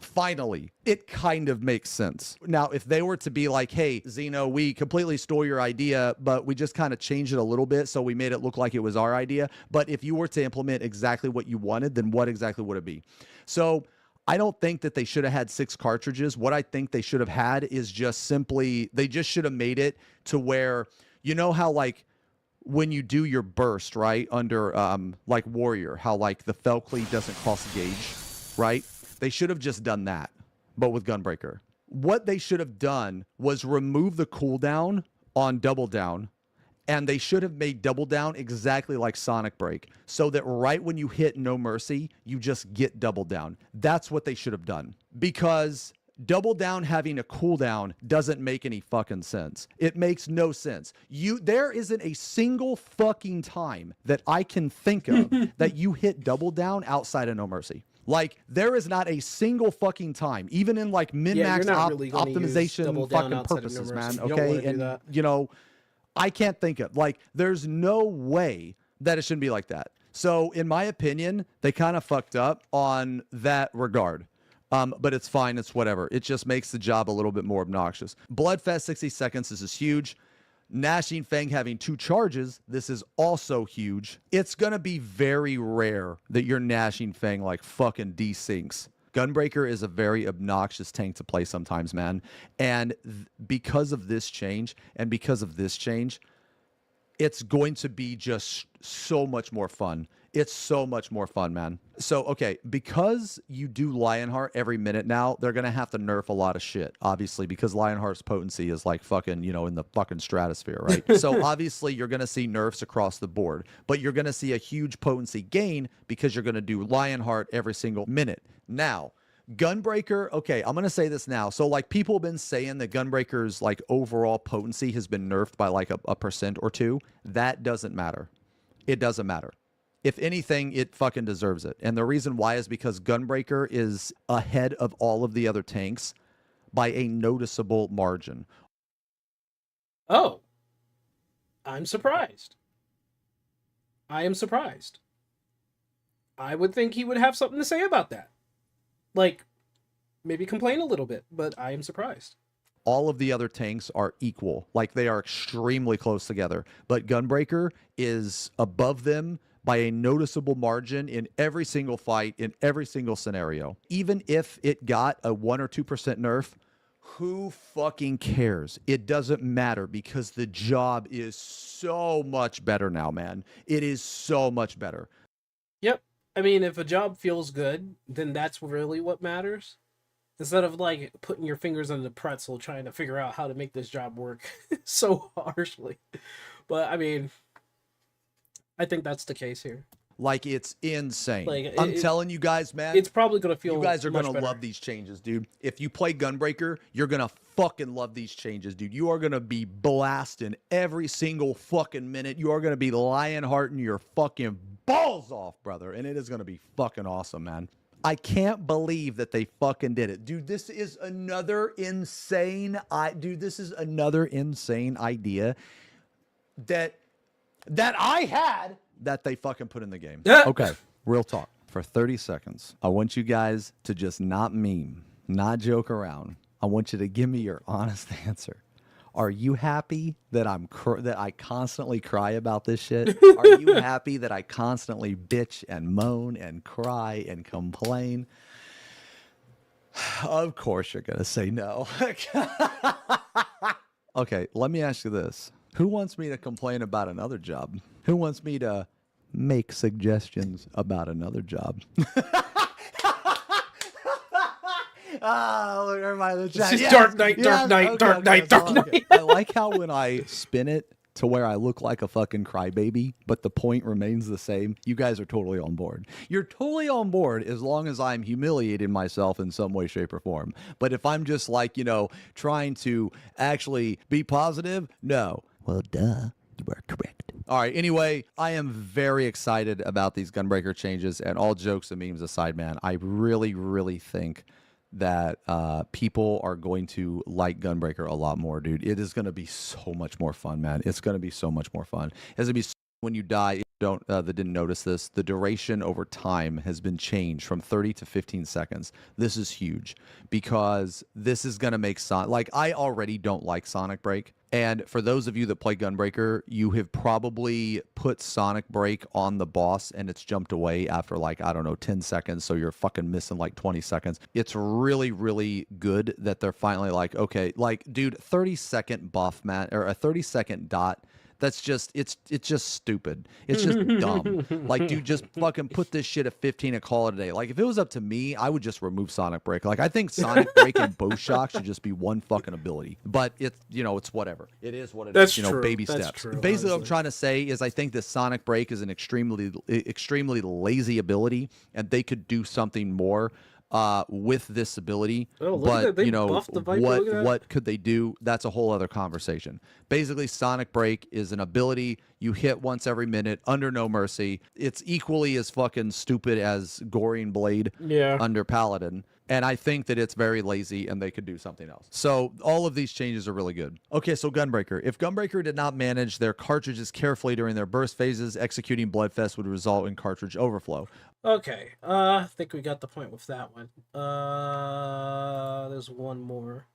Finally, it kind of makes sense. Now, if they were to be like, hey, Xeno, we completely stole your idea, but we just kind of changed it a little bit, so we made it look like it was our idea. But if you were to implement exactly what you wanted, then what exactly would it be? So I don't think that they should have had 6 cartridges. What I think they should have had is just simply, they just should have made it to where, you know how like when you do your burst, right, under like Warrior, how like the Felcley doesn't cross gauge, right? They should have just done that, but with Gunbreaker. What they should have done was remove the cooldown on Double Down, and they should have made Double Down exactly like Sonic Break, so that right when you hit No Mercy, you just get Double Down. That's what they should have done, because Double Down having a cooldown doesn't make any fucking sense. It makes no sense. There isn't a single fucking time that I can think of that you hit Double Down outside of No Mercy. Like, there is not a single fucking time, even in like min-max optimization fucking purposes, man. Okay, and you know, I can't think of, like, there's no way that it shouldn't be like that. So in my opinion, they kind of fucked up on that regard. But it's fine. It's whatever. It just makes the job a little bit more obnoxious. Bloodfest 60 seconds. This is huge. Gnashing Fang having 2 charges. This is also huge. It's going to be very rare that your Gnashing Fang like fucking desyncs. Gunbreaker is a very obnoxious tank to play sometimes, man. And because of this change and because of this change, it's going to be just so much more fun. It's so much more fun, man. So, okay, because you do Lionheart every minute now, they're going to have to nerf a lot of shit, obviously, because Lionheart's potency is like fucking, you know, in the fucking stratosphere, right? So, obviously, you're going to see nerfs across the board, but you're going to see a huge potency gain because you're going to do Lionheart every single minute. Now, Gunbreaker, okay, I'm going to say this now. So, like, people have been saying that Gunbreaker's, like, overall potency has been nerfed by, like, a 1% or 2. That doesn't matter. It doesn't matter. If anything, it fucking deserves it. And the reason why is because Gunbreaker is ahead of all of the other tanks by a noticeable margin. Oh. I'm surprised. I am surprised. I would think he would have something to say about that. Like, maybe complain a little bit, but I am surprised. All of the other tanks are equal. Like, they are extremely close together. But Gunbreaker is above them by a noticeable margin in every single fight, in every single scenario. Even if it got a 1 or 2% nerf, who fucking cares? It doesn't matter because the job is so much better now, man. It is so much better. Yep. I mean, if a job feels good, then that's really what matters. Instead of, like, putting your fingers on the pretzel trying to figure out how to make this job work so harshly. But, I mean, I think that's the case here. Like, it's insane. Like, I'm telling you guys, man. It's probably going to feel You guys are going to love these changes, dude. If you play Gunbreaker, you're going to fucking love these changes, dude. You are going to be blasting every single fucking minute. You are going to be Lionhearting your fucking balls off, brother. And it is going to be fucking awesome, man. I can't believe that they fucking did it. Dude, this is another insane... this is another insane idea that I had that they fucking put in the game. Yeah. Okay, real talk. For 30 seconds, I want you guys to just not meme, not joke around. I want you to give me your honest answer. Are you happy that that I constantly cry about this shit? Are you happy that I constantly bitch and moan and cry and complain? Of course you're going to say no. Okay, let me ask you this. Who wants me to complain about another job? Who wants me to make suggestions about another job? Look, everybody in the chat. This is Dark Knight, Dark Knight, Dark Knight, Dark Knight. I like how when I spin it to where I look like a fucking crybaby, but the point remains the same. You guys are totally on board. You're totally on board as long as I'm humiliating myself in some way, shape, or form. But if I'm just like, you know, trying to actually be positive, no. Well, duh. You are correct. All right. Anyway, I am very excited about these Gunbreaker changes, and all jokes and memes aside, man, I really, really think that people are going to like Gunbreaker a lot more, dude. It is going to be so much more fun, man. It's going to be so much more fun. It's going to be when you die. that didn't notice this, the duration over time has been changed from 30 to 15 seconds. This is huge because this is going to make like I already don't like Sonic Break. And for those of you that play Gunbreaker, you have probably put Sonic Break on the boss and it's jumped away after like, I don't know, 10 seconds. So you're fucking missing like 20 seconds. It's really, really good that they're finally like, okay, like, dude, 30-second buff, man, or a 30-second dot. That's just, it's just stupid. It's just dumb. Like, dude, just fucking put this shit at 15 and call it a day. Like, if it was up to me, I would just remove Sonic Break. Like, I think Sonic Break and Bow Shock should just be one fucking ability. But it's, you know, it's whatever. It is what it That's is. You know, true. baby That's steps. true, Basically, what I'm honestly. trying to say is I think that Sonic Break is an extremely lazy ability, and they could do something more with this ability. Oh, look at But that. They you know, buffed the Viper. Look at that. what could they do? That's a whole other conversation. Basically, Sonic Break is an ability you hit once every minute under no mercy. It's equally as fucking stupid as Goring Blade Yeah. under Paladin. And I think that it's very lazy and they could do something else. So all of these changes are really good. Okay, so Gunbreaker. If Gunbreaker did not manage their cartridges carefully during their burst phases, executing Bloodfest would result in cartridge overflow. Okay. I think we got the point with that one. There's one more.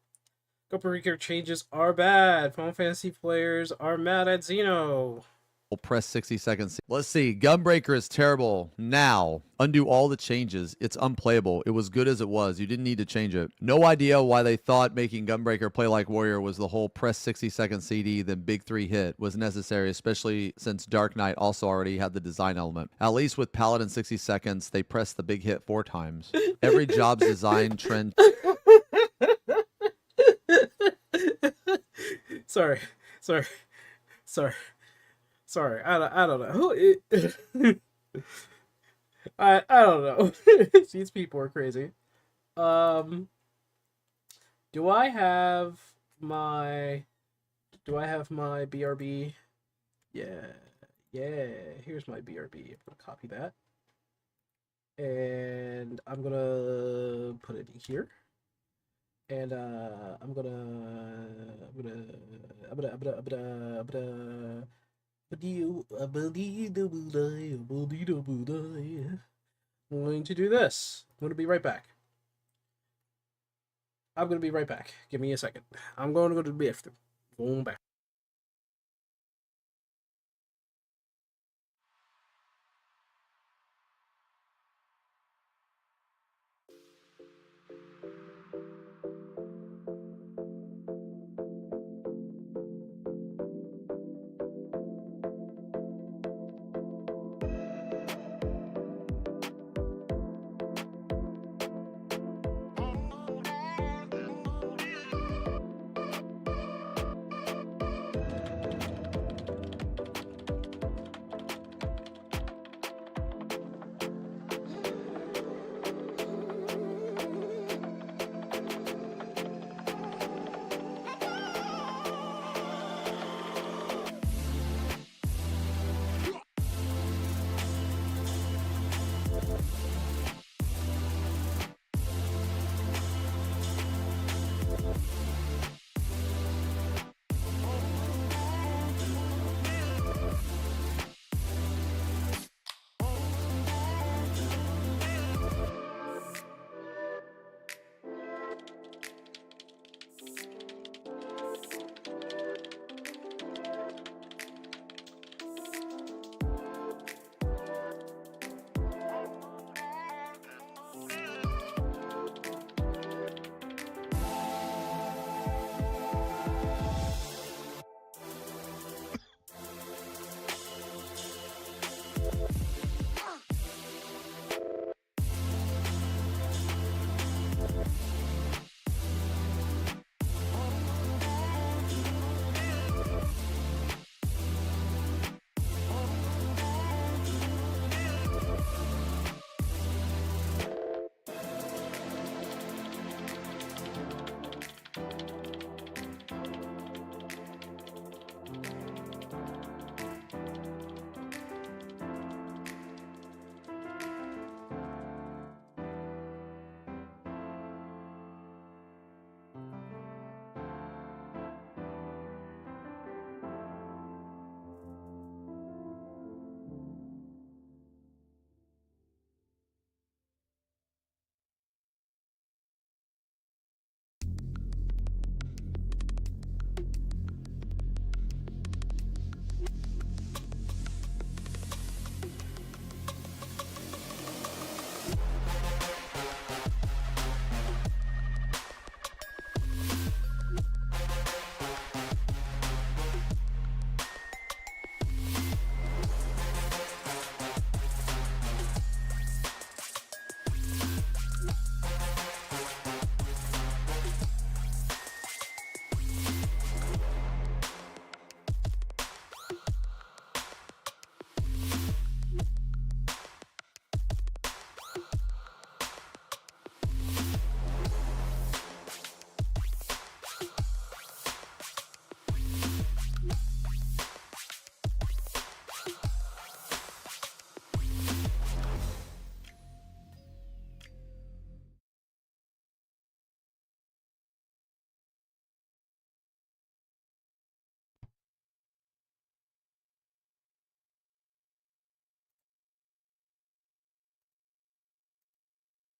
Gunbreaker changes are bad. Final Fantasy players are mad at Xeno. We'll press 60 seconds. Let's see. Gunbreaker is terrible. Now, undo all the changes. It's unplayable. It was good as it was. You didn't need to change it. No idea why they thought making Gunbreaker play like Warrior was the whole press 60 second CD, then big 3 hit was necessary, especially since Dark Knight also already had the design element. At least with Paladin 60 seconds, they pressed the big hit 4 times. Every job's design trend. Sorry. I don't know. I don't know. These people are crazy. Do I have my BRB? Yeah. Here's my BRB. I'm gonna copy that, and I'm gonna put it here. And I'm going to do this. I'm going to be right back. Give me a second. I'm going to go to the bathroom. Going back.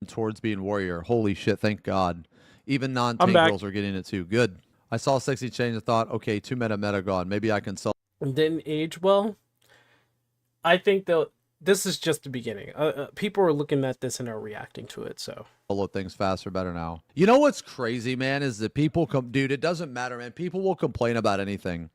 towards being warrior. Holy shit, thank God. Even I'm non-tank back. girls are getting it too. Good. I saw sexy change and thought, okay, 2 meta gone. Maybe I can sell Didn't age well. I think that this is just the beginning. People are looking at this and are reacting to it. So things faster, better now. You know what's crazy, man, is that people dude, it doesn't matter, man. People will complain about anything.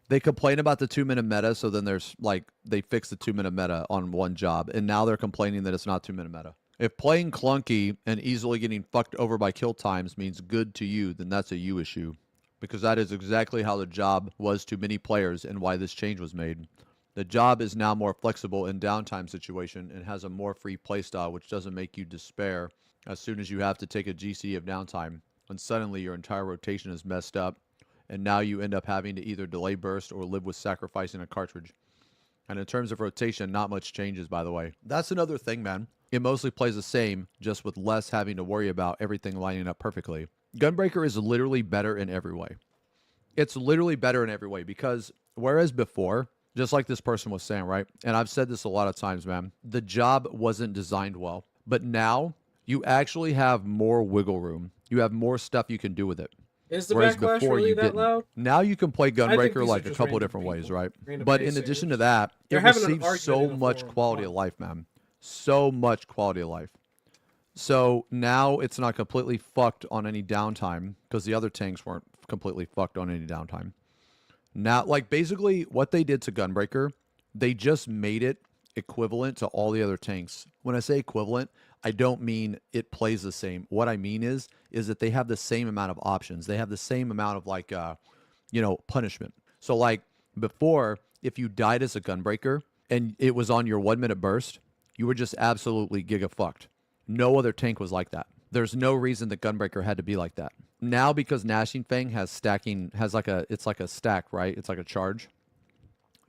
They complain about the 2-minute meta, so then there's like they fix the 2-minute meta on one job, and now they're complaining that it's not 2-minute meta. If playing clunky and easily getting fucked over by kill times means good to you, then that's a you issue. Because that is exactly how the job was to many players and why this change was made. The job is now more flexible in downtime situation and has a more free playstyle, which doesn't make you despair as soon as you have to take a GC of downtime, and suddenly your entire rotation is messed up, and now you end up having to either delay burst or live with sacrificing a cartridge. And in terms of rotation, not much changes, by the way. That's another thing, man. It mostly plays the same, just with less having to worry about everything lining up perfectly. Gunbreaker is literally better in every way. It's literally better in every way, because whereas before, just like this person was saying, right? And I've said this a lot of times, man. The job wasn't designed well. But now, you actually have more wiggle room. You have more stuff you can do with it. is the Whereas backlash before really you that didn't. loud? Now you can play these Gunbreaker are like a just couple random different ways, people, right? random But in naysayers. addition to that, They're it having an receives argument so in a much forum. quality Come of on. life, man. So much quality of life. So now it's not completely fucked on any downtime, because the other tanks weren't completely fucked on any downtime. Now, like, basically what they did to Gunbreaker, they just made it equivalent to all the other tanks. When I say equivalent, I don't mean it plays the same. What I mean is that they have the same amount of options. They have the same amount of, like, punishment. So, like, before, if you died as a Gunbreaker and it was on your 1-minute burst, you were just absolutely giga fucked. No other tank was like that. There's no reason that Gunbreaker had to be like that. Now, because Gnashing Fang it's like a stack, right? It's like a charge.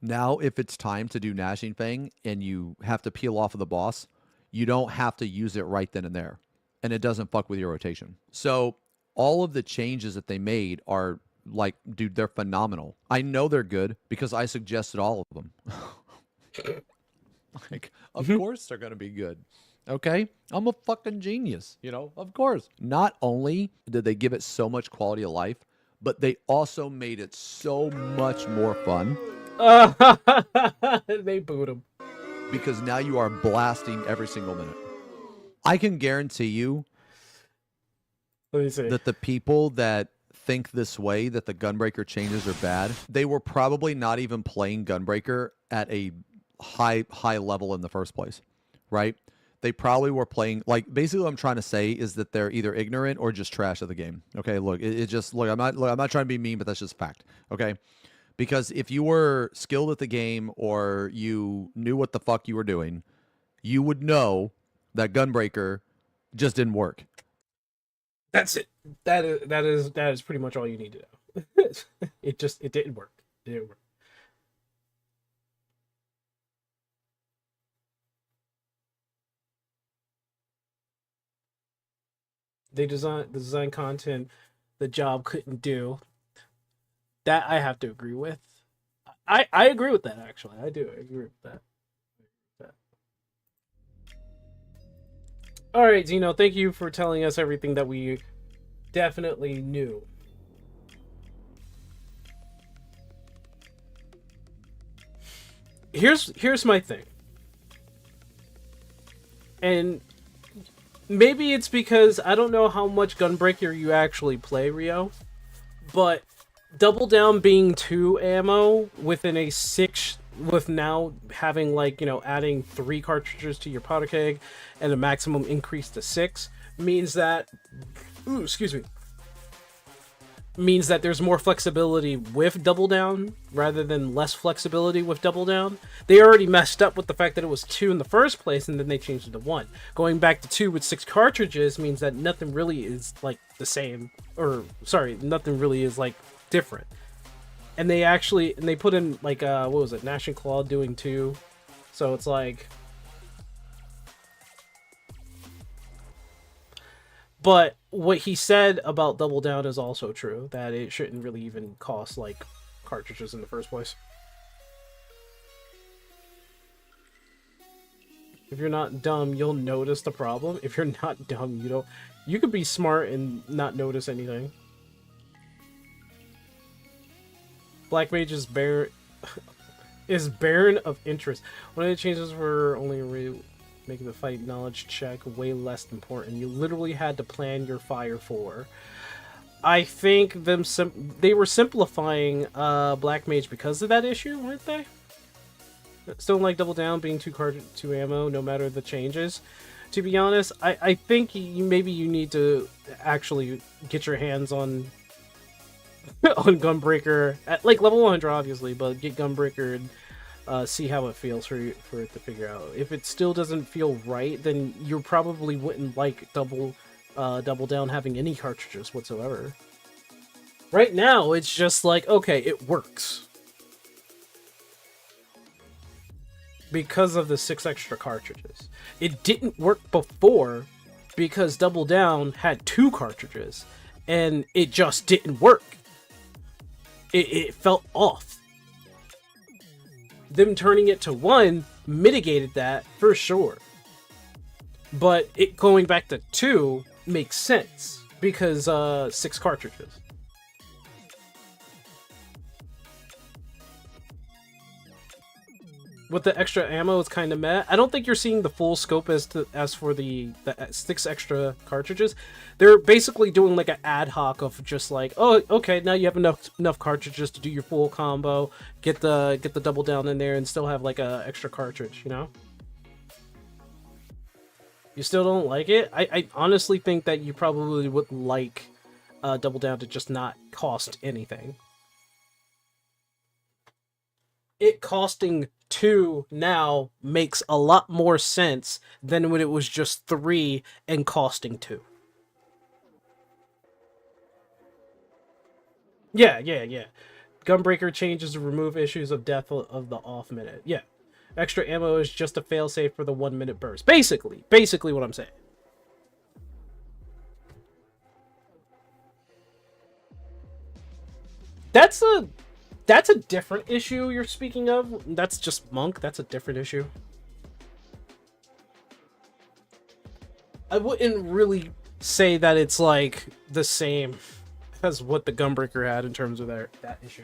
Now, if it's time to do Gnashing Fang and you have to peel off of the boss, you don't have to use it right then and there. And it doesn't fuck with your rotation. So all of the changes that they made are like, dude, they're phenomenal. I know they're good because I suggested all of them. Like, of course they're going to be good. Okay? I'm a fucking genius, of course. Not only did they give it so much quality of life, but they also made it so much more fun. They booed him. Because now you are blasting every single minute. I can guarantee you Let me see. that the people that think this way, that the Gunbreaker changes are bad, they were probably not even playing Gunbreaker at a high level in the first place, right? They probably were playing, like, basically what I'm trying to say is that they're either ignorant or just trash at the game. Okay, look, I'm not trying to be mean, but that's just fact. Okay, because if you were skilled at the game or you knew what the fuck you were doing, you would know that Gunbreaker just didn't work. That's it. That is pretty much all you need to know. It didn't work. It didn't work. They design content the job couldn't do. That I have to agree with. I agree with that, actually. I do agree with that. All right, Zeno, thank you for telling us everything that we definitely knew. Here's my thing. And maybe it's because I don't know how much Gunbreaker you actually play, Rio, but Double Down being 2 ammo within a 6, with now having, like, adding 3 cartridges to your powder keg and a maximum increase to 6 means that, means that there's more flexibility with Double Down rather than less flexibility with Double Down. They already messed up with the fact that it was 2 in the first place, and then they changed it to 1. Going back to 2 with 6 cartridges means that nothing really is, like, the same, or sorry, nothing really is, like, different. And they put in, like, what was it, Nash and Claw doing 2, so it's like, but what he said about Double Down is also true, that it shouldn't really even cost, like, cartridges in the first place. If you're not dumb, you'll notice the problem. If you're not dumb, you don't. You could be smart and not notice anything. Black Mage is barren of interest. One of the changes were only making the fight knowledge check way less important. You literally had to plan your fire for. I think they were simplifying Black Mage because of that issue, weren't they? Still like Double Down being 2 ammo no matter the changes. To be honest, I think maybe you need to actually get your hands on on Gunbreaker at like level 100 obviously, but get Gunbreaker and see how it feels for it to figure out. If it still doesn't feel right, then you probably wouldn't like Double Down having any cartridges whatsoever. Right now, it's just like, okay, it works. Because of the 6 extra cartridges. It didn't work before because Double Down had 2 cartridges and it just didn't work. It felt off. Them turning it to 1 mitigated that for sure. But it going back to 2 makes sense because 6 cartridges. With the extra ammo, it's kind of meh. I don't think you're seeing the full scope as for the 6 extra cartridges. They're basically doing like an ad hoc of just like, oh, okay, now you have enough cartridges to do your full combo. Get the Double Down in there and still have like a extra cartridge, you know? You still don't like it? I honestly think that you probably would like Double Down to just not cost anything. It costing 2 now makes a lot more sense than when it was just 3 and costing 2. Yeah. Gunbreaker changes to remove issues of death of the off minute. Yeah. Extra ammo is just a failsafe for the 1 minute burst. Basically what I'm saying. That's a different issue you're speaking of. That's just Monk. That's a different issue. I wouldn't really say that it's like the same as what the Gunbreaker had in terms of that issue.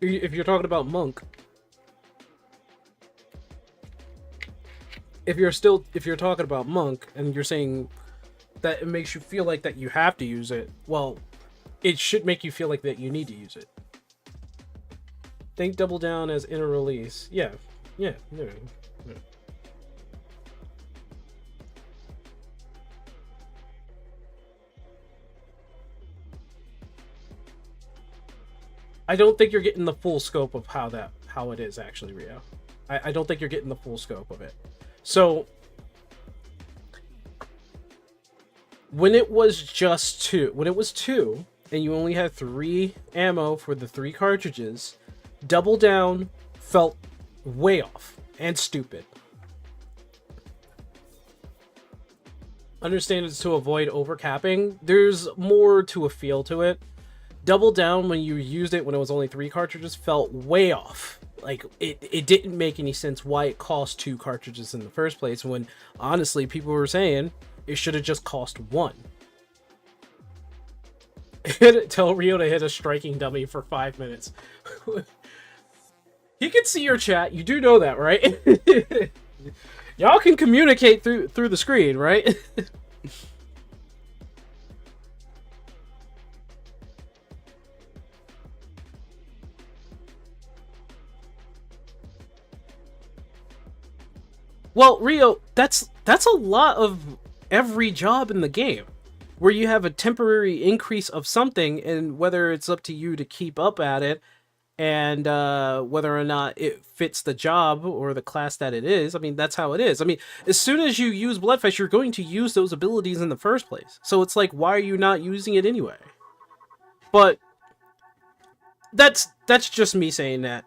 If you're talking about Monk, if you're talking about Monk and you're saying that it makes you feel like that you have to use it, well, it should make you feel like that you need to use it. Think Double Down as inner release. Yeah. I don't think you're getting the full scope of how it is actually, Rio. I don't think you're getting the full scope of it. So when it was 2 and you only had 3 ammo for the 3 cartridges, Double Down felt way off and stupid. Understand it's to avoid overcapping. There's more to a feel to it. Double Down, when you used it when it was only 3 cartridges, felt way off. Like, it didn't make any sense why it cost 2 cartridges in the first place, when, honestly, people were saying it should have just cost 1. Tell Rio to hit a striking dummy for 5 minutes. He can see your chat. You do know that, right? Y'all can communicate through the screen, right? Well, Rio, that's a lot of every job in the game, where you have a temporary increase of something, and whether it's up to you to keep up at it, and whether or not it fits the job or the class that it is. I mean, that's how it is. I mean, as soon as you use Bloodfest, you're going to use those abilities in the first place. So it's like, why are you not using it anyway? But that's just me saying that.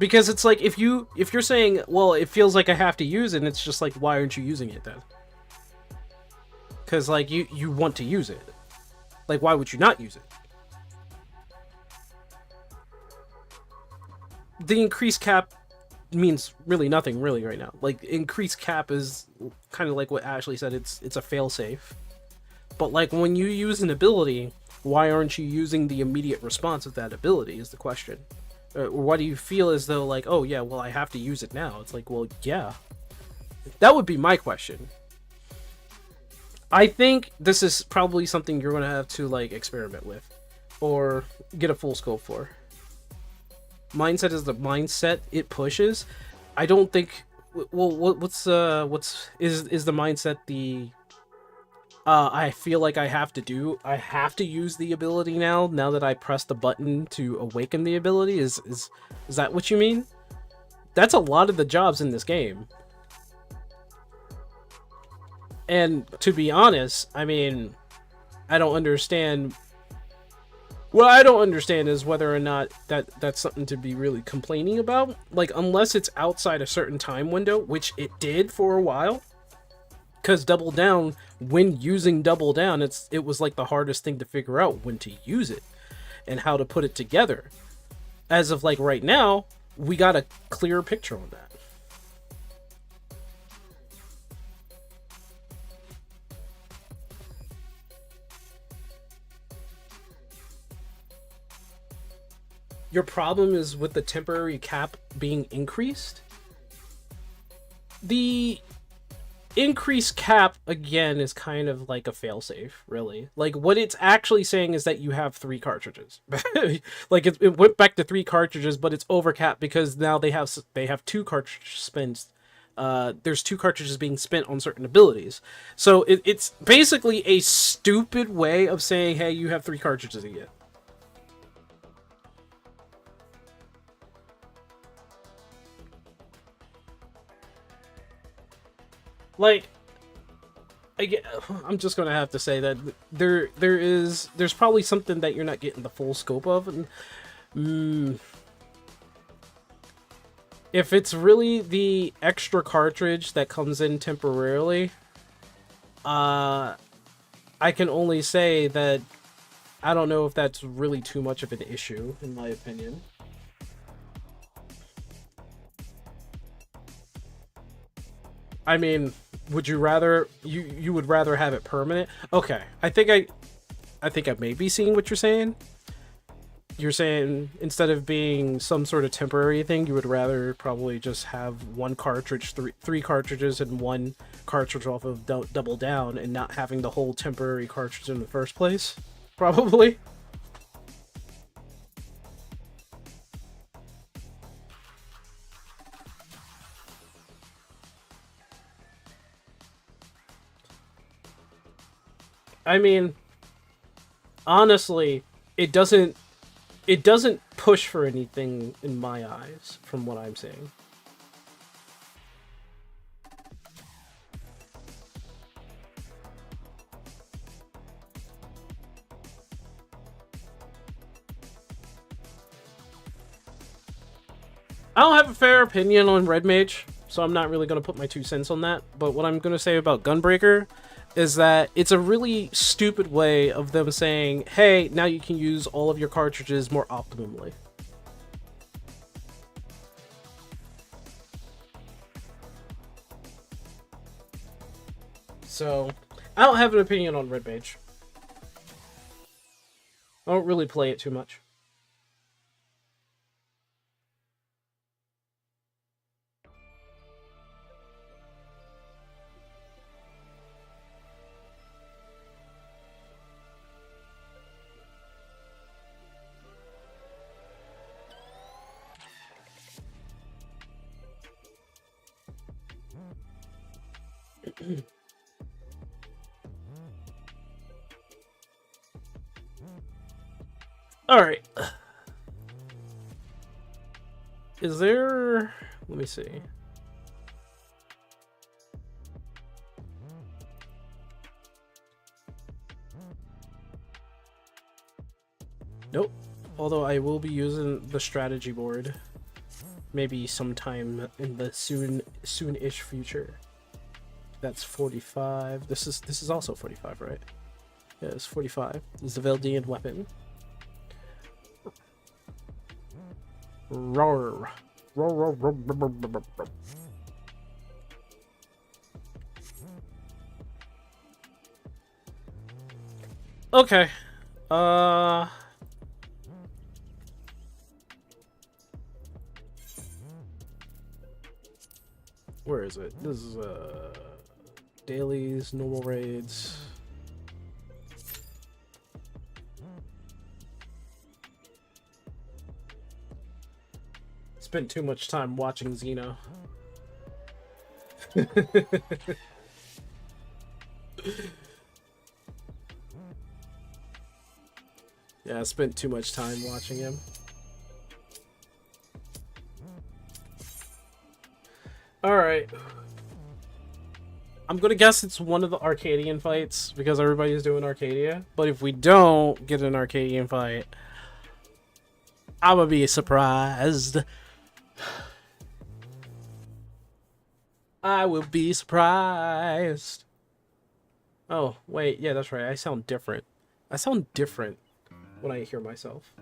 Because it's like if you're saying, well, it feels like I have to use it, and it's just like, why aren't you using it then? Because like you want to use it. Like, why would you not use it? The increased cap means really nothing really right now. Like, increased cap is kind of like what Ashley said, it's a failsafe. But like when you use an ability, why aren't you using the immediate response of that ability is the question. Or why do you feel as though like, oh yeah, well I have to use it now? It's like, well, yeah. That would be my question. I think this is probably something you're going to have to like experiment with or get a full scope for. Mindset is the mindset it pushes. I don't think, well, what's the mindset the I feel like I have to use the ability now that I press the button to awaken the ability? Is that what you mean? That's a lot of the jobs in this game. And to be honest, I mean, I don't understand. What I don't understand is whether or not that's something to be really complaining about. Like, unless it's outside a certain time window, which it did for a while. Because Double Down, when using Double Down, it was like the hardest thing to figure out when to use it and how to put it together. As of like right now, we got a clearer picture on that. Your problem is with the temporary cap being increased? The increased cap, again, is kind of like a failsafe, really. Like, what it's actually saying is that you have 3 cartridges. Like, it went back to 3 cartridges, but it's overcapped because now they have 2 cartridge spends. There's 2 cartridges being spent on certain abilities. So it's basically a stupid way of saying, hey, you have 3 cartridges to get. Like, I'm just gonna have to say that there's probably something that you're not getting the full scope of, and if it's really the extra cartridge that comes in temporarily, I can only say that I don't know if that's really too much of an issue, in my opinion. I mean, would you rather you would rather have it permanent? Okay, I think I may be seeing what you're saying. You're saying instead of being some sort of temporary thing, you would rather probably just have one cartridge, three cartridges, and one cartridge off of Double Down, and not having the whole temporary cartridge in the first place. Probably. I mean, honestly, it doesn't push for anything in my eyes, from what I'm saying. I don't have a fair opinion on Red Mage, so I'm not really going to put my 2 cents on that. But what I'm going to say about Gunbreaker is that it's a really stupid way of them saying, hey, now you can use all of your cartridges more optimally. So, I don't have an opinion on Red Mage. I don't really play it too much. Alright. Is there... Let me see. Nope. Although I will be using the strategy board. maybe sometime in the soon-ish future. That's 45. This is also 45, right? Yeah, it's 45. This is the Veldian weapon. Roar. Roar, roar, roar, roar, roar, roar, roar. Okay. Where is it? This is dailies, normal raids. Spent too much time watching Xeno. Yeah, I spent too much time watching him. Alright. I'm gonna guess it's one of the Arcadian fights because everybody's doing Arcadia. But if we don't get an Arcadian fight, I'm gonna be surprised. I will be surprised. Oh, wait. Yeah, that's right. I sound different. I sound different when I hear myself.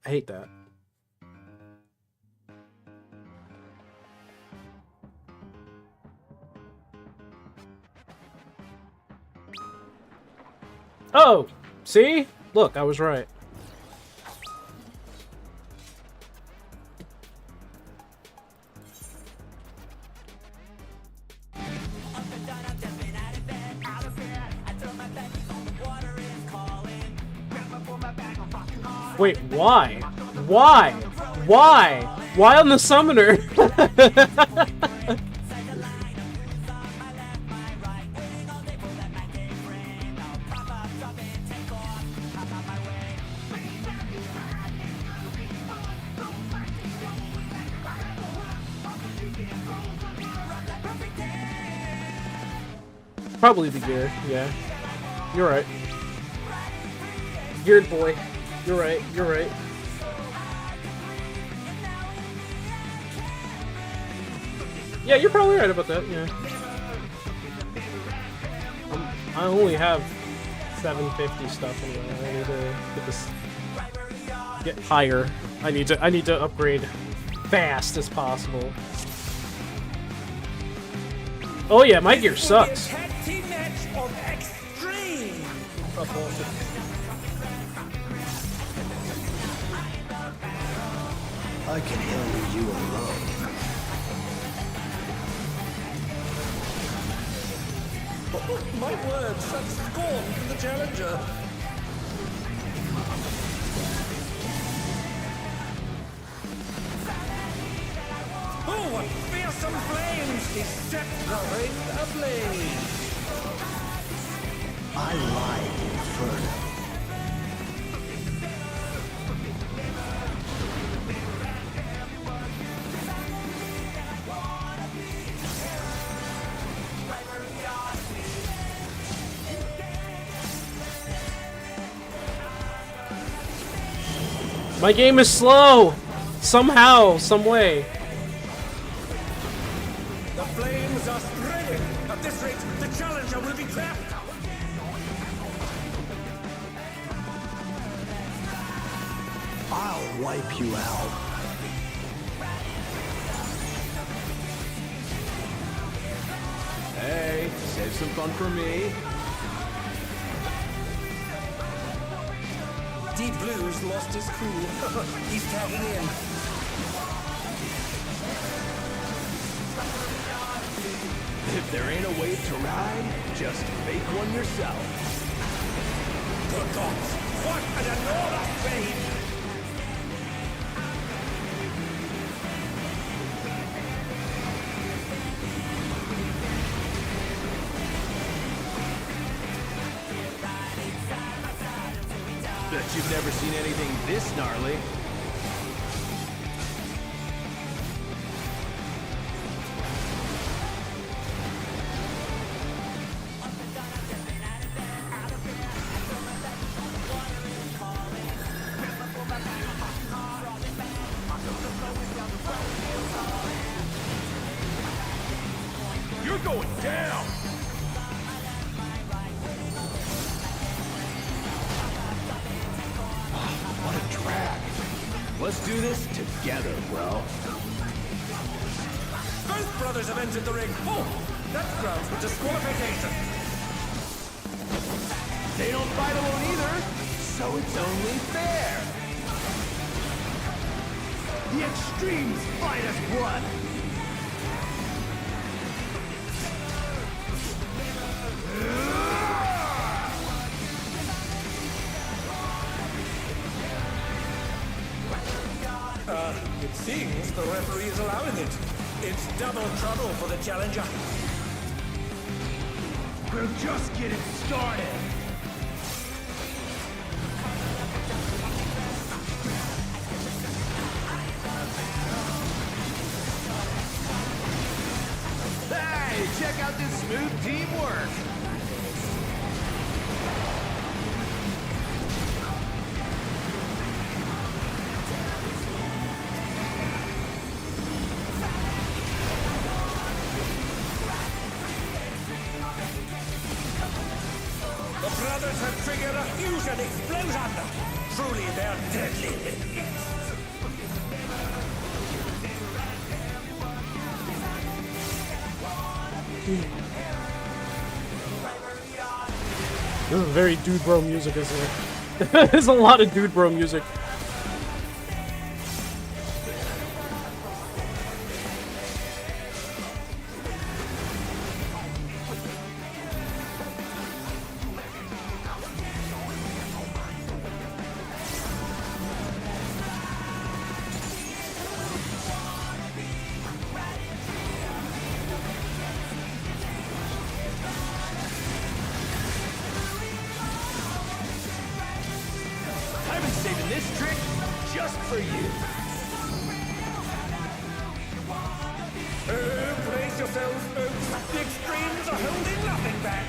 I hate that. Oh! See? Look, I was right. Wait, why? Why? Why? Why on the summoner? Probably the gear, yeah. You're right. Geared boy. You're right, you're right. Yeah, you're probably right about that, yeah. I only have 750 stuff anyway. I need to get this get higher. I need to upgrade fast as possible. Oh yeah, my gear sucks. I can handle you alone. Oh, my word, such scorn from the challenger. Oh, what fearsome flames! He set the ring ablaze. I like Inferno. My game is slow! Somehow, some way. The flames are spreading. At this rate, the challenger will be trapped. I'll wipe you out. Hey, save some fun for me. Deep Blue's lost his cool. He's tagging in. If there ain't a wave to ride, just make one yourself. Good gods, what an enormous fade! Bet you've never seen anything this gnarly. going down! What a drag. Let's do this together, bro. Both brothers have entered the ring. Oh, that's grounds for disqualification. They don't fight alone either, so it's only fair. The Extreme's finest blood. It seems the referee is allowing it. It's double trouble for the challenger. We're just getting started. Hey, check out this smooth teamwork. The brothers have triggered a fusion explosion. Truly, they're deadly. This is very dude bro music, isn't it? There's a lot of dude bro music. I've been saving this trick just for you. Brace yourselves, folks. The Extremes are holding nothing back.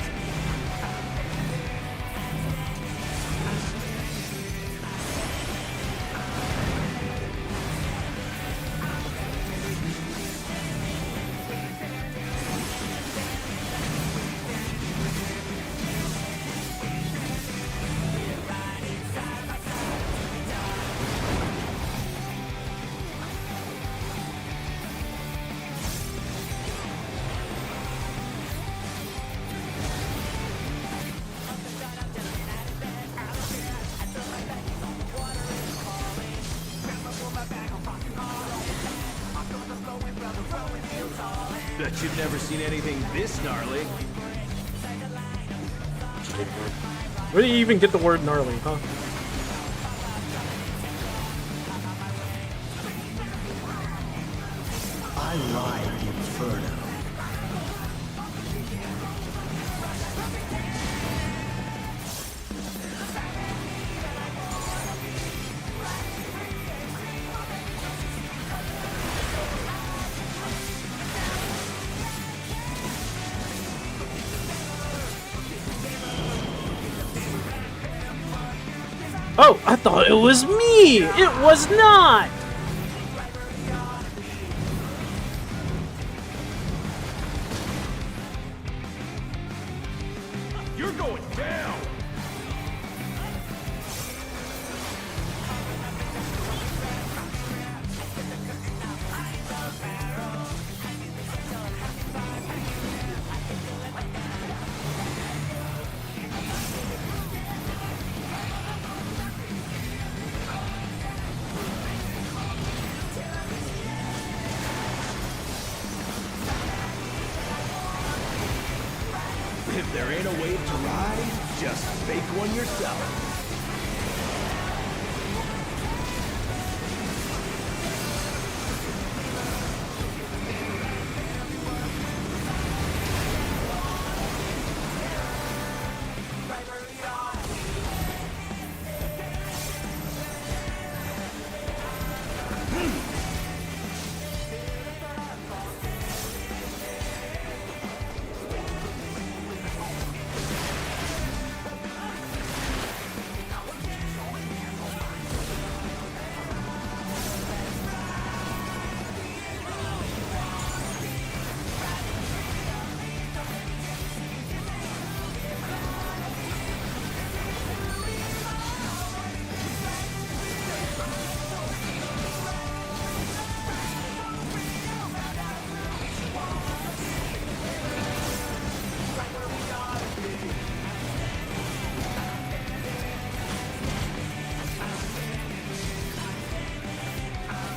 Bet you've never seen anything this gnarly. Where do you even get the word gnarly, huh? I ride Inferno. Oh, I thought it was me! It was not! You're going down! If there ain't a wave to ride, just fake one yourself.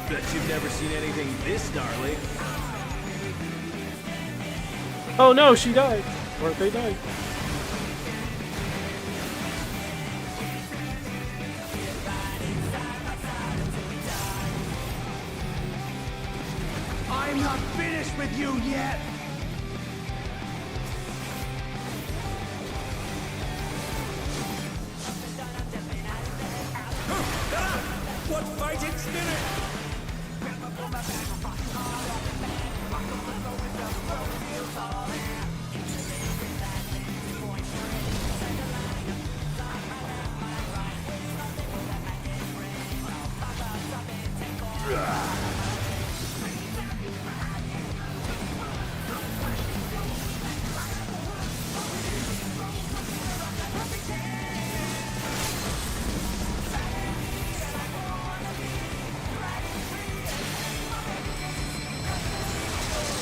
Bet you've never seen anything this gnarly. Oh no, she died. Or they died. I'm not finished with you yet! What fighting spirit!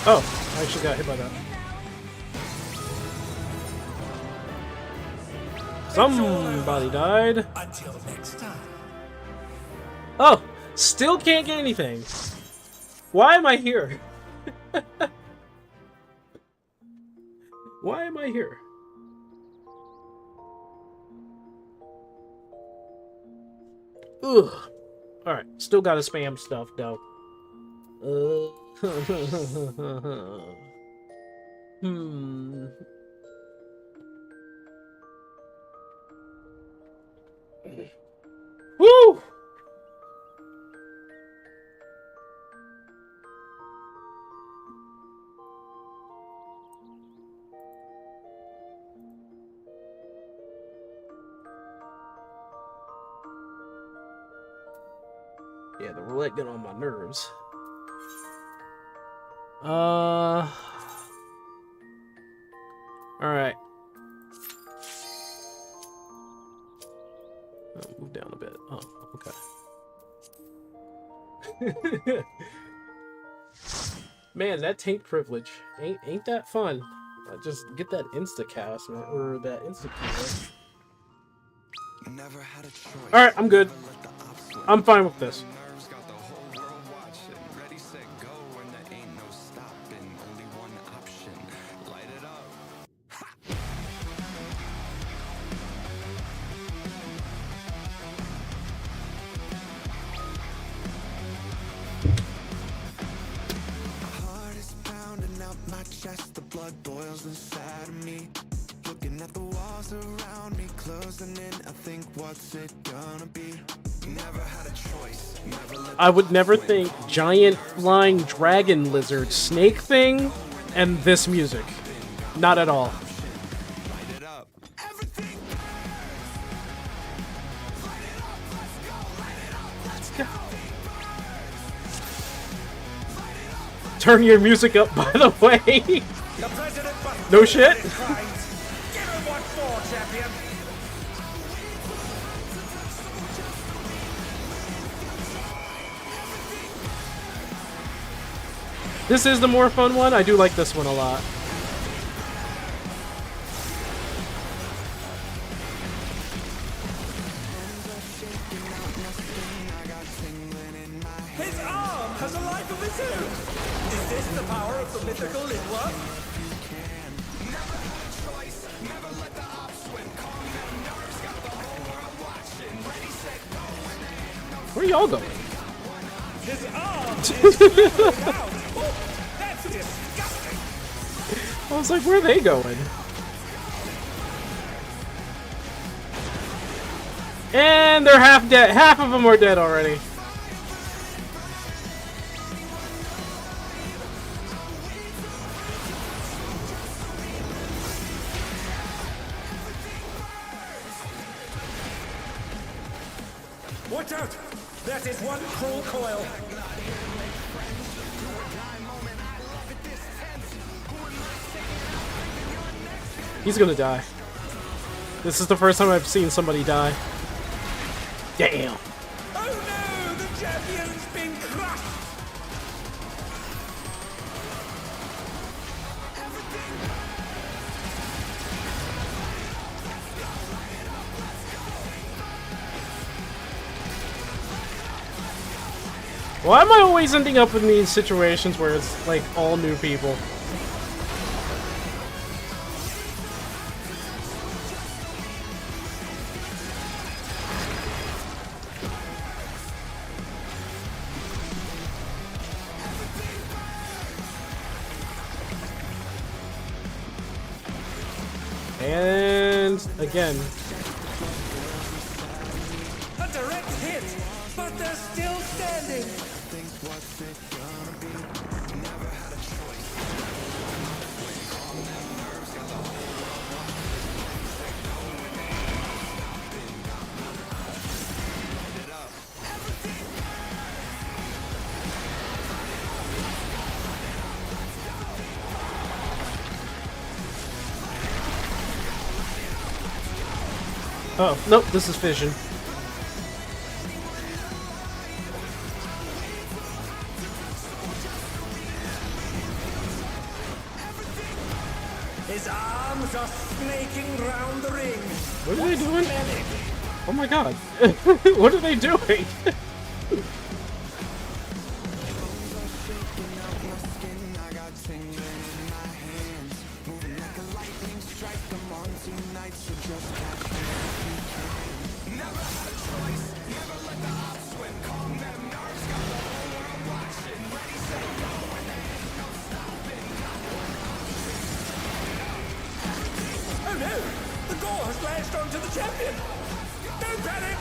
Oh, I actually got hit by that. Somebody died. Until next time. Oh, still can't get anything. Why am I here? Why am I here? Ugh. Alright, still gotta spam stuff though. Hmm. Woo! Yeah, the roulette get on my nerves. All right. Oh, move down a bit. Oh, okay. Man, that tank privilege ain't that fun. Just get that insta cast, man, or that insta key. All right, I'm good. I'm fine with this. The blood boils inside of me. Looking at the walls around me, closing in. I think, what's it gonna be? Never had a choice. I would never think giant flying dragon lizard snake thing and this music. Not at all. Turn your music up, by the way. No shit. Give him what for, champion. This is the more fun one. I do like this one a lot. His arm has a life of its own. Is this the power of the mythical Lidwa? Where are y'all going? His arm is flowing out. Oh, that's disgusting. I was like, where are they going? And they're half dead. Half of them are dead already. Watch out! That is one cruel coil. He's gonna die. This is the first time I've seen somebody die. Damn. Oh no! The champion's been crushed! Why am I always ending up in these situations where it's like all new people? And again. A direct hit, but they're still standing. Oh, nope, this is fission. His arms are snaking round the ring. What are they doing? Oh my god. What are they doing? Oh no! The gore has lashed onto the champion! Don't panic!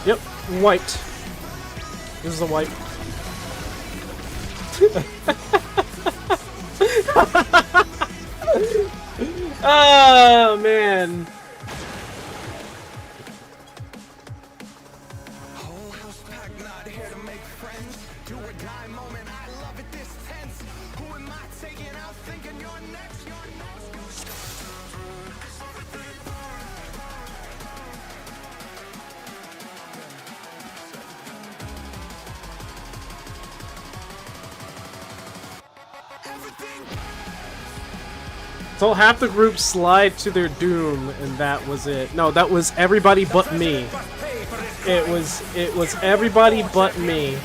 Yep, wiped. This is a wipe. Oh man. Whole house packed, not here to make friends. Do or die moment, I love it this tense. Who am I taking out thinking you're next? You're next. So half the group slide to their doom, and that was it. No, that was everybody but me. It was everybody but me.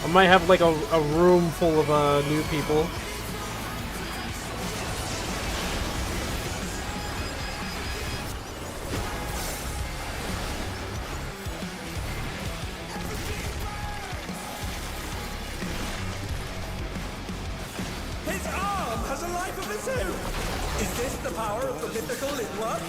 I might have like a room full of new people. His arm has a life of its own! Is this the power of the mythical in work?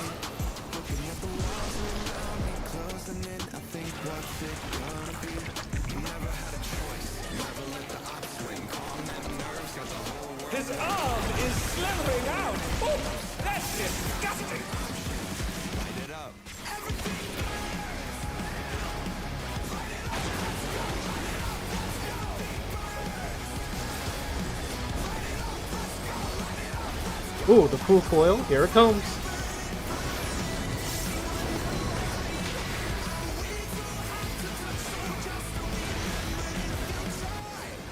His arm is slithering out! Oh, that's disgusting! Light it up. Ooh, the pool coil. Here it comes.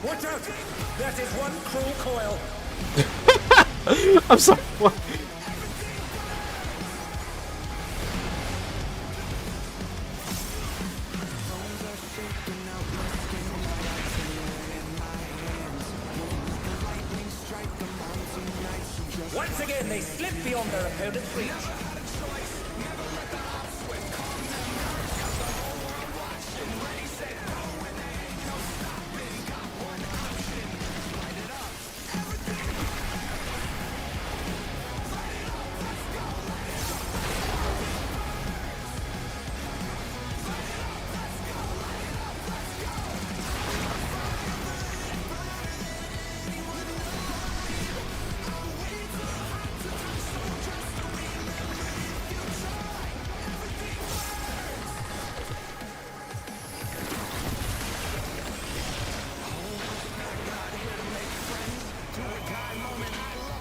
Watch out! That is one cruel coil! I'm sorry. What? Once again, they slip beyond their opponent's reach.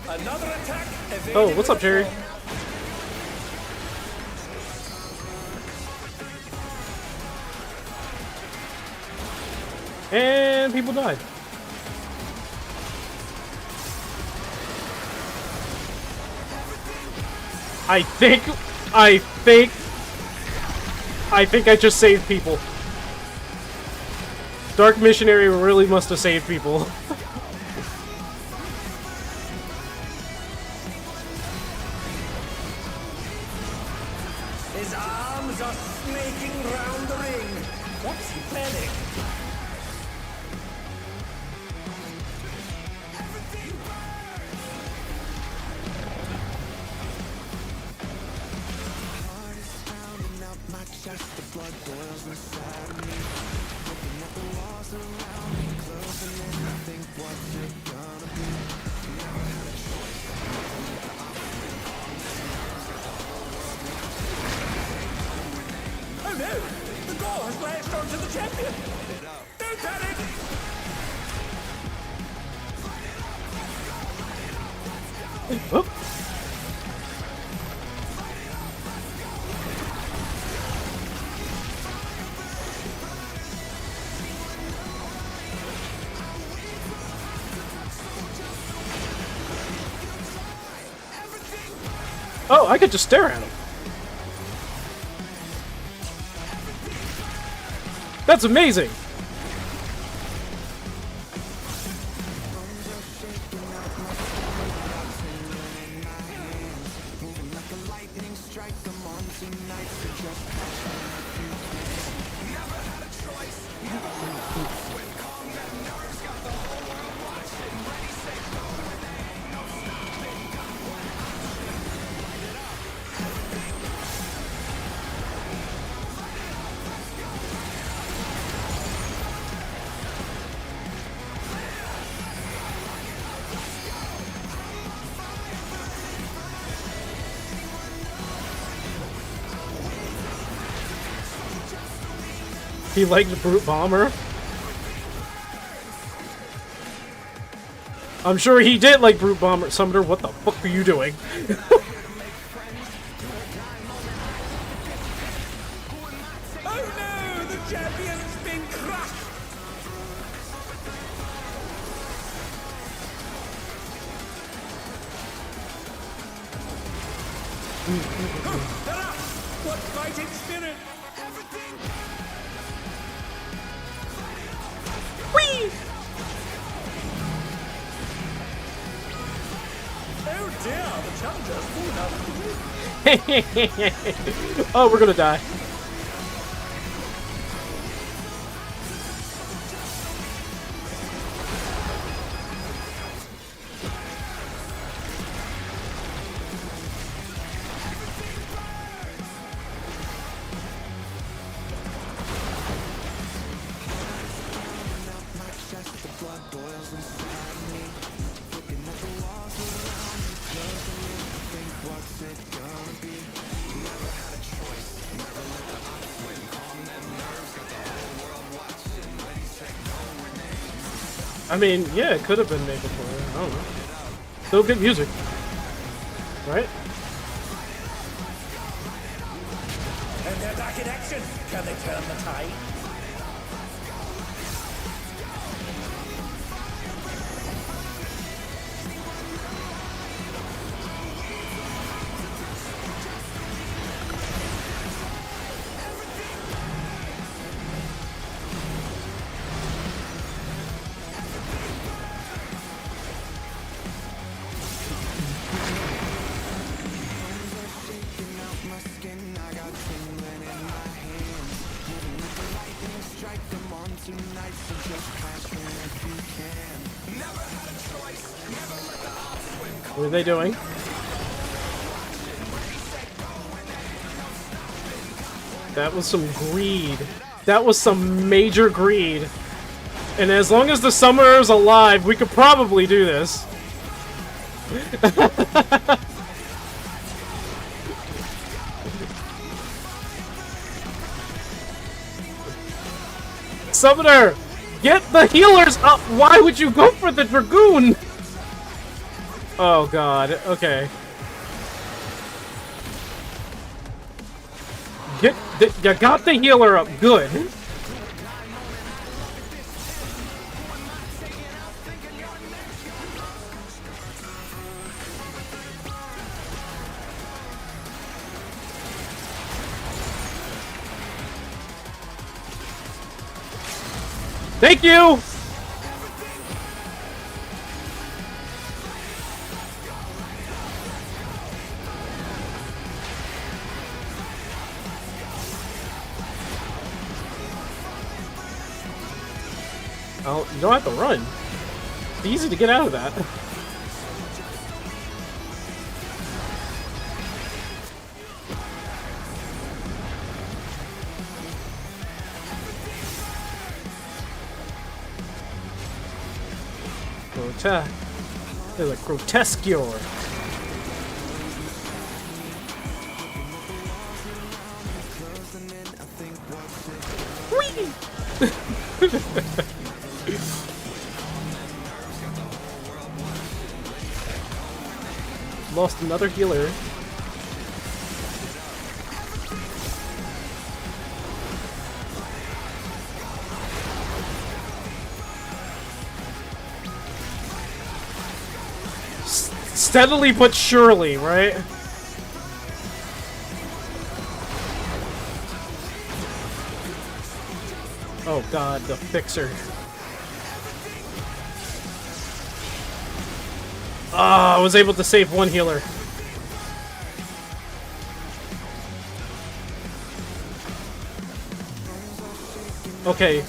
Another attack. Oh, what's up, Jerry? And people died. I think I just saved people. Dark Missionary really must have saved people. His arms are snaking round the ring. What's he planning? Heart is pounding out my chest, the blood boils inside of me. Looking at the walls around me, closing in, I think what's it gonna be? Never had a choice. Oh no! The gore has lashed onto the champion! Don't panic! Oop. Oh, I could just stare at him. That's amazing. Moving like a lightning strike, I'm on tonight, so just passion if you can. Never had a choice. Never let the heart swim, calm them nerves, got the whole world watching. Ready, set, go, and there ain't no stopping. Got one option, light it up. He liked Brute Bomber. I'm sure he did like Brute Bomber. Summoner, what the fuck are you doing? Oh no! The champion's been crushed! They're up! What fighting spirit! Whee! Oh dear, the challenger's fallen out of the ring. Oh, we're gonna die. My chest, the blood boils inside of me. Looking at the walls around me, closing in, I think what's it gonna be? Never had a choice. Never let the odds win. Calm them nerves, got the whole world watching. Ready, set, go, and there ain't no stopping. I mean, yeah, it could have been made before. I don't know. Still good music. Right? And they're back in action. Can they turn the tide? Shaking out my skin, I got tingling in my hands. Moving like a lightning strike, I'm on tonight, so just passion if you can. Never had a choice, never let the odds win. What are they doing? That was some greed. That was some major greed. And as long as the summoner is alive, we could probably do this. Summoner! Get the healers up! Why would you go for the Dragoon? Oh god, okay. You got the healer up, good. Thank you! Oh, you don't have to run. It's easy to get out of that. There's a grotescure. Whee! Lost another healer. Steadily but surely, right? Oh god, the fixer. Ah, I was able to save one healer. Okay.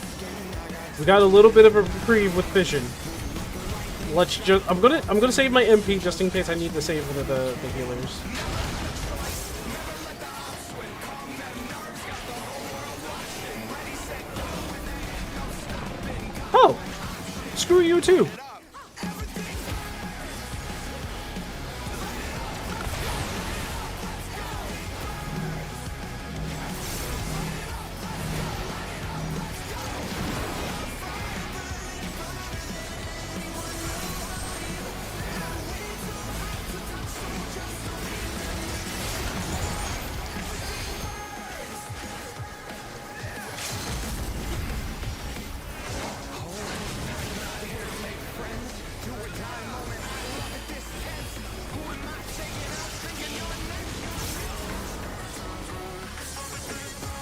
We got a little bit of a reprieve with vision. Let's just I'm gonna save my MP just in case I need to save the healers. Oh! Screw you too!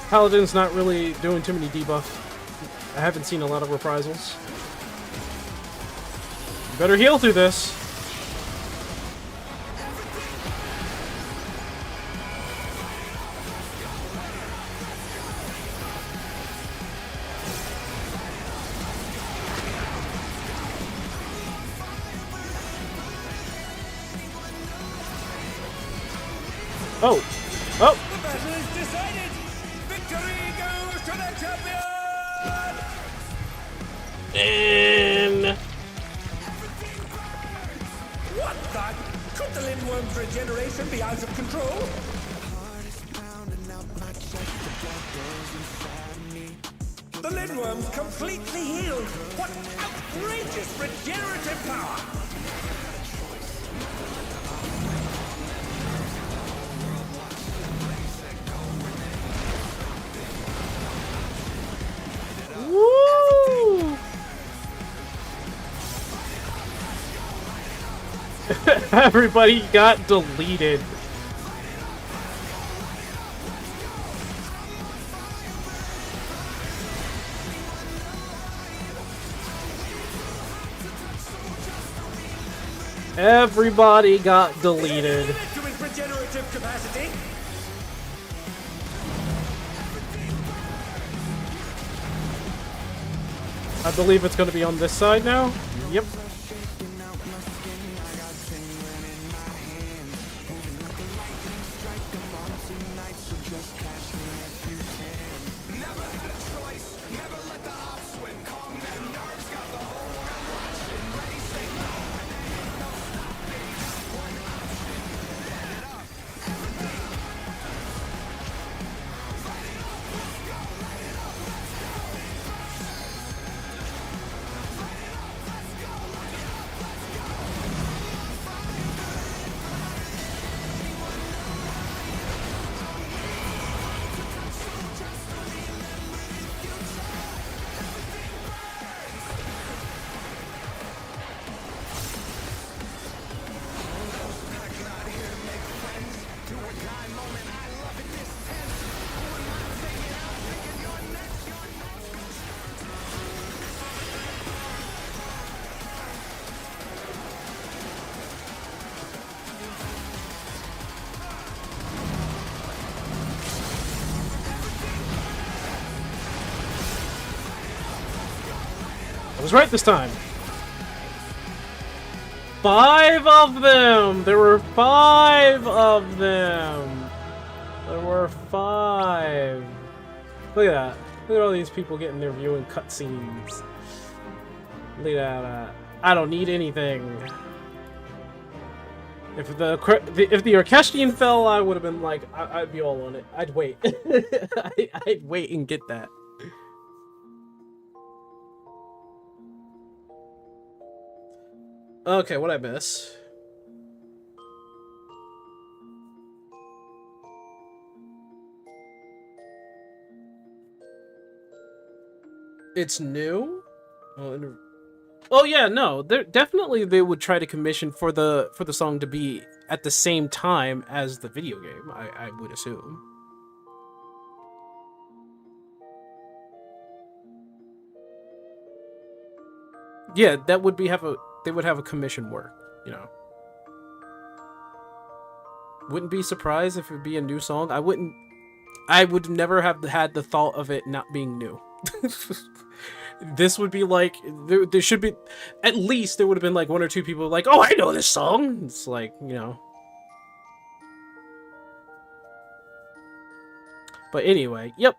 Paladin's not really doing too many debuffs. I haven't seen a lot of reprisals. You better heal through this. Oh! Oh! The battle is decided! Victory goes to the champion! And What the? Could the Lindworm's regeneration be out of control? The Lindworm's completely healed! What outrageous regenerative power! woo! Everybody got deleted. Everybody got deleted. To its regenerative capacity. I believe it's going to be on this side now. Yep. I was right this time. 5 of them! There were 5 of them! There were 5. Look at that. Look at all these people getting their viewing cutscenes. Look at that. I don't need anything. If the Orchestrion fell, I would have been like, I'd be all on it. I'd wait. I'd wait and get that. Okay, what'd I miss? It's new? Oh yeah, no. Definitely they would try to commission for the song to be at the same time as the video game, I would assume. Yeah, that would be they would have a commission work, you know. Wouldn't be surprised if it would be a new song. I would never have had the thought of it not being new. This would be like, there should be, at least there would have been like 1 or 2 people like, oh, I know this song. It's like, you know. But anyway, yep.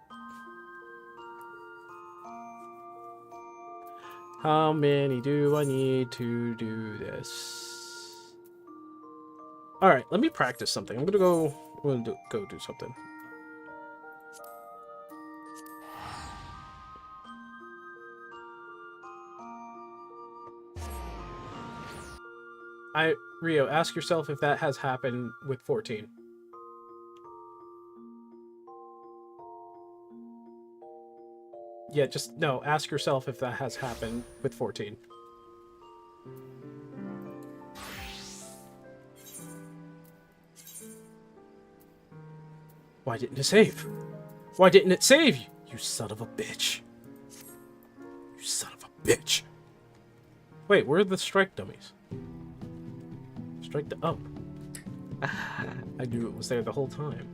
How many do I need to do this? Alright, let me practice something. I'm gonna go do something. Rio, ask yourself if that has happened with 14. Yeah, just, no, ask yourself if that has happened with 14. Why didn't it save? Why didn't it save you? You son of a bitch. You son of a bitch. Wait, where are the strike dummies? Strike the... Oh. I knew it was there the whole time.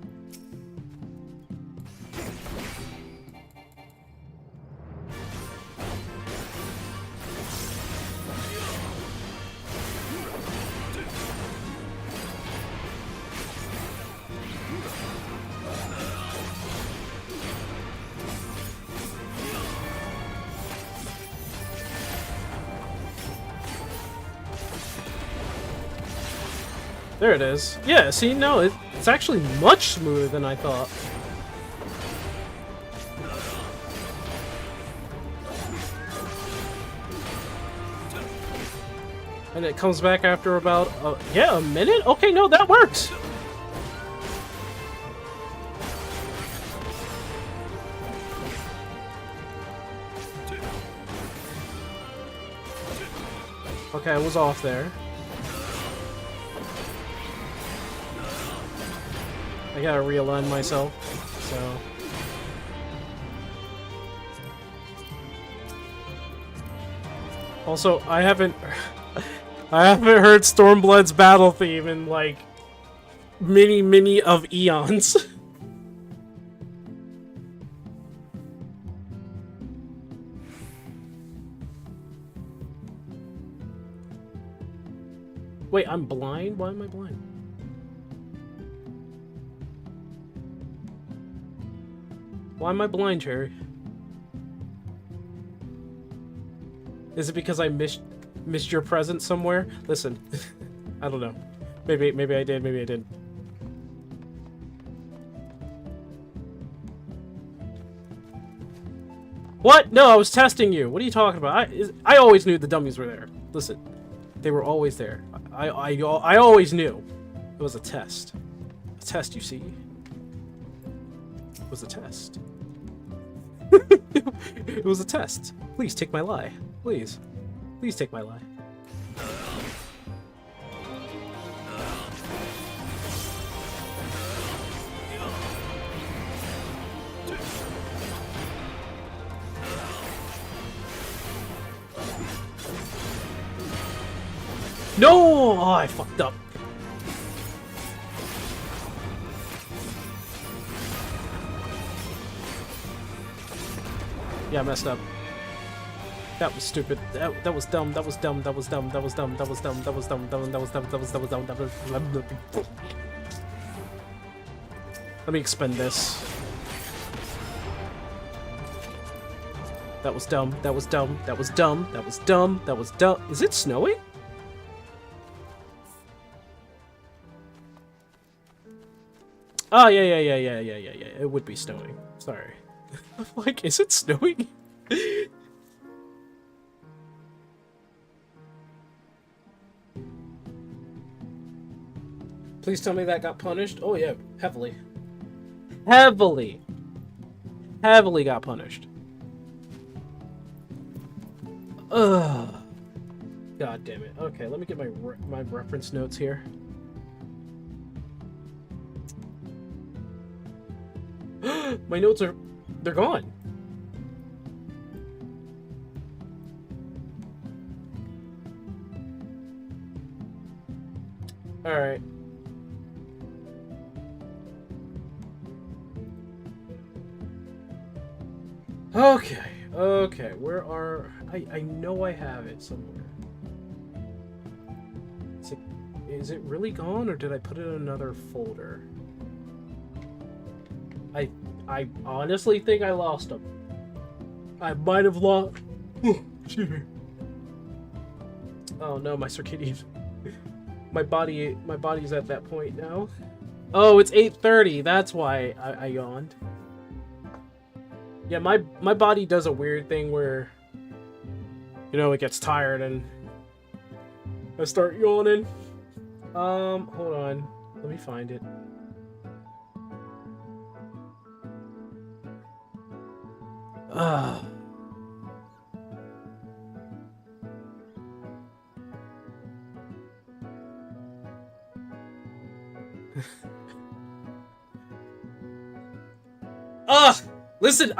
There it is. Yeah, see, no, it's actually much smoother than I thought. And it comes back after about, yeah, a minute? Okay, no, that works! Okay, I was off there. I gotta realign myself, so... Also, I haven't heard Stormblood's battle theme in, like, many of eons. Wait, I'm blind? Why am I blind? Why am I blind, Cherry? Is it because I missed your presence somewhere? Listen, I don't know. Maybe I did, maybe I didn't. What? No, I was testing you. What are you talking about? I always knew the dummies were there. Listen, they were always there. I always knew. It was a test. A test, you see. It was a test. It was a test. Please take my lie. Please. Please take my lie. No! Oh, I fucked up. Yeah, I messed up. That was stupid. That was dumb. That was dumb. That was dumb. That was dumb. That was dumb. That was dumb. That was dumb. That was dumb. That was dumb. Let me expend this. That was dumb. That was dumb. That was dumb. That was dumb. That was dumb. Is it snowing? Oh, yeah. It would be snowing. Sorry. I'm like, is it snowing? Please tell me that got punished. Oh, yeah, heavily. Heavily got punished. Ugh. God damn it. Okay, let me get my reference notes here. My notes they're gone. All right. Okay, where are... I know I have it somewhere. Is it really gone, or did I put it in another folder? I honestly think I lost them. I might have lost... Excuse me. Oh no, my circadian... my body's at that point now. Oh, it's 8:30, that's why I yawned. Yeah, my body does a weird thing where, you know, it gets tired and I start yawning. Hold on. Let me find it. Listen,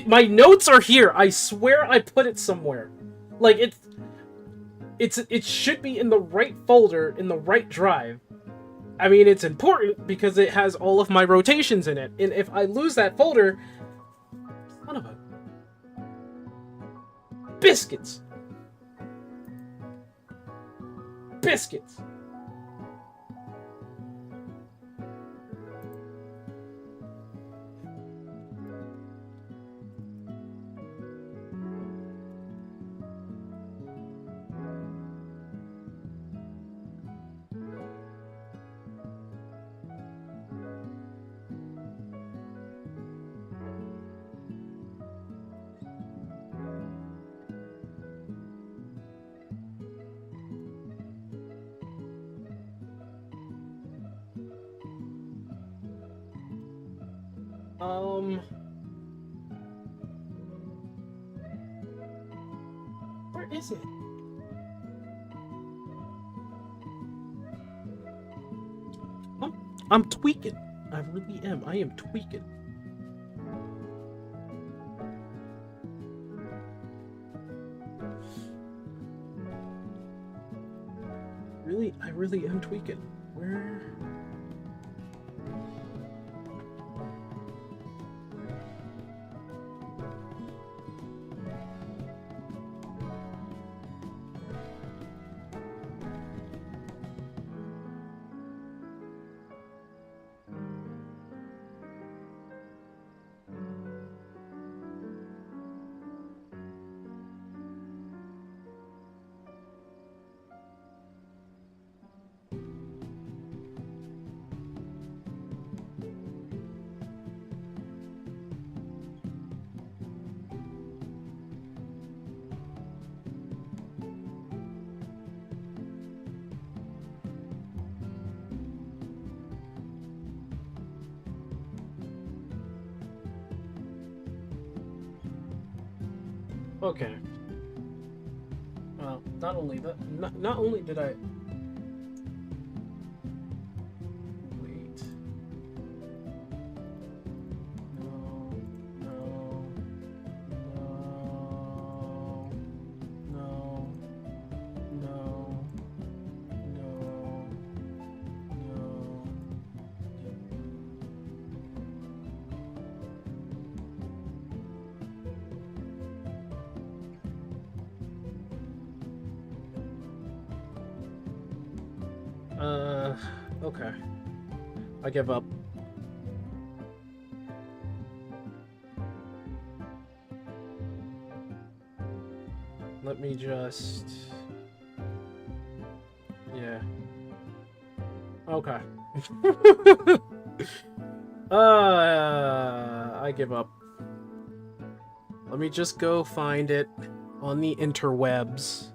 my notes are here. I swear I put it somewhere. Like it should be in the right folder, in the right drive. I mean, it's important because it has all of my rotations in it. And if I lose that folder, son of a biscuits. Biscuits. Where is it? I'm tweaking. I really am. I am tweaking. I really am tweaking. Where? Okay. Well, not only that, not only did I wait. No. Okay. I give up. Let me just... Yeah. Okay. I give up. Let me just go find it on the interwebs.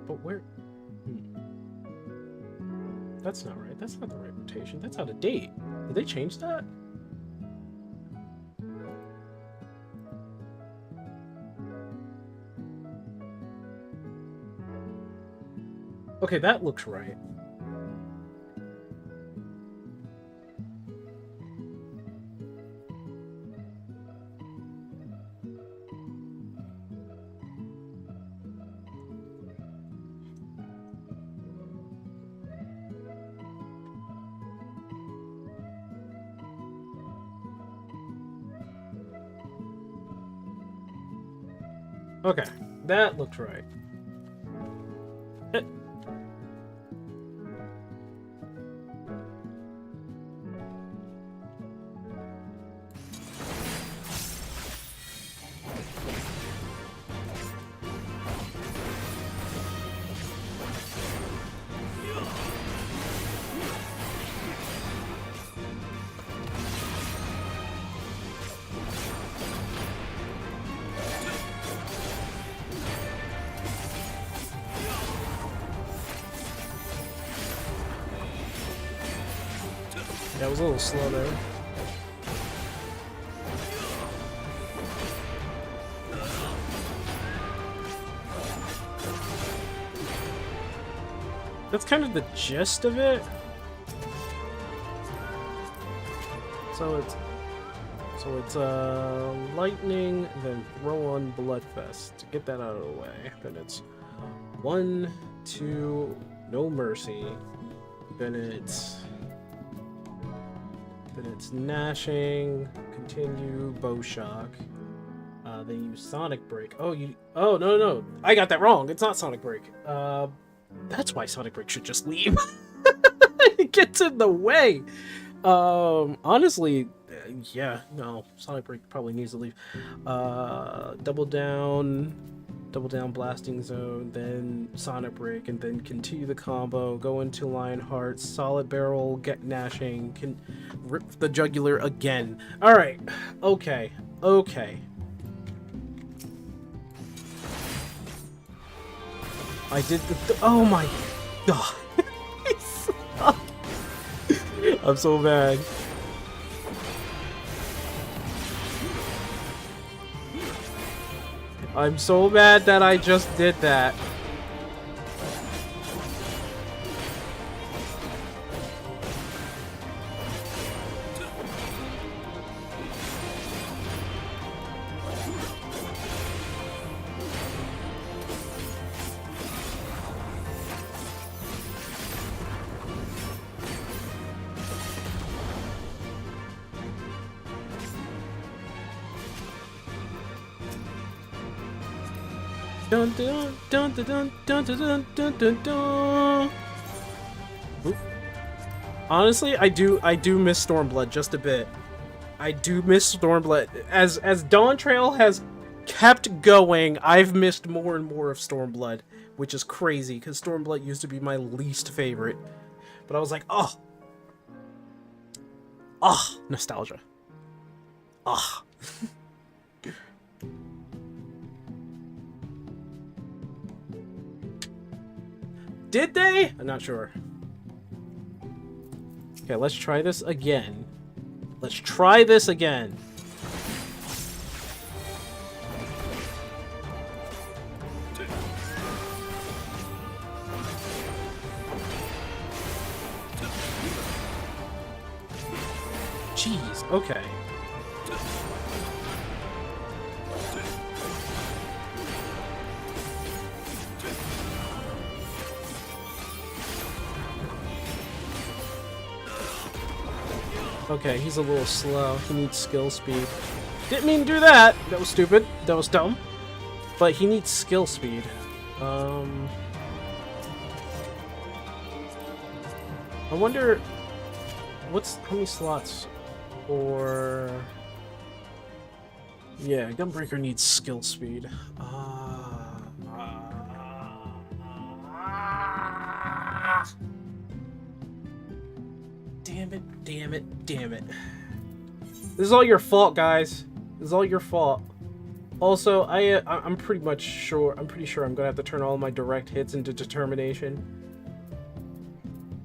But where? That's not right. That's not the right rotation. That's out of date. Did they change that? Okay, that looks right. Okay, that looked right. Yeah, it was a little slow there. That's kind of the gist of it. So it's lightning, then throw on Bloodfest to get that out of the way. Then it's 1, 2, no mercy. Then it's gnashing, continue, bow shock. Then use sonic break. Oh no, I got that wrong. It's not sonic break. That's why sonic break should just leave. It gets in the way. Honestly, yeah, no, sonic break probably needs to leave. Double down blasting zone, then sonic break, and then continue the combo, go into Lionheart, solid barrel, get gnashing, can rip the jugular again. Alright, okay. I did oh my god. I'm so mad. I'm so mad that I just did that. Dun dun dun dun dun dun dun dun dun dun. Oop. Honestly, I do miss Stormblood just a bit. I do miss Stormblood. As Dawn Trail has kept going, I've missed more and more of Stormblood, which is crazy because Stormblood used to be my least favorite. But I was like, oh, nostalgia. Did they? I'm not sure. Okay, let's try this again. Jeez, okay. Okay, he's a little slow. He needs skill speed. Didn't mean to do that! That was stupid. That was dumb. But he needs skill speed. I wonder... how many slots for... Yeah, Gunbreaker needs skill speed. Damn it, damn it, damn it. This is all your fault, guys. This is all your fault. Also, I'm pretty sure I'm gonna have to turn all my direct hits into determination.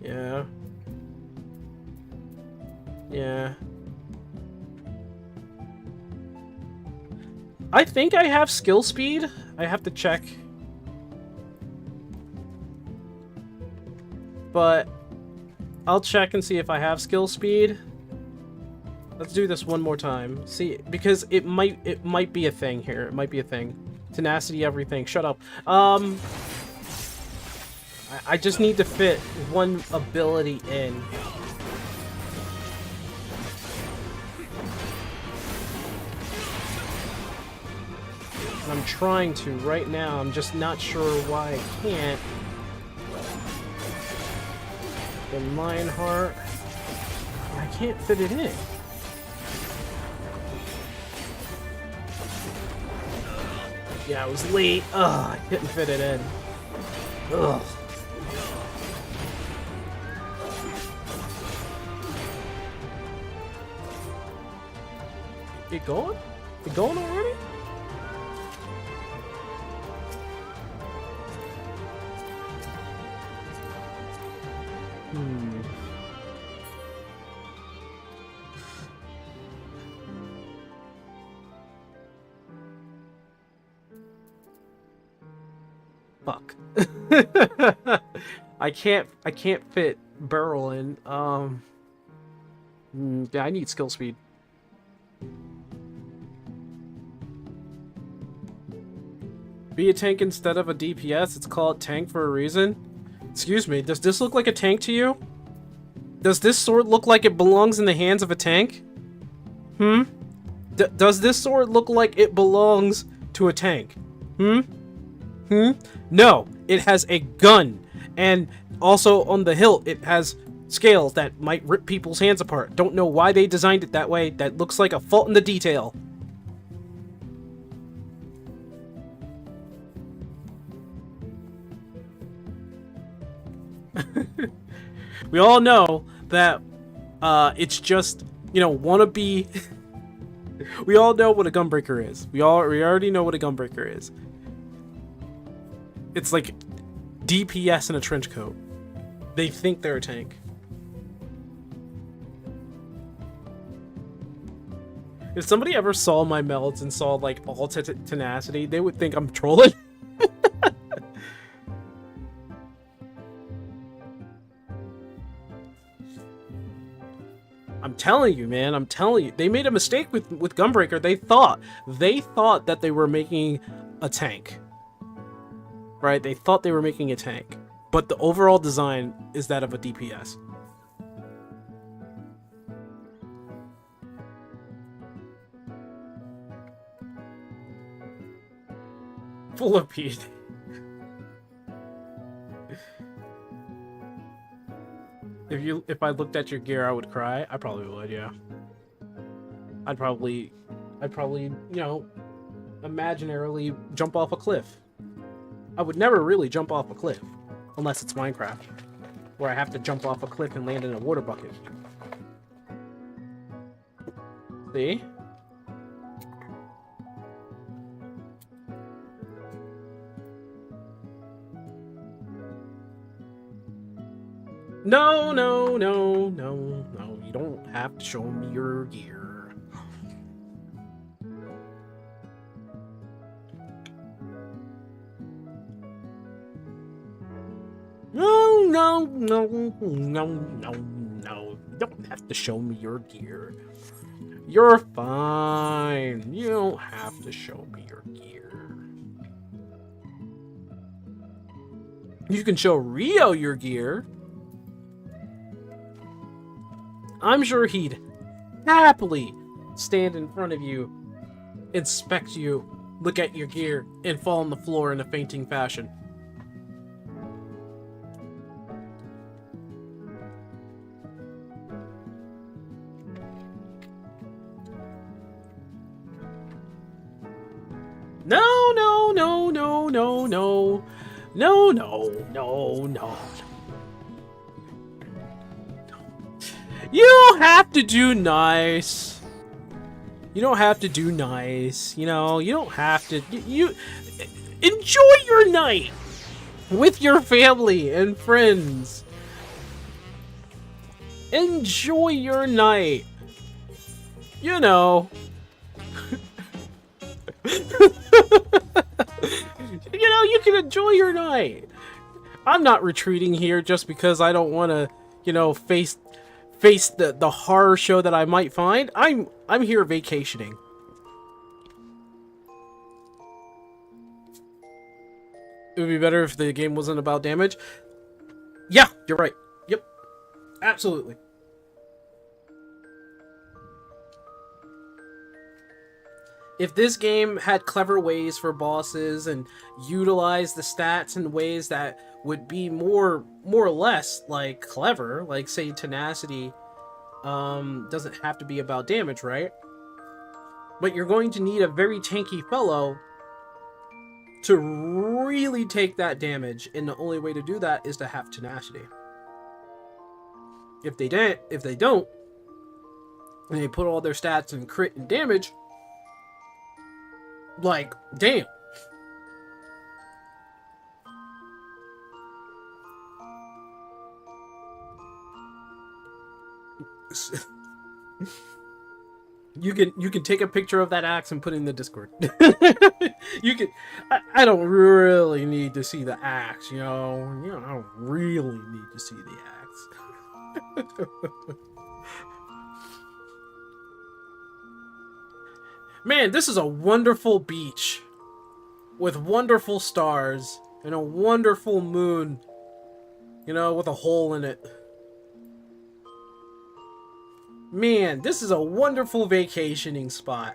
Yeah. Yeah. I think I have skill speed. I have to check. But I'll check and see if I have skill speed. Let's do this one more time. See, because it might be a thing here. It might be a thing. Tenacity, everything. Shut up. I just need to fit one ability in. And I'm trying to right now. I'm just not sure why I can't. The Lionheart. I can't fit it in. Yeah, I was late. Ugh, I couldn't fit it in. Ugh. It going? It going already? Fuck. I can't fit Barrel in. Yeah, I need skill speed. Be a tank instead of a DPS. It's called tank for a reason. Excuse me, does this look like a tank to you? Does this sword look like it belongs in the hands of a tank? Does this sword look like it belongs to a tank? No, it has a gun. And also on the hilt, it has scales that might rip people's hands apart. Don't know why they designed it that way. That looks like a fault in the detail. We all know that it's just, you know, wannabe. We all know what a gunbreaker is. We already know what a gunbreaker is. It's like DPS in a trench coat. They think they're a tank. If somebody ever saw my melds and saw like all tenacity, they would think I'm trolling. I'm telling you, man. I'm telling you. They made a mistake with Gunbreaker. They thought that they were making a tank. Right? They thought they were making a tank. But the overall design is that of a DPS. Full of Pete. If I looked at your gear, I would cry. I probably would, yeah. I'd probably, you know, imaginarily jump off a cliff. I would never really jump off a cliff, unless it's Minecraft, where I have to jump off a cliff and land in a water bucket. See? No, no, no, no, no. You don't have to show me your gear. No, no, no, no, no, no, You don't have to show me your gear. You're fine. You don't have to show me your gear. You can show Rio your gear. I'm sure he'd happily stand in front of you, inspect you, look at your gear, and fall on the floor in a fainting fashion. No, no, no, no, no, no. No, no, no, no. You don't have to do nice. You don't have to do nice. You know, you don't have to. You enjoy your night with your family and friends. Enjoy your night. You know. You know, you can enjoy your night. I'm not retreating here just because I don't want to, you know, face the horror show that I might find. I'm here vacationing. It would be better if the game wasn't about damage. Yeah, you're right. Yep. Absolutely. If this game had clever ways for bosses and utilized the stats in ways that would be more or less like clever, like say tenacity, doesn't have to be about damage, right? But you're going to need a very tanky fellow to really take that damage, and the only way to do that is to have tenacity. If they don't, and they put all their stats in crit and damage, like, damn. You can take a picture of that axe and put it in the Discord. You can. I don't really need to see the axe, you know. I don't really need to see the axe. Man, this is a wonderful beach with wonderful stars and a wonderful moon, you know, with a hole in it. Man, this is a wonderful vacationing spot.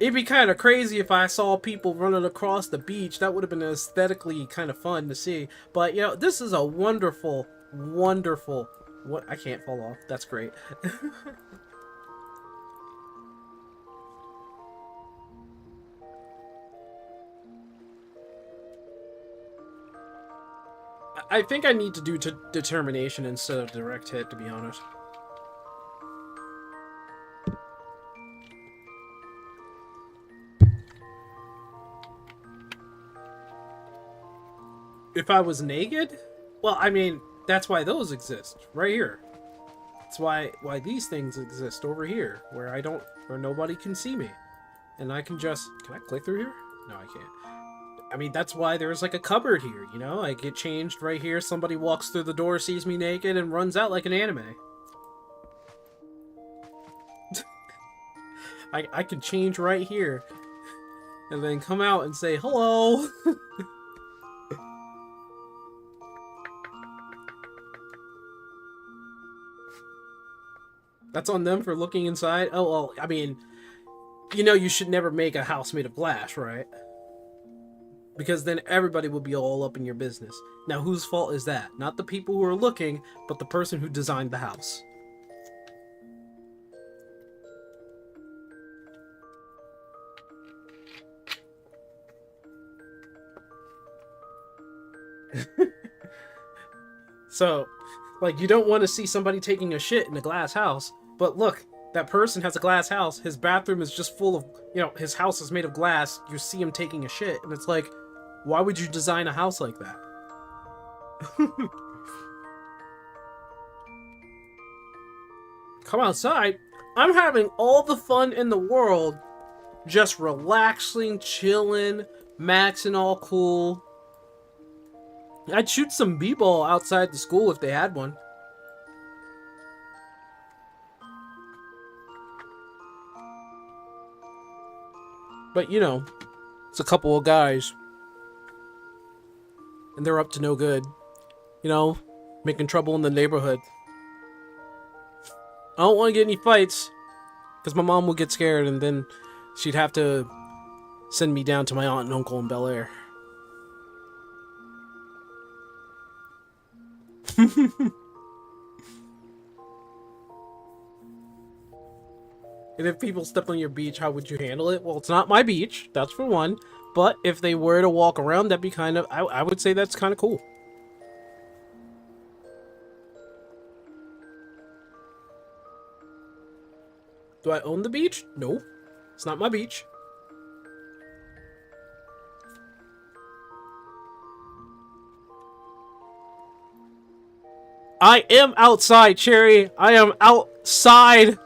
It'd be kind of crazy if I saw people running across the beach. That would have been aesthetically kind of fun to see. But, you know, this is a wonderful, wonderful... What? I can't fall off. That's great. I think I need to do determination instead of direct hit, to be honest. If I was naked? Well, I mean, that's why those exist, right here. That's why these things exist over here, where nobody can see me. And I can I click through here? No, I can't. I mean, that's why there's like a cupboard here, you know? I get changed right here, somebody walks through the door, sees me naked, and runs out like an anime. I can change right here. And then come out and say, hello! That's on them for looking inside? Oh, well, I mean, you know you should never make a house made of glass, right? Because then everybody will be all up in your business. Now, whose fault is that? Not the people who are looking, but the person who designed the house. So, like, you don't want to see somebody taking a shit in a glass house, but look, that person has a glass house, his bathroom is just full of, you know, his house is made of glass, you see him taking a shit, and it's like, why would you design a house like that? Come outside. I'm having all the fun in the world, just relaxing, chilling, maxing all cool. I'd shoot some b-ball outside the school if they had one. But you know, it's a couple of guys, and they're up to no good. You know, making trouble in the neighborhood. I don't want to get any fights, because my mom will get scared, and then she'd have to send me down to my aunt and uncle in Bel Air. And if people stepped on your beach, how would you handle it? Well, it's not my beach, that's for one. But if they were to walk around, that'd be kind of... I would say that's kind of cool. Do I own the beach? No. It's not my beach. I am outside, Cherry. I am outside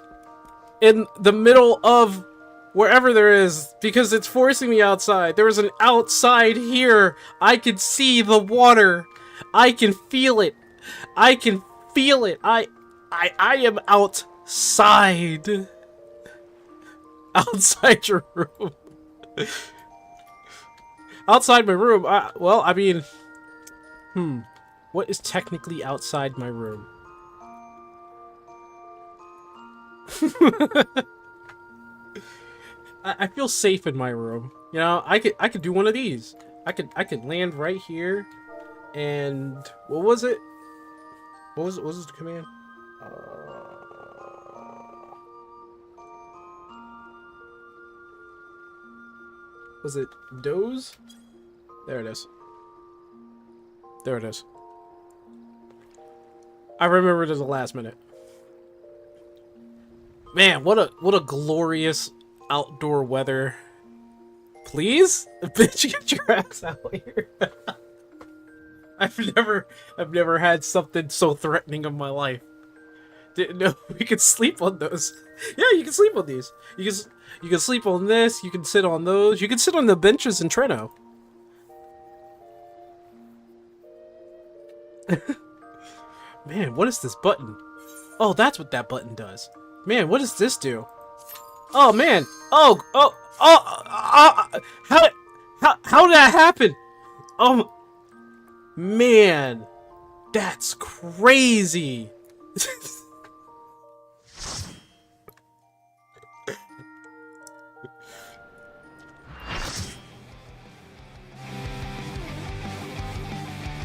in the middle of wherever there is, because it's forcing me outside. There is an outside here. I can see the water. I can feel it. I can feel it. I am outside. Outside your room. Outside my room. Well, I mean, what is technically outside my room? I feel safe in my room. You know, I could do one of these. I could land right here, and what was it? What was the command? Was it doze? There it is. There it is. I remembered at the last minute. Man, what a glorious outdoor weather. Please? Bitch, get your ass out here. I've never had something so threatening in my life. Didn't know we could sleep on those. Yeah, you can sleep on these. You can sleep on this, you can sit on those, you can sit on the benches in Treno. Man, what is this button? Oh, that's what that button does. Man, what does this do? Oh man! How did that happen? Oh man, that's crazy.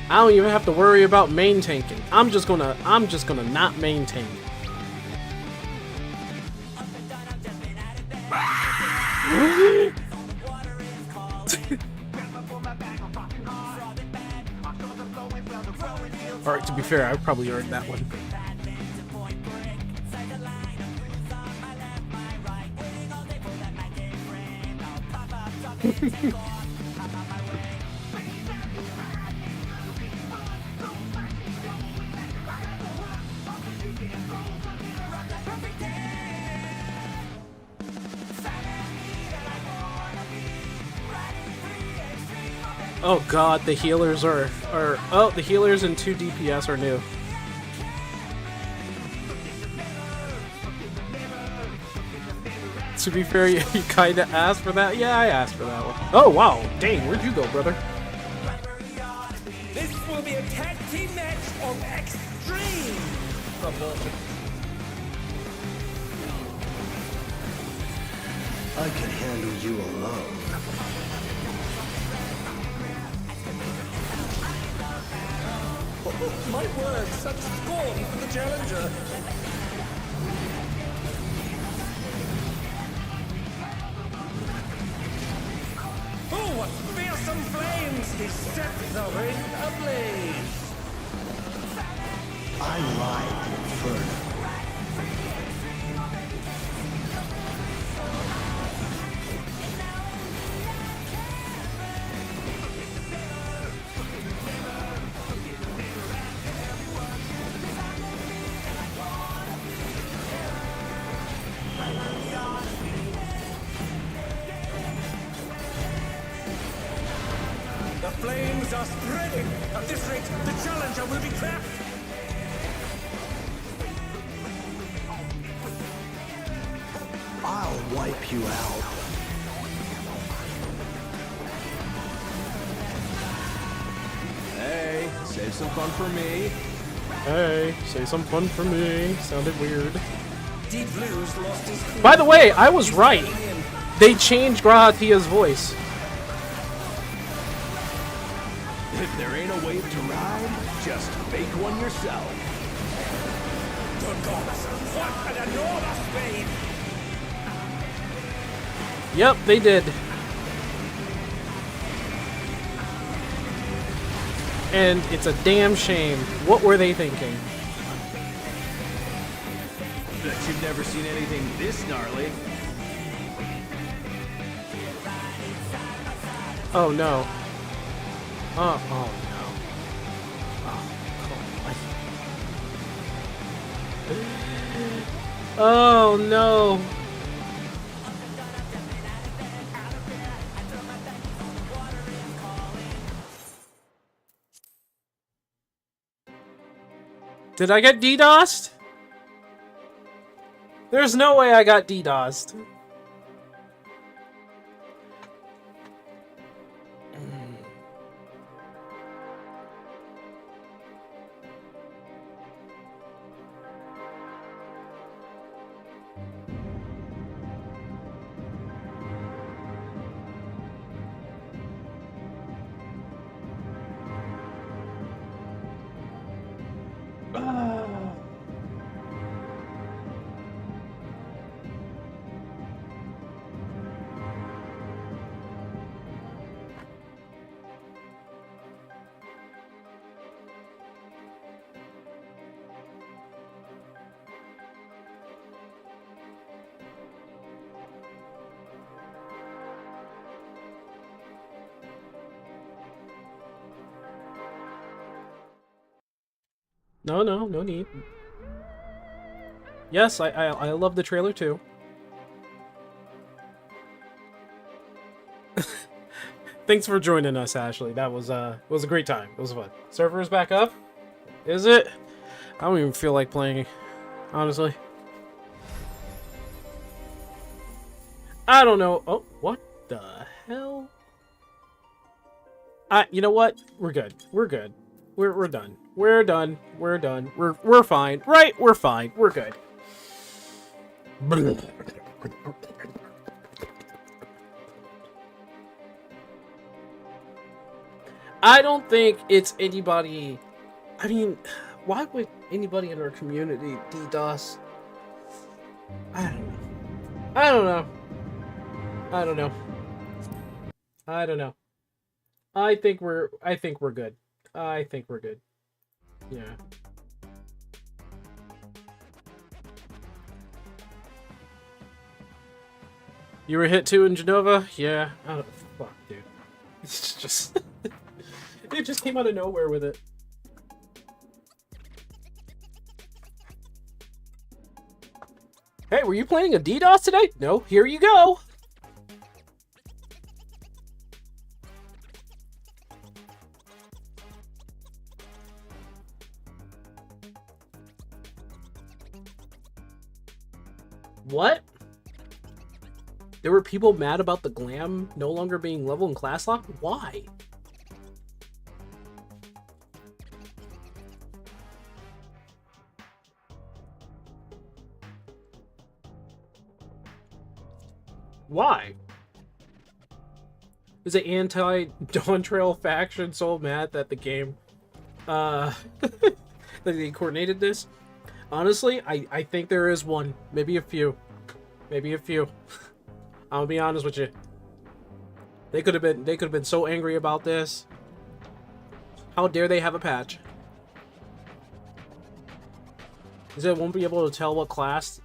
I don't even have to worry about main tanking. I'm just gonna not maintain. Alright, to be fair, I probably earned that one. Oh god, the healers are oh, the healers and 2 DPS are new. To be fair, you kinda asked for that? Yeah, I asked for that one. Oh wow, dang, where'd you go, brother? This will be a tag team match of extreme proportion. I can handle you alone. Oh, my word, such scorn for the challenger. Oh, what fearsome flames! His steps are in ablaze. I ride the inferno. The flames are spreading. At this rate, the challenger will be trapped. I'll wipe you out. Save some fun for me. Hey, say some fun for me. Sounded weird. Deep Blue's lost his cool. By the way, I was right. They changed Grahatia's voice. If there ain't a wave to ride, just make one yourself. Good gods, what an enormous speed! Yep, they did. And it's a damn shame. What were they thinking? Bet you've never seen anything this gnarly. Oh no. Oh no. Oh, oh no. Did I get DDoSed? There's no way I got DDoSed. No need. Yes, I love the trailer too. Thanks for joining us, Ashley. That was a great time. It was fun. Server is back up? Is it? I don't even feel like playing, honestly. I don't know. Oh, what the hell? You know what? We're good. We're good. We're done. We're done. We're done. We're fine. Right? We're fine. We're good. I don't think it's anybody. I mean, why would anybody in our community DDoS? I don't know. I don't know. I don't know. I don't know. I think we're good. I think we're good. Yeah. You were hit too in Genova? Yeah. I don't. Fuck, dude. It's just. It just came out of nowhere with it. Hey, were you playing a DDoS today? No. Here you go. What? There were people mad about the glam no longer being level and class locked? Why? Why? Is the anti-Dawn Trail faction so mad that the game, that they coordinated this? Honestly, I think there is one. Maybe a few. Maybe a few. I'll be honest with you. They could have been so angry about this. How dare they have a patch? Is it won't be able to tell what class?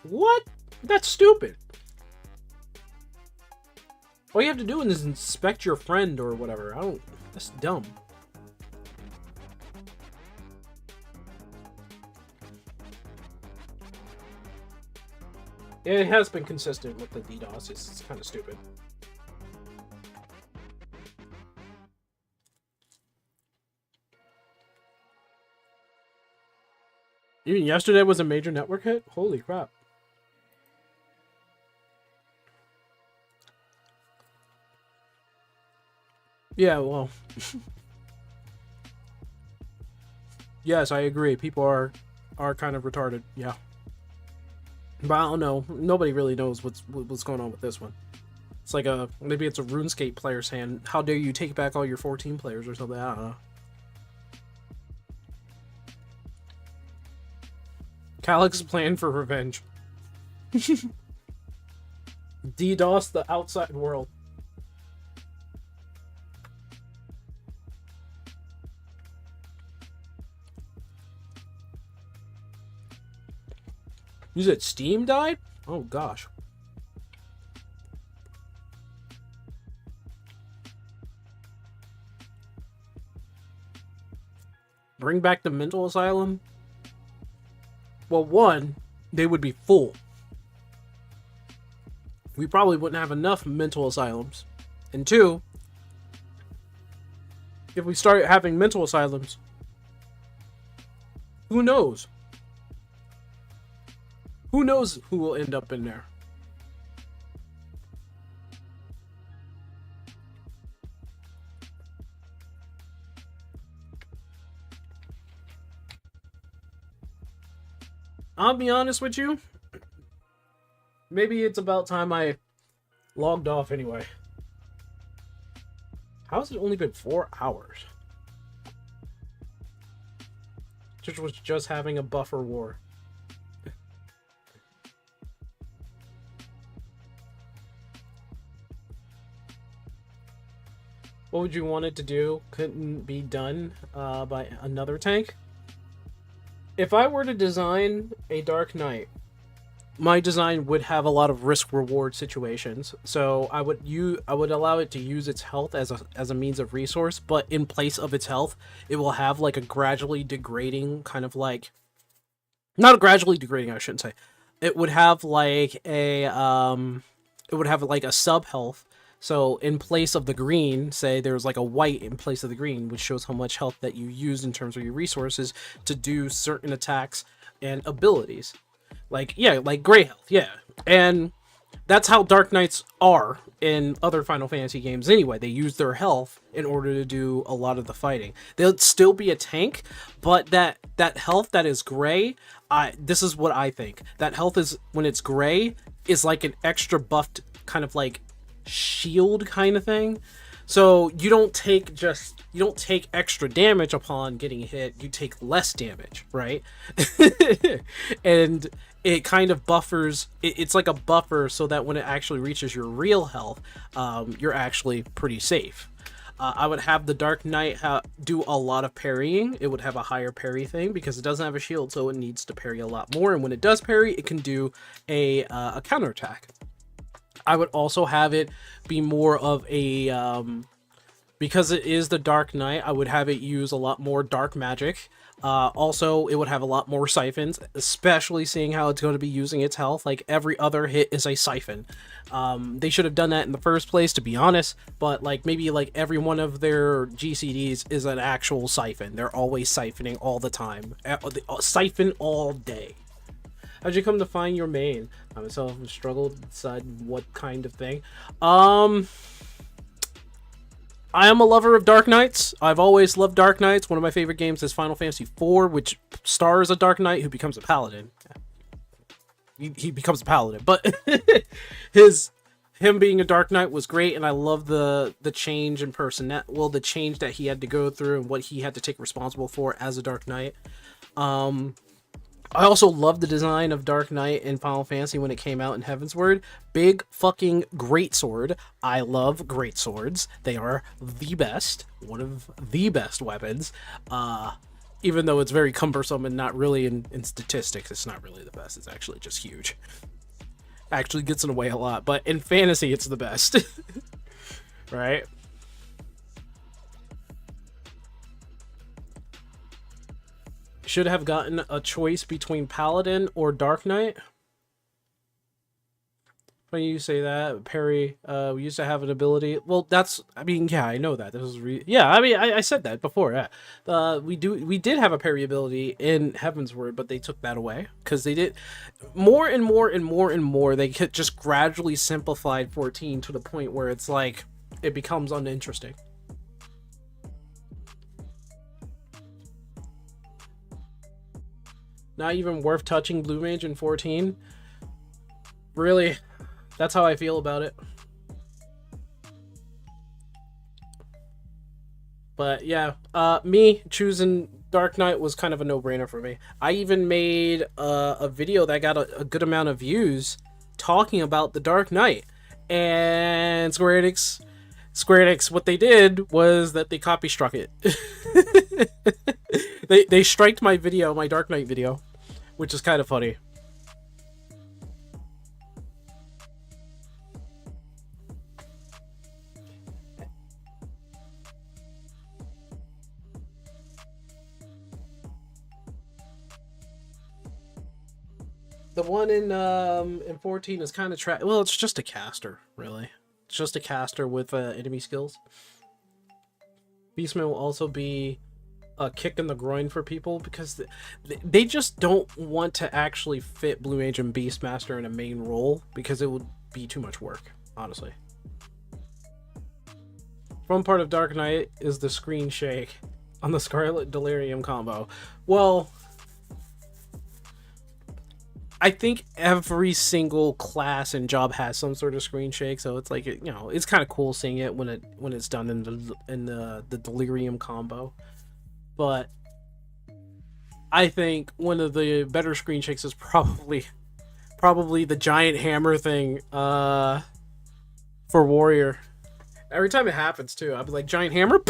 What? That's stupid. All you have to do is inspect your friend or whatever. That's dumb. It has been consistent with the DDoS. It's kind of stupid. Even yesterday was a major network hit? Holy crap. Yeah, well. Yes, I agree. People are kind of retarded. Yeah. But I don't know. Nobody really knows what's going on with this one. It's like maybe it's a RuneScape player's hand. How dare you take back all your 14 players or something? I don't know. Calix's plan for revenge. DDoS the outside world. You said Steam died? Oh gosh. Bring back the mental asylum? Well, one, they would be full. We probably wouldn't have enough mental asylums. And two, if we start having mental asylums, who knows? Who knows who will end up in there? I'll be honest with you. Maybe it's about time I logged off anyway. How's it only been 4 hours? Just was just having a buffer war. What would you want it to do? Couldn't be done by another tank? If I were to design a Dark Knight, my design would have a lot of risk-reward situations. So I would allow it to use its health as a means of resource, but in place of its health, it will have like a gradually degrading kind of like, not a gradually degrading, I shouldn't say. It would have like a sub health. So in place of the green, say there's like a white in place of the green, which shows how much health that you use in terms of your resources to do certain attacks and abilities. Like, yeah, like gray health, yeah. And that's how Dark Knights are in other Final Fantasy games anyway. They use their health in order to do a lot of the fighting. They'll still be a tank, but that health that is gray, this is what I think. That health is, when it's gray, is like an extra buffed kind of like shield kind of thing. So you don't take extra damage upon getting hit, you take less damage, right? And it kind of buffers, it's like a buffer so that when it actually reaches your real health, you're actually pretty safe. I would have the Dark Knight do a lot of parrying. It would have a higher parry thing because it doesn't have a shield, so it needs to parry a lot more, and when it does parry, it can do a counterattack. I would also have it be more of a, because it is the Dark Knight, I would have it use a lot more dark magic. Also, it would have a lot more siphons, especially seeing how it's going to be using its health. Like, every other hit is a siphon. They should have done that in the first place, to be honest, but like maybe like every one of their GCDs is an actual siphon. They're always siphoning all the time. Siphon all day. How'd you come to find your main? I myself have struggled to decide what kind of thing. I am a lover of Dark Knights. I've always loved Dark Knights. One of my favorite games is Final Fantasy IV, which stars a Dark Knight who becomes a paladin. He becomes a paladin, but him being a Dark Knight was great, and I love the change in the change that he had to go through and what he had to take responsible for as a Dark Knight. I also love the design of Dark Knight in Final Fantasy when it came out in Heavensward. Big fucking greatsword. I love greatswords. They are the best. One of the best weapons. Even though it's very cumbersome and not really in statistics, it's not really the best. It's actually just huge. Actually gets in the way a lot, but in fantasy, it's the best. Right? Should have gotten a choice between Paladin or Dark Knight. When you say that, parry, we used to have an ability. Well, I mean, yeah, I know that. This is yeah, I mean, I said that before. Yeah, we did have a parry ability in Heavensward, but they took that away because they did more and more and more and more. They just gradually simplified 14 to the point where it's like it becomes uninteresting. Not even worth touching Blue Mage in 14. Really, that's how I feel about it. But yeah, me choosing Dark Knight was kind of a no-brainer for me. I even made a video that got a good amount of views talking about the Dark Knight. And Square Enix, what they did was that they copy struck it. they striked my video, my Dark Knight video, which is kind of funny. The one in 14 is kind of well, it's just a caster, really. It's just a caster with enemy skills. Beastman will also be a kick in the groin for people because they just don't want to actually fit Blue Mage and Beastmaster in a main role because it would be too much work, honestly. Fun part of Dark Knight is the screen shake on the Scarlet Delirium combo. Well, I think every single class and job has some sort of screen shake, so it's like, you know, it's kind of cool seeing it when it's done in the Delirium combo. But I think one of the better screen shakes is probably the giant hammer thing for Warrior. Every time it happens too, I'll be like, giant hammer.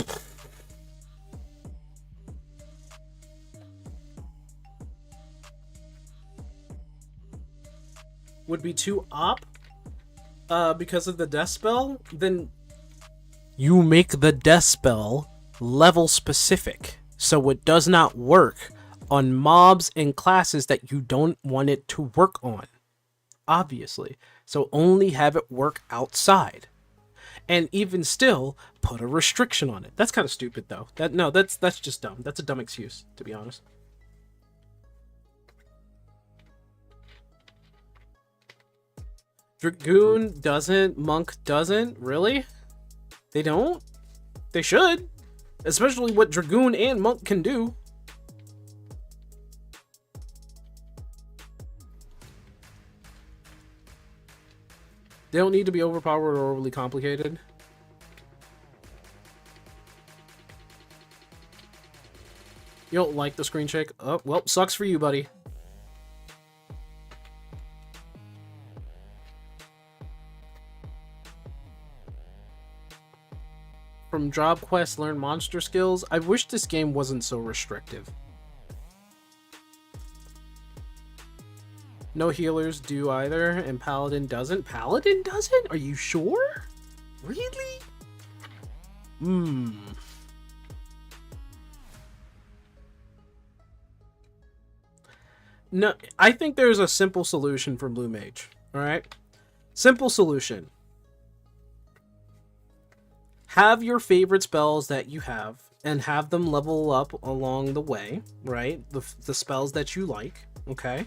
Would be too op because of the death spell, then you make the death spell level specific, so it does not work on mobs and classes that you don't want it to work on, obviously. So only have it work outside, and even still put a restriction on it. That's kind of stupid though. That's just dumb. That's a dumb excuse, to be honest. Dragoon doesn't, Monk doesn't? Really? They don't? They should. Especially what Dragoon and Monk can do. They don't need to be overpowered or overly complicated. You don't like the screen shake? Oh, well, sucks for you, buddy. From job quests, learn monster skills. I wish this game wasn't so restrictive. No healers do either, and Paladin doesn't. Paladin doesn't? Are you sure? Really? No, I think there's a simple solution for Blue Mage. Alright? Simple solution. Have your favorite spells that you have and have them level up along the way, right? The spells that you like, okay?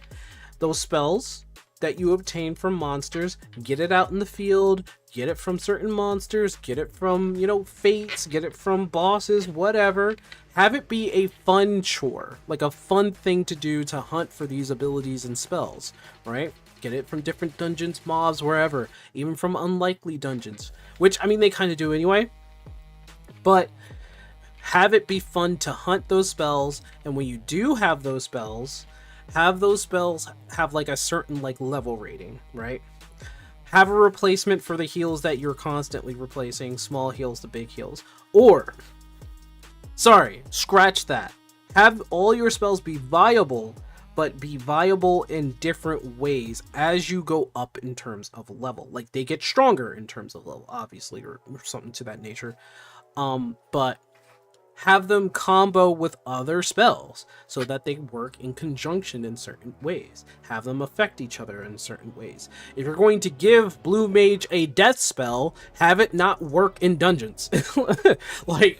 Those spells that you obtain from monsters, get it out in the field, get it from certain monsters, get it from, you know, fates, get it from bosses, whatever. Have it be a fun chore, like a fun thing to do to hunt for these abilities and spells, right? Get it from different dungeons, mobs, wherever, even from unlikely dungeons, which, I mean, they kind of do anyway, but have it be fun to hunt those spells, and when you do have those spells have like a certain like level rating, right? Have a replacement for the heals that you're constantly replacing, small heals to big heals, or, sorry, scratch that. Have all your spells be viable, but be viable in different ways as you go up in terms of level. Like, they get stronger in terms of level, obviously, or something to that nature. But have them combo with other spells so that they work in conjunction in certain ways. Have them affect each other in certain ways. If you're going to give Blue Mage a death spell, have it not work in dungeons. Like,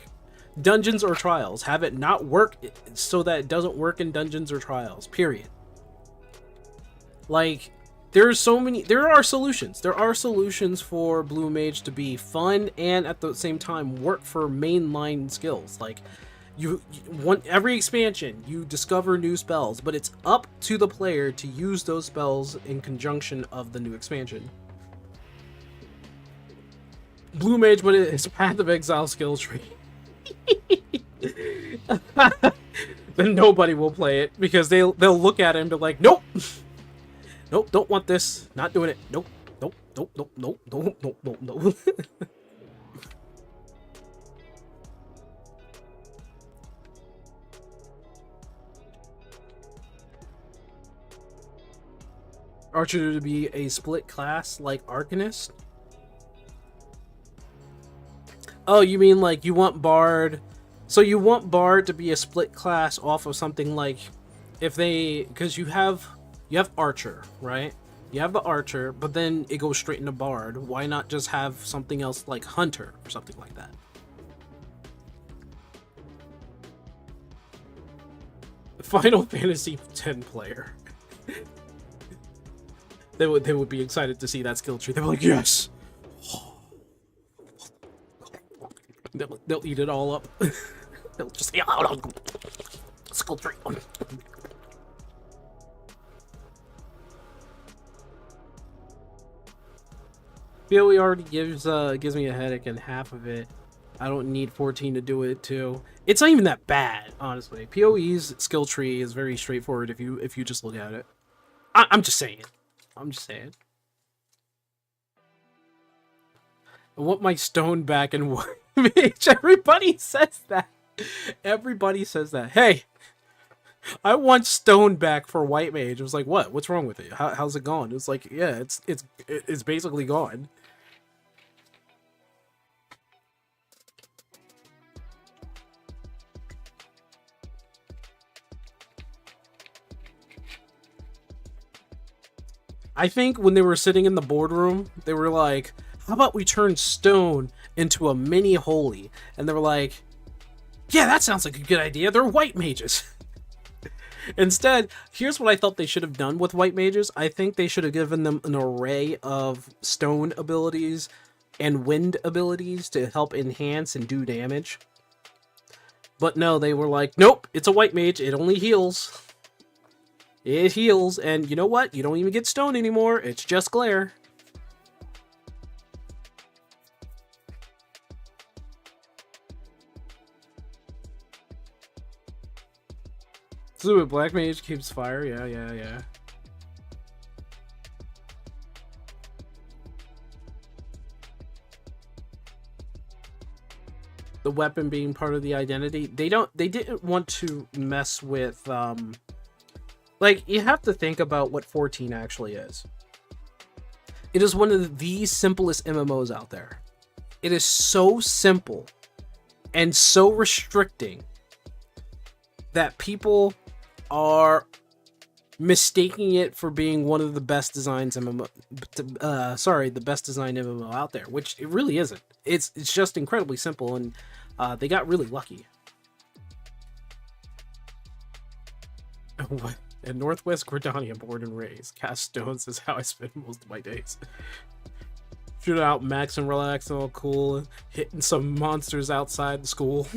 dungeons or trials. Have it not work so that it doesn't work in dungeons or trials, period. Like, there are solutions. There are solutions for Blue Mage to be fun and at the same time work for mainline skills. Like, every expansion you discover new spells, but it's up to the player to use those spells in conjunction of the new expansion. Blue Mage, but it's Path of Exile skill tree. Then nobody will play it because they'll look at it and be like, nope, nope, don't want this, not doing it, nope, nope, nope, nope, nope, nope, nope, nope, nope. Archer to be a split class like Arcanist? Oh, you mean like you want Bard? So you want Bard to be a split class off of something like, if they, because you have Archer, right? You have the Archer, but then it goes straight into Bard. Why not just have something else like Hunter or something like that? Final Fantasy X player. They would be excited to see that skill tree. They'd be like, yes! They'll eat it all up. They'll just say, oh, skill tree. PoE already gives me a headache, and half of it, I don't need 14 to do it too. It's not even that bad, honestly. PoE's skill tree is very straightforward if you just look at it. I'm just saying. I'm just saying. I want my stone back in White Mage. Everybody says that. Everybody says that. Hey, I want stone back for White Mage. I was like, what? What's wrong with it? How's it gone? It's like, yeah, it's basically gone. I think when they were sitting in the boardroom, they were like, how about we turn stone into a mini holy? And they were like, yeah, that sounds like a good idea. They're white mages. Instead, here's what I thought they should have done with white mages. I think they should have given them an array of stone abilities and wind abilities to help enhance and do damage. But no, they were like, nope, it's a white mage. It only heals. It heals, and you know what? You don't even get stone anymore. It's just glare. So a black mage keeps fire? Yeah. The weapon being part of the identity. They didn't want to mess with, like, you have to think about what 14 actually is. It is one of the simplest MMOs out there. It is so simple and so restricting that people are mistaking it for being one of the best designs MMO. The best designed MMO out there, which it really isn't. It's just incredibly simple, and they got really lucky. What? In Northwest Gridania, born and raised. Cast stones is how I spend most of my days. Shoot out, max and relax, all cool. Hitting some monsters outside the school.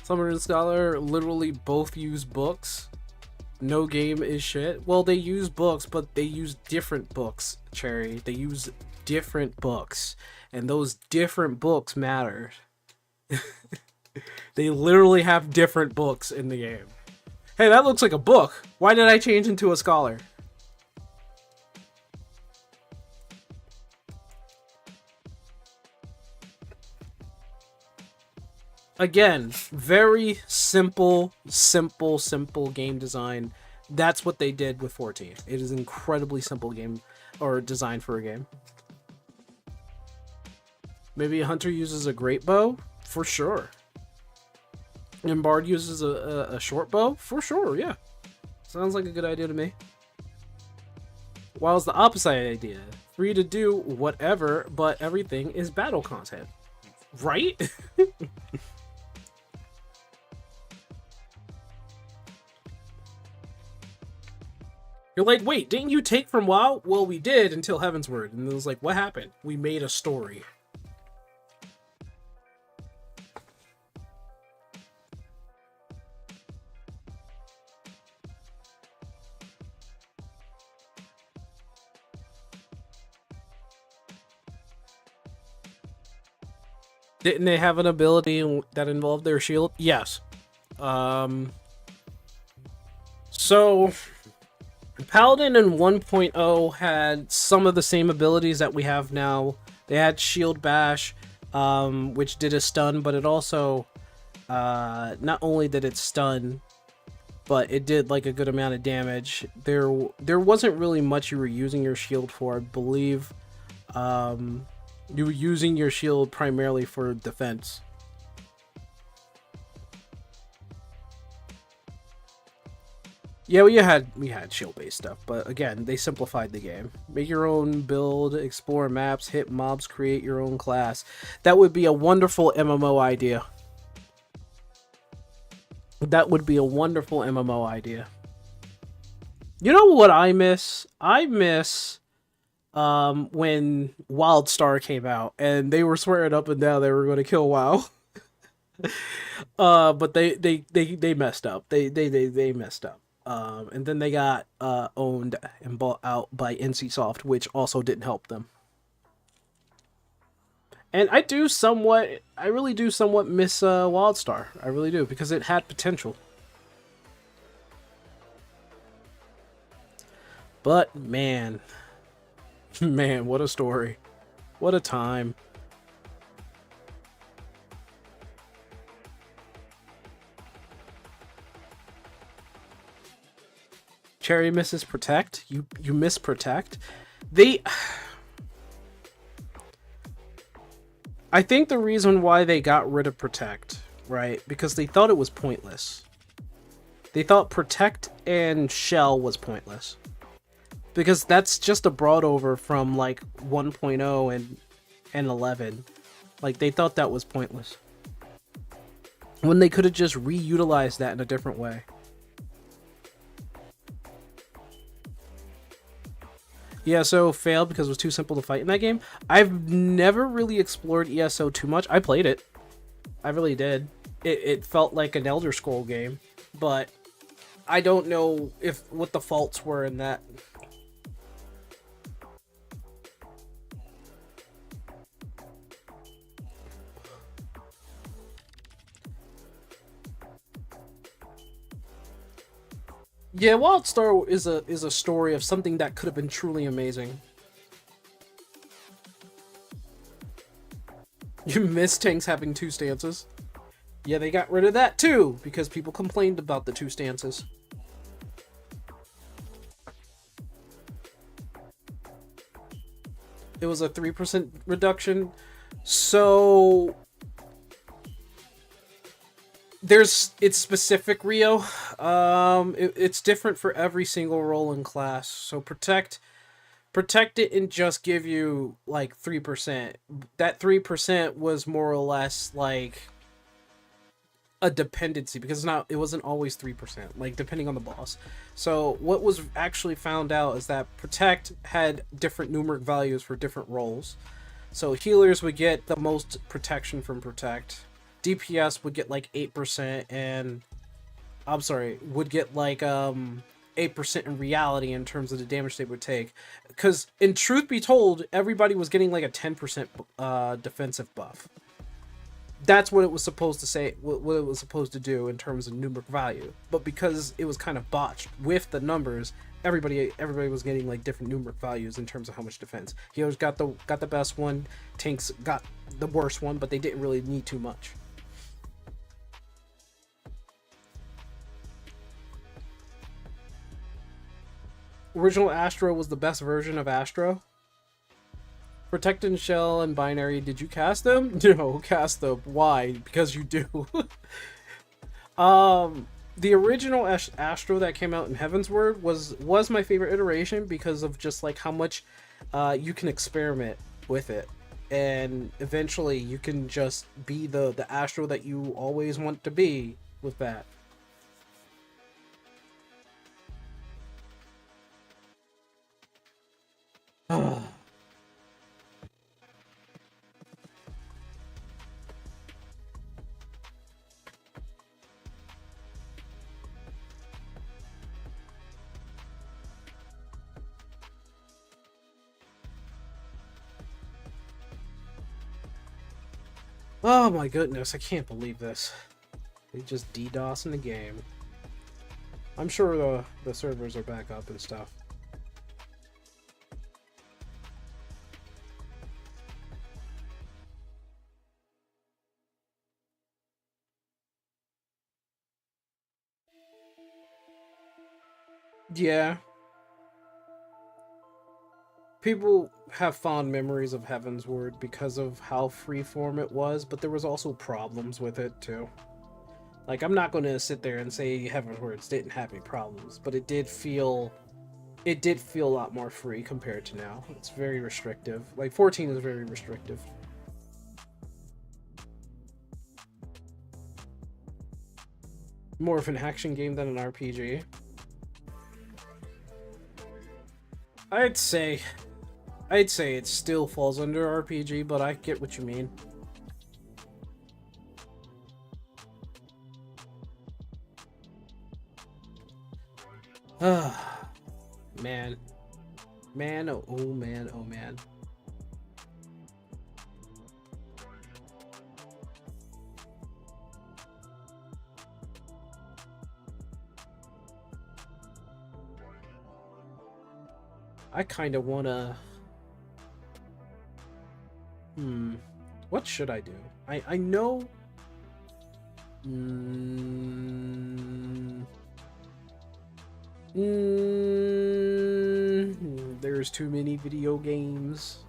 Summoner and Scholar literally both use books. No game is shit. Well, they use books, but they use different books, Cherry. They use different books. And those different books matter. They literally have different books in the game. Hey, that looks like a book. Why did I change into a scholar? Again, very simple game design. That's what they did with 14. It is incredibly simple game, or design for a game. Maybe a hunter uses a great bow? For sure. And Bard uses a short bow? For sure, yeah. Sounds like a good idea to me. While's the opposite idea. Free to do whatever, but everything is battle content. Right? You're like, wait, didn't you take from WoW? Well, we did until Heavensward. And it was like, what happened? We made a story. Didn't they have an ability that involved their shield? Yes. So Paladin in 1.0 had some of the same abilities that we have now. They had Shield Bash, which did a stun, but it also, not only did it stun, but it did like a good amount of damage. There wasn't really much you were using your shield for. I believe, you were using your shield primarily for defense. Yeah, we had shield-based stuff, but again, they simplified the game. Make your own build, explore maps, hit mobs, create your own class. That would be a wonderful MMO idea. That would be a wonderful MMO idea. You know what I miss? I miss when WildStar came out and they were swearing up and down they were going to kill WoW. But they messed up. They messed up. And then they got owned and bought out by NCSoft, which also didn't help them. And I really do somewhat miss WildStar. I really do, because it had potential. But man, what a story. What a time. Cherry misses Protect. You miss Protect. I think the reason why they got rid of Protect, right? Because they thought it was pointless. They thought Protect and Shell was pointless. Because that's just a brought over from like 1.0 and 11. Like they thought that was pointless. When they could have just reutilized that in a different way. ESO failed because it was too simple to fight in that game. I've never really explored ESO too much. I played it. I really did. It felt like an Elder Scroll game, but I don't know what the faults were in that. Yeah, WildStar is a story of something that could have been truly amazing. You miss tanks having 2 stances? Yeah, they got rid of that too, because people complained about the 2 stances. It was a 3% reduction. So it's specific, Rio. It's different for every single role in class. So protect didn't just give you like 3%. That 3% was more or less like a dependency, because it wasn't always 3%, like depending on the boss. So what was actually found out is that Protect had different numeric values for different roles. So healers would get the most protection from Protect. DPS would get like 8%, and would get like 8% in reality in terms of the damage they would take. Because in truth be told, everybody was getting like a 10% defensive buff. That's what it was supposed to say, what it was supposed to do in terms of numeric value. But because it was kind of botched with the numbers, everybody was getting like different numeric values in terms of how much defense. Healers got the best one, tanks got the worst one, but they didn't really need too much. Original Astro was the best version of Astro. Protect and Shell and Binary, did you cast them? No, cast them. Why? Because you do. The original Astro that came out in Heavensward was my favorite iteration because of just like how much you can experiment with it, and eventually you can just be the Astro that you always want to be with that. Oh my goodness, I can't believe this. They just DDoSing the game. I'm sure the servers are back up and stuff. Yeah. People have fond memories of Heavensward because of how freeform it was, but there was also problems with it too. Like, I'm not going to sit there and say Heavensward didn't have any problems, but it did feel a lot more free compared to now. It's very restrictive. Like 14 is very restrictive. More of an action game than an RPG. I'd say it still falls under RPG, but I get what you mean. Ah, man. Man, oh man, oh man. I kind of want to... What should I do? I know... There's too many video games.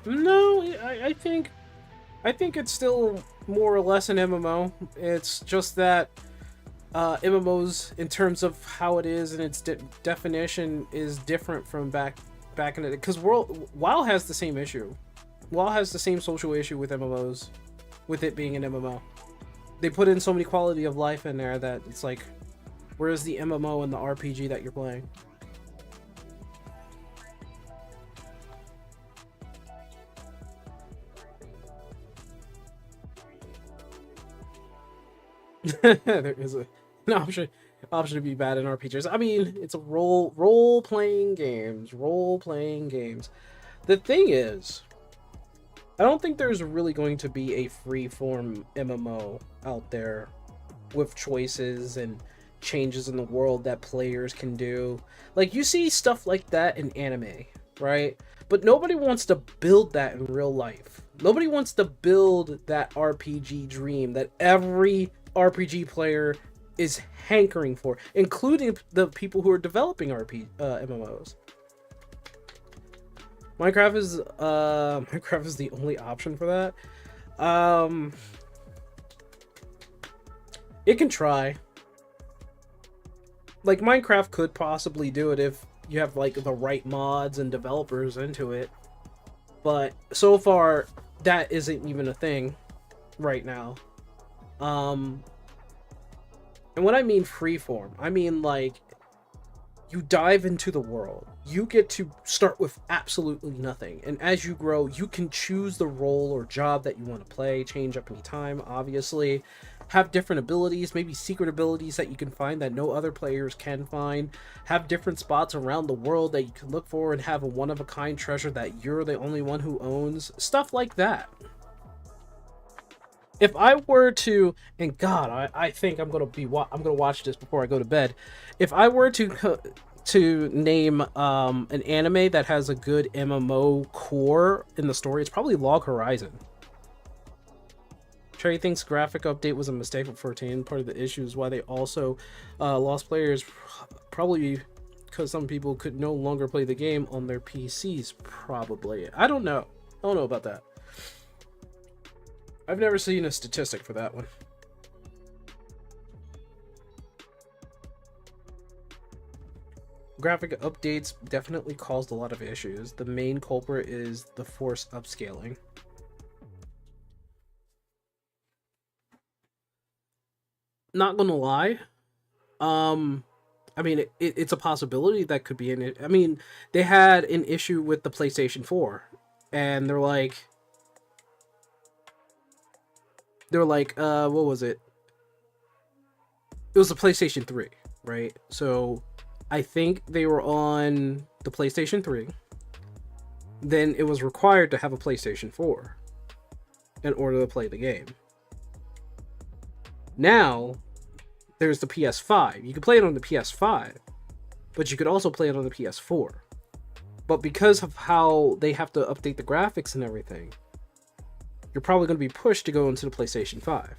No, I think it's still more or less an MMO. It's just that MMOs, in terms of how it is and its definition, is different from back in the day. Because WoW has the same issue. WoW has the same social issue with MMOs, with it being an MMO. They put in so many quality of life in there that it's like, where's the MMO and the RPG that you're playing? There is an option to be bad in RPGs. I mean, it's a role playing games. The thing is, I don't think there's really going to be a free-form MMO out there with choices and changes in the world that players can do. Like, you see stuff like that in anime, right? But nobody wants to build that in real life. Nobody wants to build that RPG dream that every RPG player is hankering for, including the people who are developing MMOs. Minecraft is the only option for that. It can try. Like, Minecraft could possibly do it if you have like the right mods and developers into it, but so far that isn't even a thing right now. And when I mean freeform, I mean like you dive into the world. You get to start with absolutely nothing, and as you grow, you can choose the role or job that you want to play, change up any time, obviously. Have different abilities, maybe secret abilities that you can find that no other players can find. Have different spots around the world that you can look for and have a one-of-a-kind treasure that you're the only one who owns. Stuff like that. If I were to, and God, I think I'm gonna watch this before I go to bed. If I were to name an anime that has a good MMO core in the story, it's probably Log Horizon. Cherry thinks graphic update was a mistake for 14. Part of the issue is why they also lost players, probably because some people could no longer play the game on their PCs. Probably, I don't know about that. I've never seen a statistic for that one. Graphic updates definitely caused a lot of issues. The main culprit is the forced upscaling. Not gonna lie. I mean, it's a possibility that could be in it. I mean, they had an issue with the PlayStation 4, and they're like, what was it? it was the PlayStation 3, right? So I think they were on the PlayStation 3. Then it was required to have a PlayStation 4 in order to play the game. Now, there's the PS5. You can play it on the PS5, but you could also play it on the PS4. But because of how they have to update the graphics and everything, you're probably going to be pushed to go into the PlayStation 5.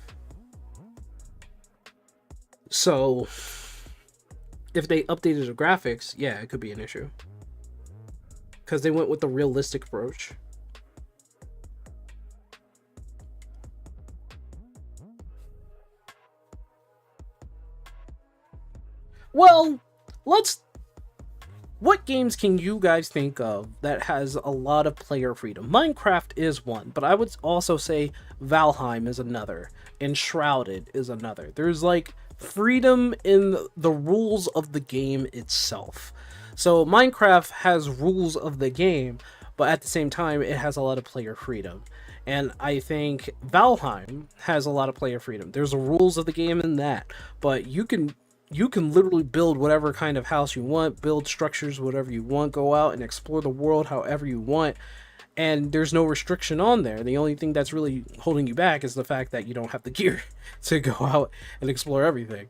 So, if they updated the graphics, yeah, it could be an issue. Because they went with the realistic approach. Well, what games can you guys think of that has a lot of player freedom? Minecraft is one, but I would also say Valheim is another, and Shrouded is another. There's like freedom in the rules of the game itself. So Minecraft has rules of the game, but at the same time, it has a lot of player freedom. And I think Valheim has a lot of player freedom. There's the rules of the game in that, but you can literally build whatever kind of house you want, build structures, whatever you want, go out and explore the world however you want, and there's no restriction on there. The only thing that's really holding you back is the fact that you don't have the gear to go out and explore everything.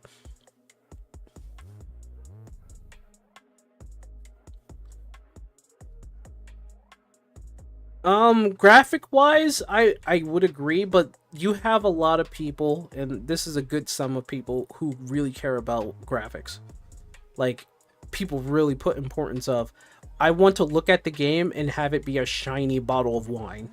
Graphic wise, I would agree, but you have a lot of people, and this is a good sum of people who really care about graphics. Like, people really put importance of, I want to look at the game and have it be a shiny bottle of wine.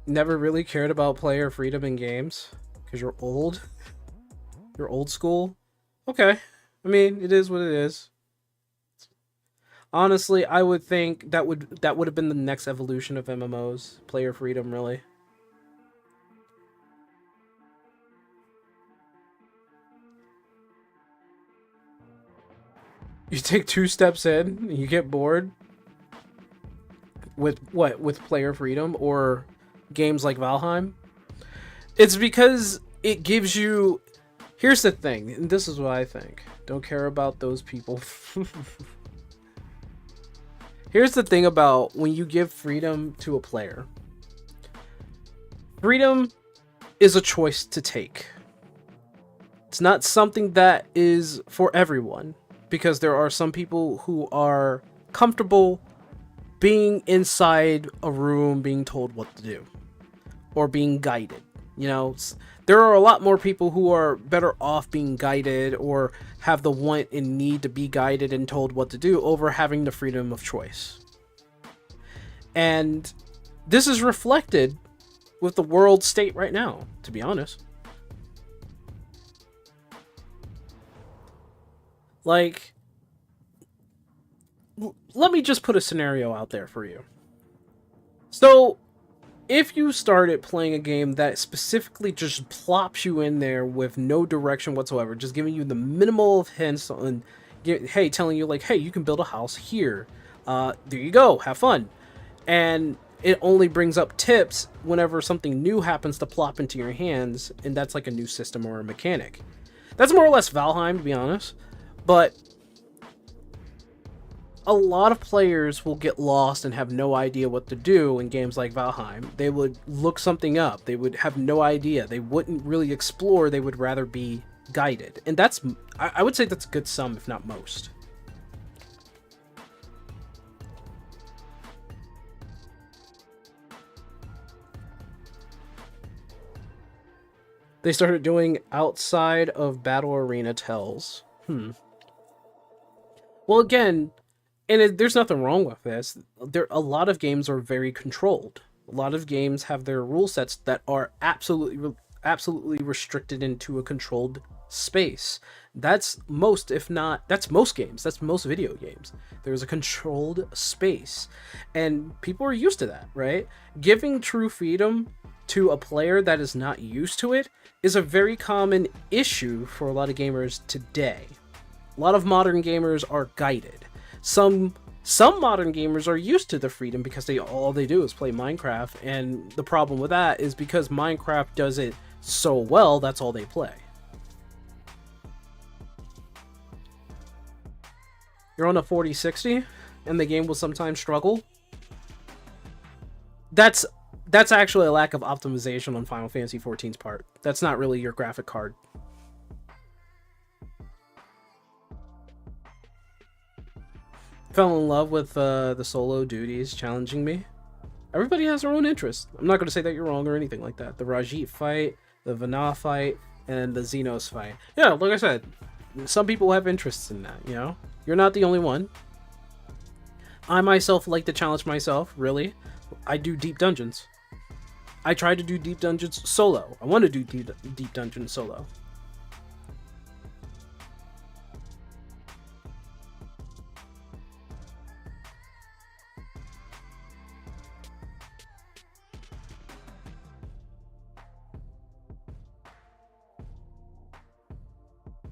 Never really cared about player freedom in games because you're old. You're old school. Okay. I mean, it is what it is. Honestly, I would think that would have been the next evolution of MMOs. Player freedom, really. You take 2 steps in, and you get bored with what? With player freedom or games like Valheim? It's because it gives you... Here's the thing, and this is what I think. Don't care about those people. Here's the thing about when you give freedom to a player. Freedom is a choice to take. It's not something that is for everyone, because there are some people who are comfortable being inside a room being told what to do or being guided. You know, there are a lot more people who are better off being guided or have the want and need to be guided and told what to do over having the freedom of choice. And this is reflected with the world state right now, to be honest. Like, let me just put a scenario out there for you. So, if you started playing a game that specifically just plops you in there with no direction whatsoever, just giving you the minimal of hints on, hey, telling you like, hey, you can build a house here. There you go, have fun. And it only brings up tips whenever something new happens to plop into your hands, and that's like a new system or a mechanic. That's more or less Valheim, to be honest. But a lot of players will get lost and have no idea what to do in games like Valheim. They would look something up. They would have no idea. They wouldn't really explore. They would rather be guided. And that's, I would say that's a good sum, if not most. They started doing outside of battle arena tells. Well, again, and there's nothing wrong with this. A lot of games are very controlled. A lot of games have their rule sets that are absolutely restricted into a controlled space. That's most, if not, that's most games. That's most video games. There's a controlled space. And people are used to that, right? Giving true freedom to a player that is not used to it is a very common issue for a lot of gamers today. A lot of modern gamers are guided. Some Some modern gamers are used to the freedom because all they do is play Minecraft, and the problem with that is because Minecraft does it so well, that's all they play. You're on a 4060 and the game will sometimes struggle. That's actually a lack of optimization on Final Fantasy XIV's part. That's not really your graphic card. Fell in love with the solo duties challenging me. Everybody has their own interests. I'm not going to say that you're wrong or anything like that. The Rajit fight, the Vana fight, and the Xenos fight. Yeah, like I said, some people have interests in that, you know? You're not the only one. I myself like to challenge myself, really. I do deep dungeons. I try to do deep dungeons solo. I want to do deep dungeons solo.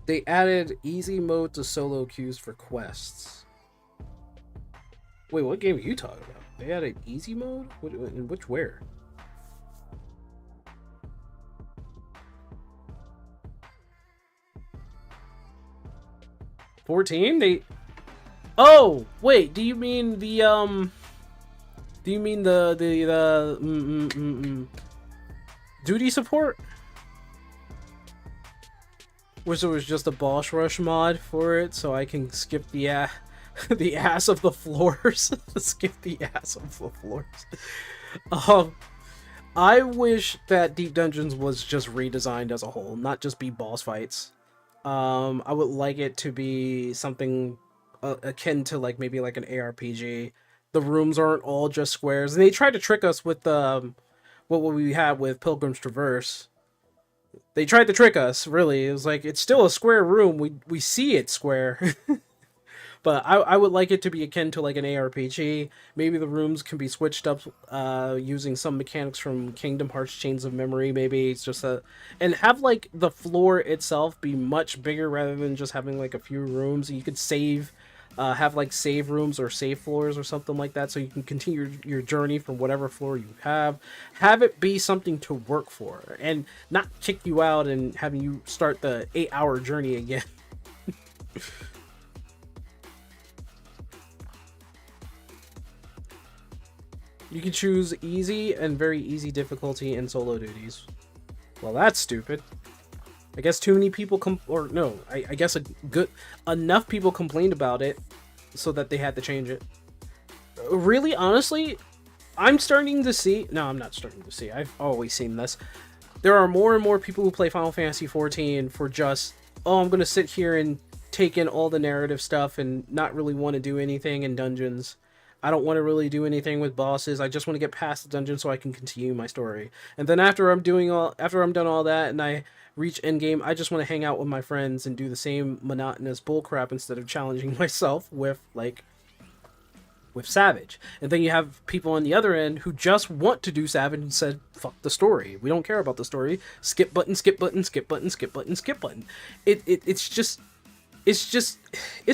They added easy mode to solo queues for quests. Wait, what game are you talking about? They added easy mode? In which where? They... Oh, wait, do you mean the, do you mean the duty support? Wish there was just a boss rush mod for it, so I can skip the the ass of the floors. Skip the ass of the floors. I wish that Deep Dungeons was just redesigned as a whole, not just be boss fights. I would like it to be something akin to like maybe like an ARPG. The rooms aren't all just squares, and they tried to trick us with what we had with Pilgrim's Traverse. They tried to trick us, really. It was like, it's still a square room. We see it square. But I would like it to be akin to like an ARPG. Maybe the rooms can be switched up using some mechanics from Kingdom Hearts Chains of Memory. Maybe it's just and have like the floor itself be much bigger rather than just having like a few rooms. You could save, have like save rooms or save floors or something like that, so you can continue your journey from whatever floor you have. Have it be something to work for and not kick you out and having you start the 8-hour journey again. You can choose easy and very easy difficulty in solo duties. Well, that's stupid. I guess too many people I guess enough people complained about it so that they had to change it. Really, honestly, I'm starting to see... No, I'm not starting to see. I've always seen this. There are more and more people who play Final Fantasy XIV for just, oh, I'm going to sit here and take in all the narrative stuff and not really want to do anything in dungeons. I don't want to really do anything with bosses. I just want to get past the dungeon so I can continue my story. And then after I'm done all that and I reach endgame, I just want to hang out with my friends and do the same monotonous bullcrap instead of challenging myself with Savage. And then you have people on the other end who just want to do Savage and said, fuck the story. We don't care about the story. Skip button, skip button, skip button, skip button, skip button. It's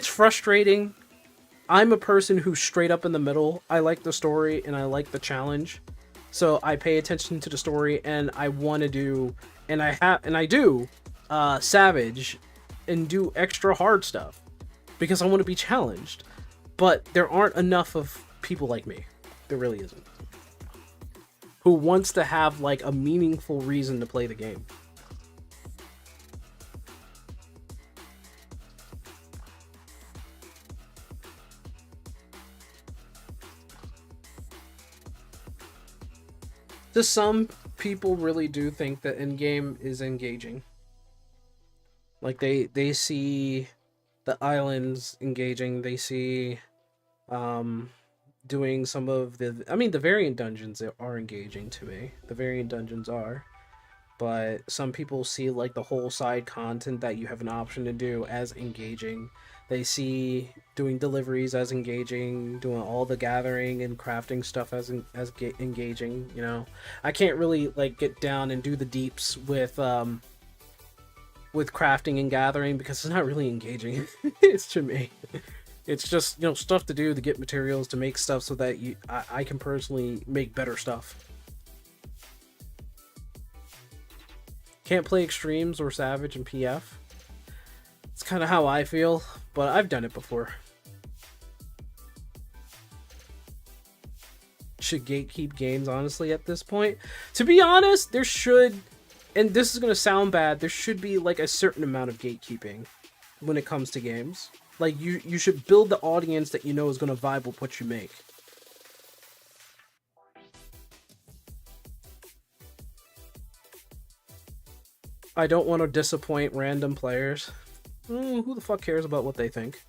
frustrating. I'm a person who's straight up in the middle. I like the story and I like the challenge. So I pay attention to the story and I want to do, and I do Savage and do extra hard stuff because I want to be challenged. But there aren't enough of people like me. There really isn't. Who wants to have like a meaningful reason to play the game. Just some people really do think that endgame is engaging. Like they see the islands engaging, they see doing some of the variant dungeons are engaging to me. The variant dungeons are. But some people see like the whole side content that you have an option to do as engaging. They see doing deliveries as engaging, doing all the gathering and crafting stuff as engaging, you know. I can't really like get down and do the deeps with crafting and gathering because it's not really engaging. It's to me. It's just, you know, stuff to do to get materials to make stuff so that I can personally make better stuff. Can't play extremes or savage in PF. It's kind of how I feel, but I've done it before. Should gatekeep games, honestly, at this point. To be honest, there should, and this is going to sound bad, there should be like a certain amount of gatekeeping when it comes to games. Like, you should build the audience that you know is going to vibe with what you make. I don't want to disappoint random players. Who the fuck cares about what they think?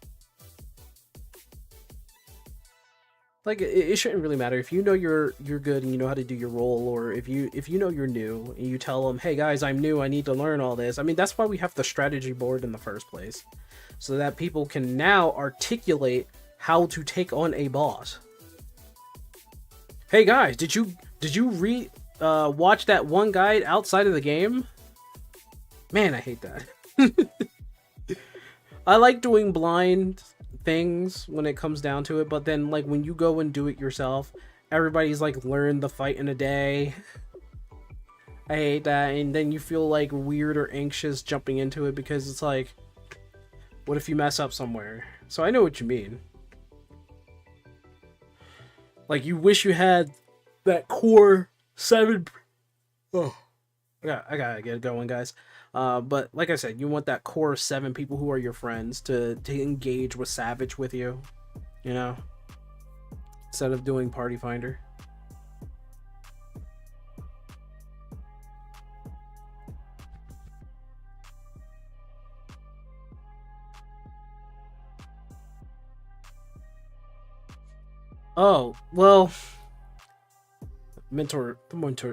Like, it shouldn't really matter. If you know you're good and you know how to do your role, or if you know you're new and you tell them, hey guys, I'm new, I need to learn all this. I mean, that's why we have the strategy board in the first place, so that people can now articulate how to take on a boss. Hey guys, did you watch that one guide outside of the game? Man, I hate that. I like doing blind things when it comes down to it, but then like when you go and do it yourself, everybody's like learned the fight in a day. I hate that. And then you feel like weird or anxious jumping into it because it's like, what if you mess up somewhere? So I know what you mean. Like, you wish you had that core 7. Oh, I gotta get going, guys. But like I said, you want that core 7 people who are your friends to engage with Savage with you, you know, instead of doing Party Finder. Oh, well, the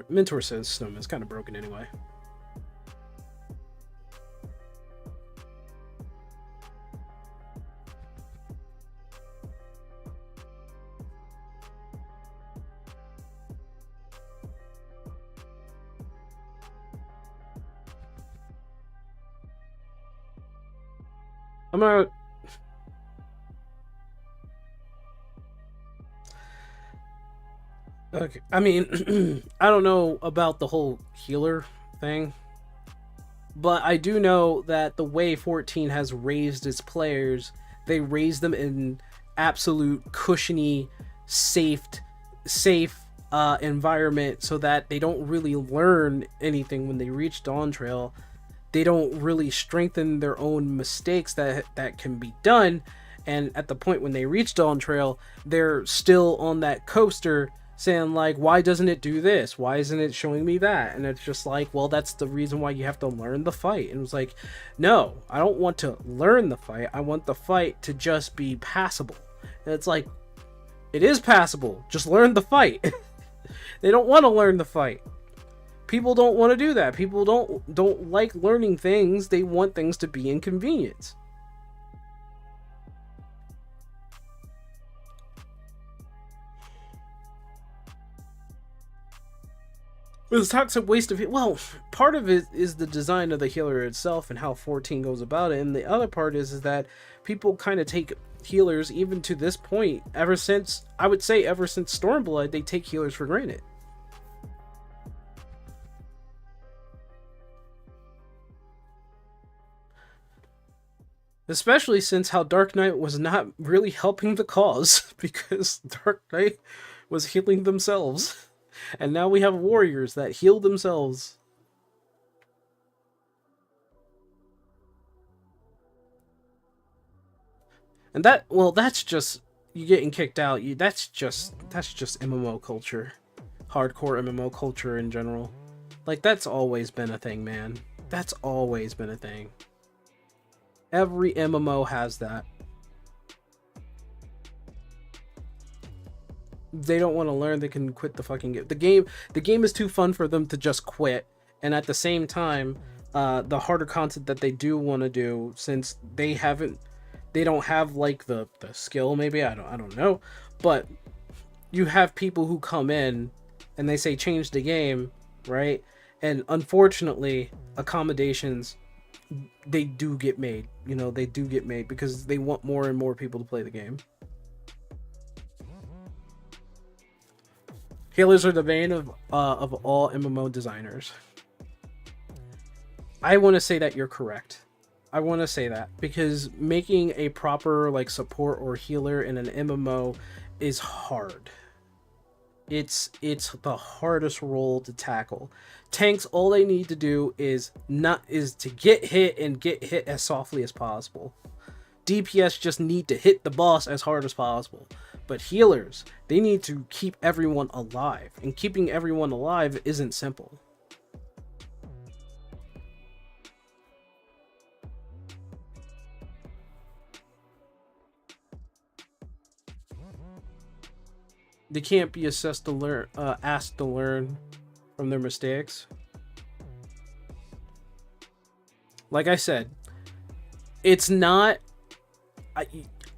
mentor system is kind of broken anyway. I'm not. Okay, I mean, I don't know about the whole healer thing, but I do know that the way 14 has raised its players, they raise them in absolute cushiony, safe environment, so that they don't really learn anything when they reach Dawn Trail. They don't really strengthen their own mistakes that can be done, and at the point when they reach Dawn Trail, they're still on that coaster saying like, why doesn't it do this? Why isn't it showing me that? And it's just like, well, that's the reason why you have to learn the fight. And it was like, no, I don't want to learn the fight. I want the fight to just be passable. And it's like, it is passable. Just learn the fight. They don't want to learn the fight. People don't want to do that. People don't like learning things. They want things to be inconvenient. It's toxic waste of well, part of it is the design of the healer itself and how 14 goes about it, and the other part is that people kind of take healers, even to this point, ever since Stormblood, they take healers for granted. Especially since how Dark Knight was not really helping the cause, because Dark Knight was healing themselves. And now we have warriors that heal themselves. And that's just you getting kicked out. That's just MMO culture. Hardcore MMO culture in general. Like, that's always been a thing, man. That's always been a thing. Every MMO has that. They don't want to learn, they can quit the fucking game. The game is too fun for them to just quit. And at the same time, the harder content that they do want to do, since they don't have like the skill, maybe, I don't know, but you have people who come in and they say change the game, right? And unfortunately, accommodations they do get made. You know, they do get made because they want more and more people to play the game. Healers are the bane of all MMO designers. I want to say that you're correct. I want to say that because making a proper like support or healer in an MMO is hard. It's the hardest role to tackle. Tanks, all they need to do is to get hit and get hit as softly as possible. DPS just need to hit the boss as hard as possible. But healers, they need to keep everyone alive, and keeping everyone alive isn't simple. They can't be asked to learn from their mistakes. Like I said, it's not.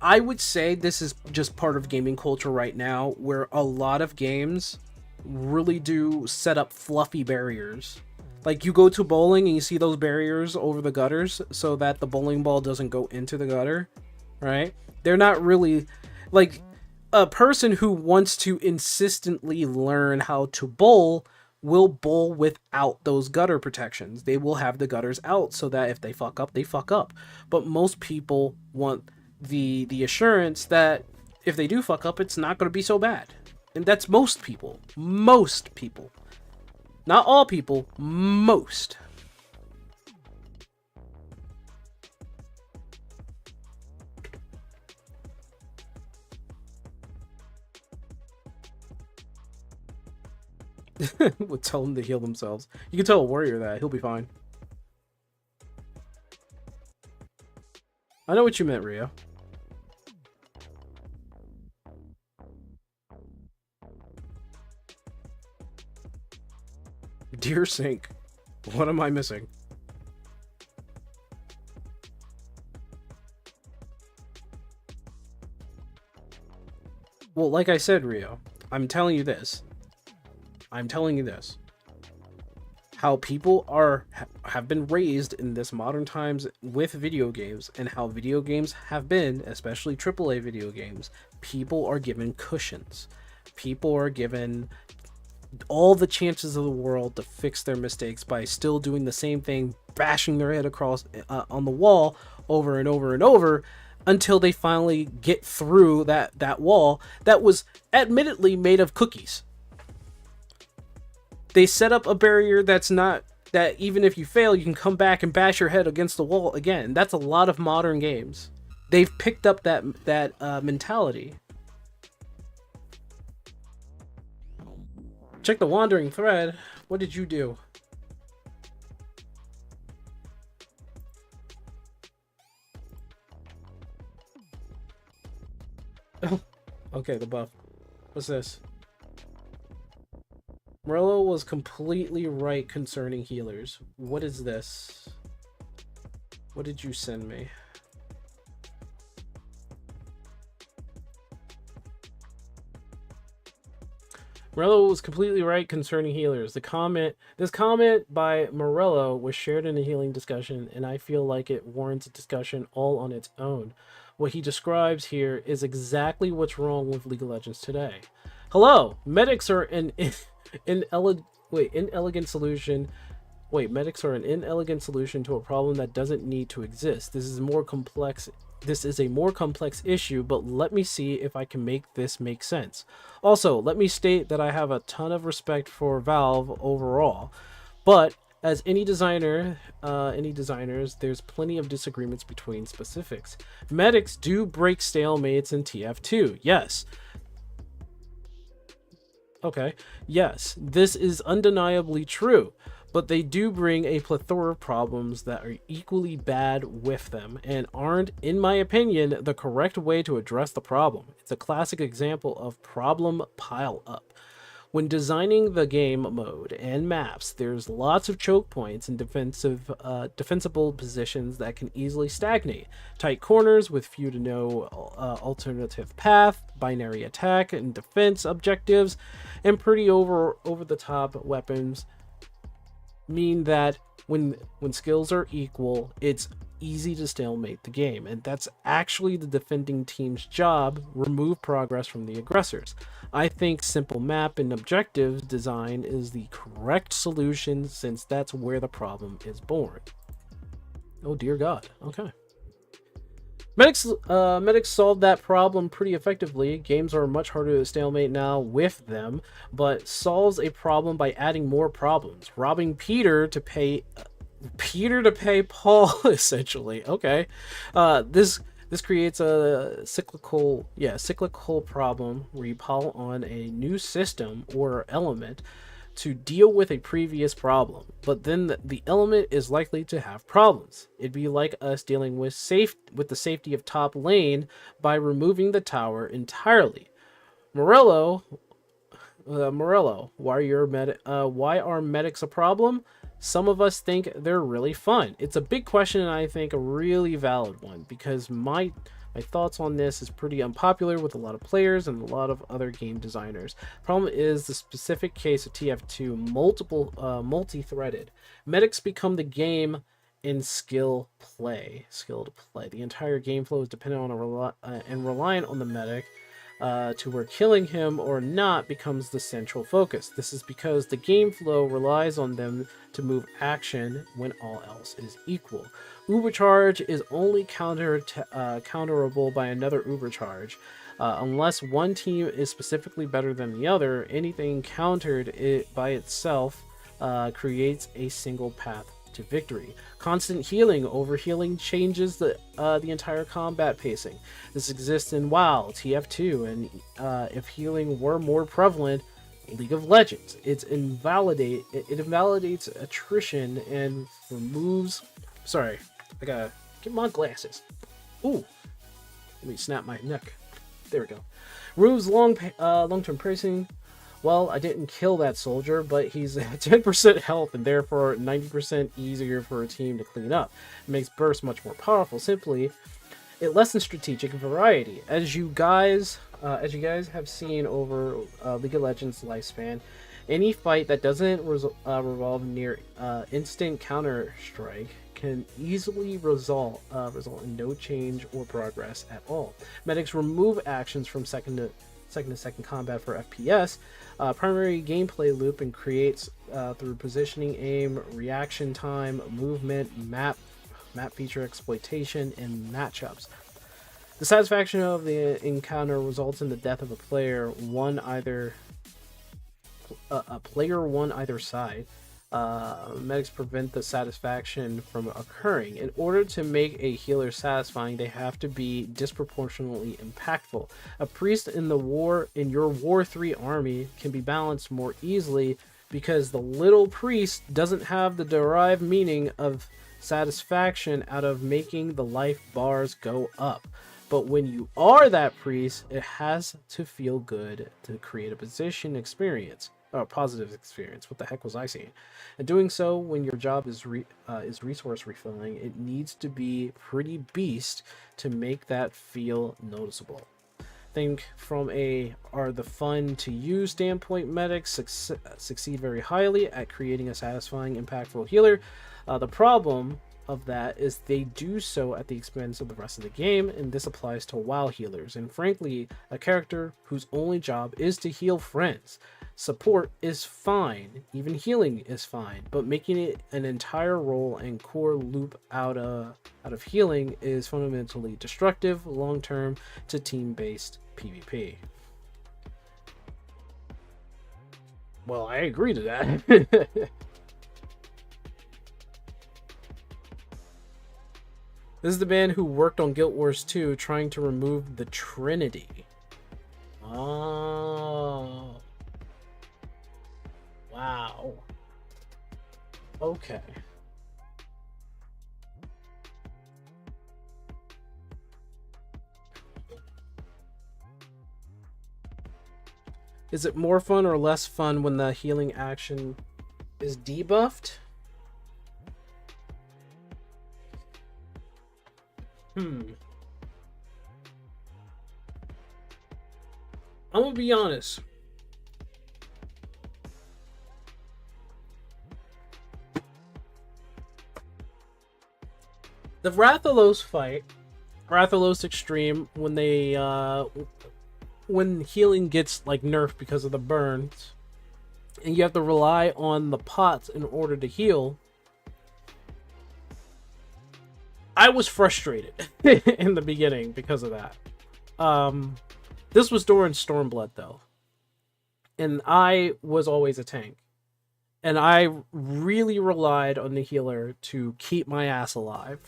I would say this is just part of gaming culture right now, where a lot of games really do set up fluffy barriers. Like you go to bowling and you see those barriers over the gutters so that the bowling ball doesn't go into the gutter, right? They're not really like. A person who wants to insistently learn how to bowl will bowl without those gutter protections. They will have the gutters out so that if they fuck up, they fuck up. But most people want the assurance that if they do fuck up, it's not going to be so bad. And that's most people. Most people. Not all people, most. Would tell them to heal themselves. You can tell a warrior that. He'll be fine. I know what you meant, Rio. Dear Sink, what am I missing? Well, like I said, Rio, I'm telling you this. How people have been raised in this modern times with video games, and how video games have been, especially AAA video games, people are given cushions. People are given all the chances of the world to fix their mistakes by still doing the same thing, bashing their head across on the wall over and over and over until they finally get through that wall that was admittedly made of cookies. They set up a barrier that even if you fail, you can come back and bash your head against the wall again. That's a lot of modern games. They've picked up that mentality. Check the wandering thread. What did you do? Okay, the buff. What's this? Morello was completely right concerning healers. What is this? What did you send me? Morello was completely right concerning healers. This comment by Morello was shared in a healing discussion, and I feel like it warrants a discussion all on its own. What he describes here is exactly what's wrong with League of Legends today. Hello, medics are inelegant solution. Medics are an inelegant solution to a problem that doesn't need to exist. This is a more complex issue, but let me see if I can make this make sense. Also, let me state that I have a ton of respect for Valve overall, but as any designers, there's plenty of disagreements between specifics. Medics do break stalemates in TF2, yes. Okay, yes, this is undeniably true, but they do bring a plethora of problems that are equally bad with them and aren't, in my opinion, the correct way to address the problem. It's a classic example of problem pile up. When designing the game mode and maps, there's lots of choke points and defensible positions that can easily stagnate. Tight corners with few to no alternative path, binary attack and defense objectives, and pretty over the top weapons mean that when skills are equal, it's easy to stalemate the game, and that's actually the defending team's job. Remove progress from the aggressors. I think simple map and objectives design is the correct solution, since that's where the problem is born. Oh dear God. Okay. Medics solved that problem pretty effectively. Games are much harder to stalemate now with them, but solves a problem by adding more problems. Robbing Peter to pay Paul, essentially. Okay. This creates a cyclical problem where you pile on a new system or element to deal with a previous problem, but then the element is likely to have problems. It'd be like us dealing with the safety of top lane by removing the tower entirely. Morello, why are medics a problem? Some of us think they're really fun. It's a big question, and I think a really valid one, because my thoughts on this is pretty unpopular with a lot of players and a lot of other game designers. Problem is the specific case of TF2, multi-threaded. Medics become the game in skill to play. The entire game flow is dependent on and reliant on the medic, to where killing him or not becomes the central focus. This is because the game flow relies on them to move action when all else is equal. Ubercharge is only counterable by another Ubercharge. Unless one team is specifically better than the other, anything countered by itself creates a single path to victory. Constant healing over healing changes the entire combat pacing. This exists in WoW, TF2, and if healing were more prevalent, League of Legends. It invalidates attrition and removes. Sorry, I gotta get my glasses. Ooh, let me snap my neck. There we go. Removes long-term pacing. Well, I didn't kill that soldier, but he's at 10% health and therefore 90% easier for a team to clean up. It makes bursts much more powerful. Simply, it lessens strategic variety. As you guys have seen over League of Legends lifespan, any fight that doesn't revolve near instant counter strike can easily result in no change or progress at all. Medics remove actions from second to second combat for FPS, primary gameplay loop, and creates through positioning, aim, reaction time, movement, map feature exploitation, and matchups. The satisfaction of the encounter results in the death of a player one either side. Medics prevent the satisfaction from occurring. In order to make a healer satisfying, they have to be disproportionately impactful. A priest in your War 3 army can be balanced more easily because the little priest doesn't have the derived meaning of satisfaction out of making the life bars go up. But when you are that priest, it has to feel good to create a positive experience. What the heck was I saying? And doing so when your job is resource refilling, it needs to be pretty beast to make that feel noticeable. Think from the fun to use standpoint, medics succeed very highly at creating a satisfying, impactful healer. The problem of that is they do so at the expense of the rest of the game, and this applies to WoW healers, and frankly, a character whose only job is to heal friends. Support is fine, even healing is fine, but making it an entire role and core loop out of healing is fundamentally destructive long-term to team-based PvP. Well, I agree to that. This is the man who worked on Guild Wars 2 trying to remove the Trinity. Oh. Wow. Okay. Is it more fun or less fun when the healing action is debuffed? I'm gonna be honest. The Rathalos fight, Rathalos Extreme, when they when healing gets like nerfed because of the burns, and you have to rely on the pots in order to heal. I was frustrated in the beginning because of that. This was during Stormblood though, and I was always a tank, and I really relied on the healer to keep my ass alive.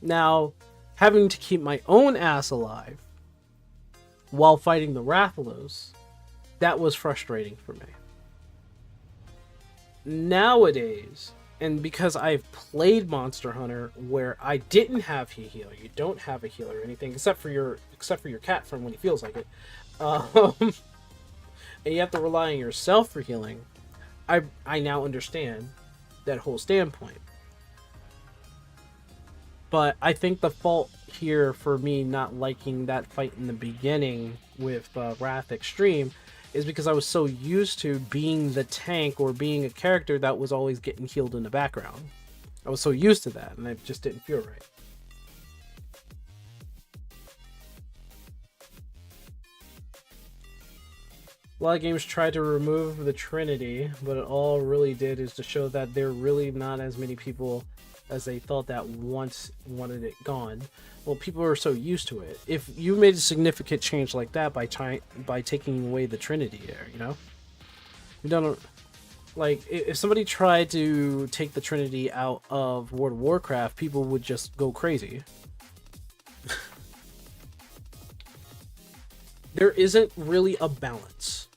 Now, having to keep my own ass alive while fighting the Rathalos, that was frustrating for me. Nowadays, and because I've played Monster Hunter where I didn't have a healer, you don't have a healer or anything except for your cat friend when he feels like it, and you have to rely on yourself for healing. I now understand that whole standpoint. But I think the fault here for me not liking that fight in the beginning with Wrath Extreme is because I was so used to being the tank or being a character that was always getting healed in the background. I was so used to that, and it just didn't feel right. A lot of games tried to remove the Trinity, but it all really did is to show that there are really not as many people as they thought that once wanted it gone. Well, people are so used to it. If you made a significant change like that by taking away the Trinity there, you know? You don't... Like, if somebody tried to take the Trinity out of World of Warcraft, people would just go crazy. There isn't really a balance.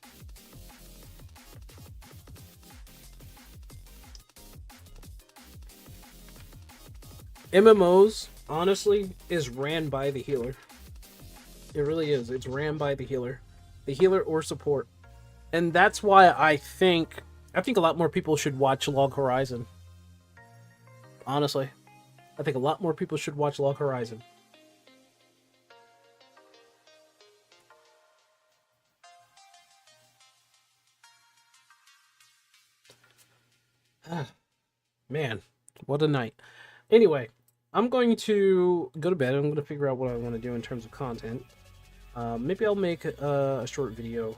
MMOs, honestly, is ran by the healer. It really is. It's ran by the healer. The healer or support. And that's why I think a lot more people should watch Log Horizon. Honestly. I think a lot more people should watch Log Horizon. Man, what a night. Anyway, I'm going to go to bed. I'm going to figure out what I want to do in terms of content. Maybe I'll make a short video,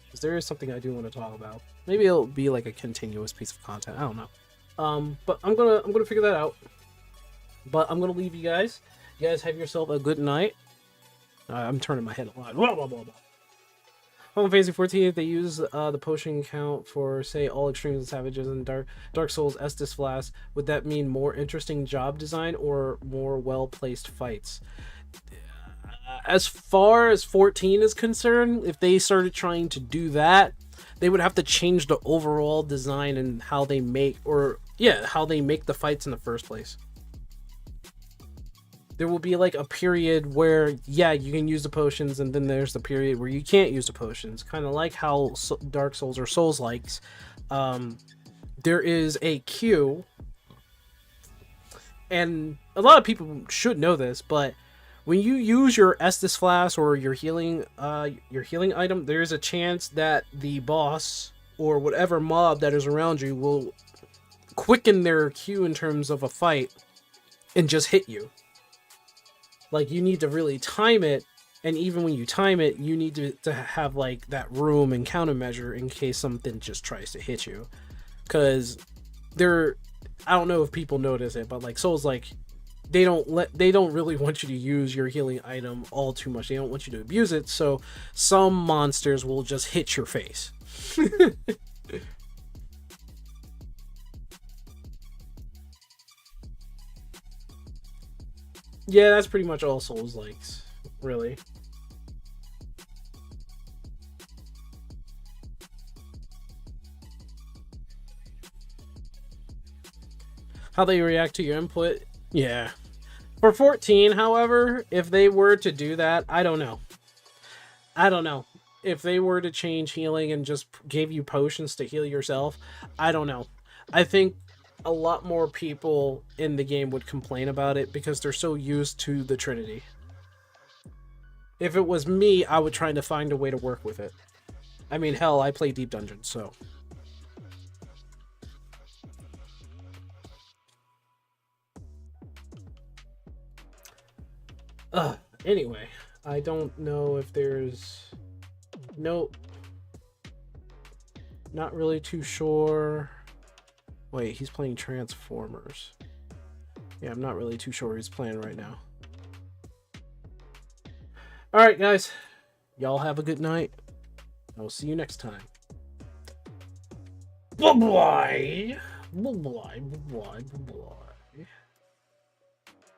because there is something I do want to talk about. Maybe it'll be like a continuous piece of content. I don't know. But I'm gonna figure that out. But I'm gonna leave you guys. You guys have yourself a good night. I'm turning my head a lot. Blah, blah, blah, blah. Final Fantasy 14, if they use the potion count for, say, all extremes and savages and Dark Souls Estus Flask, would that mean more interesting job design or more well-placed fights? As far as 14 is concerned, if they started trying to do that, they would have to change the overall design and how they make, how they make the fights in the first place. There will be like a period where, yeah, you can use the potions, and then there's the period where you can't use the potions. Kind of like how Dark Souls or Souls-likes. There is a queue, and a lot of people should know this, but when you use your Estus Flask or your healing item, there is a chance that the boss or whatever mob that is around you will quicken their queue in terms of a fight and just hit you. Like, you need to really time it, and even when you time it, you need to have, like, that room and countermeasure in case something just tries to hit you. Because I don't know if people notice it, but, like, Souls, like, they don't really want you to use your healing item all too much. They don't want you to abuse it, so some monsters will just hit your face. Yeah, that's pretty much all Souls likes, really. How they react to your input? Yeah. For 14, however, if they were to do that, I don't know. If they were to change healing and just gave you potions to heal yourself, I don't know. I think a lot more people in the game would complain about it because they're so used to the Trinity. If it was me, I would try to find a way to work with it. I mean, hell, I play Deep Dungeon, so... Anyway, I don't know if there's... Nope. Not really too sure. Wait, he's playing Transformers. Yeah, I'm not really too sure what he's playing right now. Alright, guys. Y'all have a good night. I'll see you next time. Bye-bye. Bye-bye. Bye-bye. Bye-bye.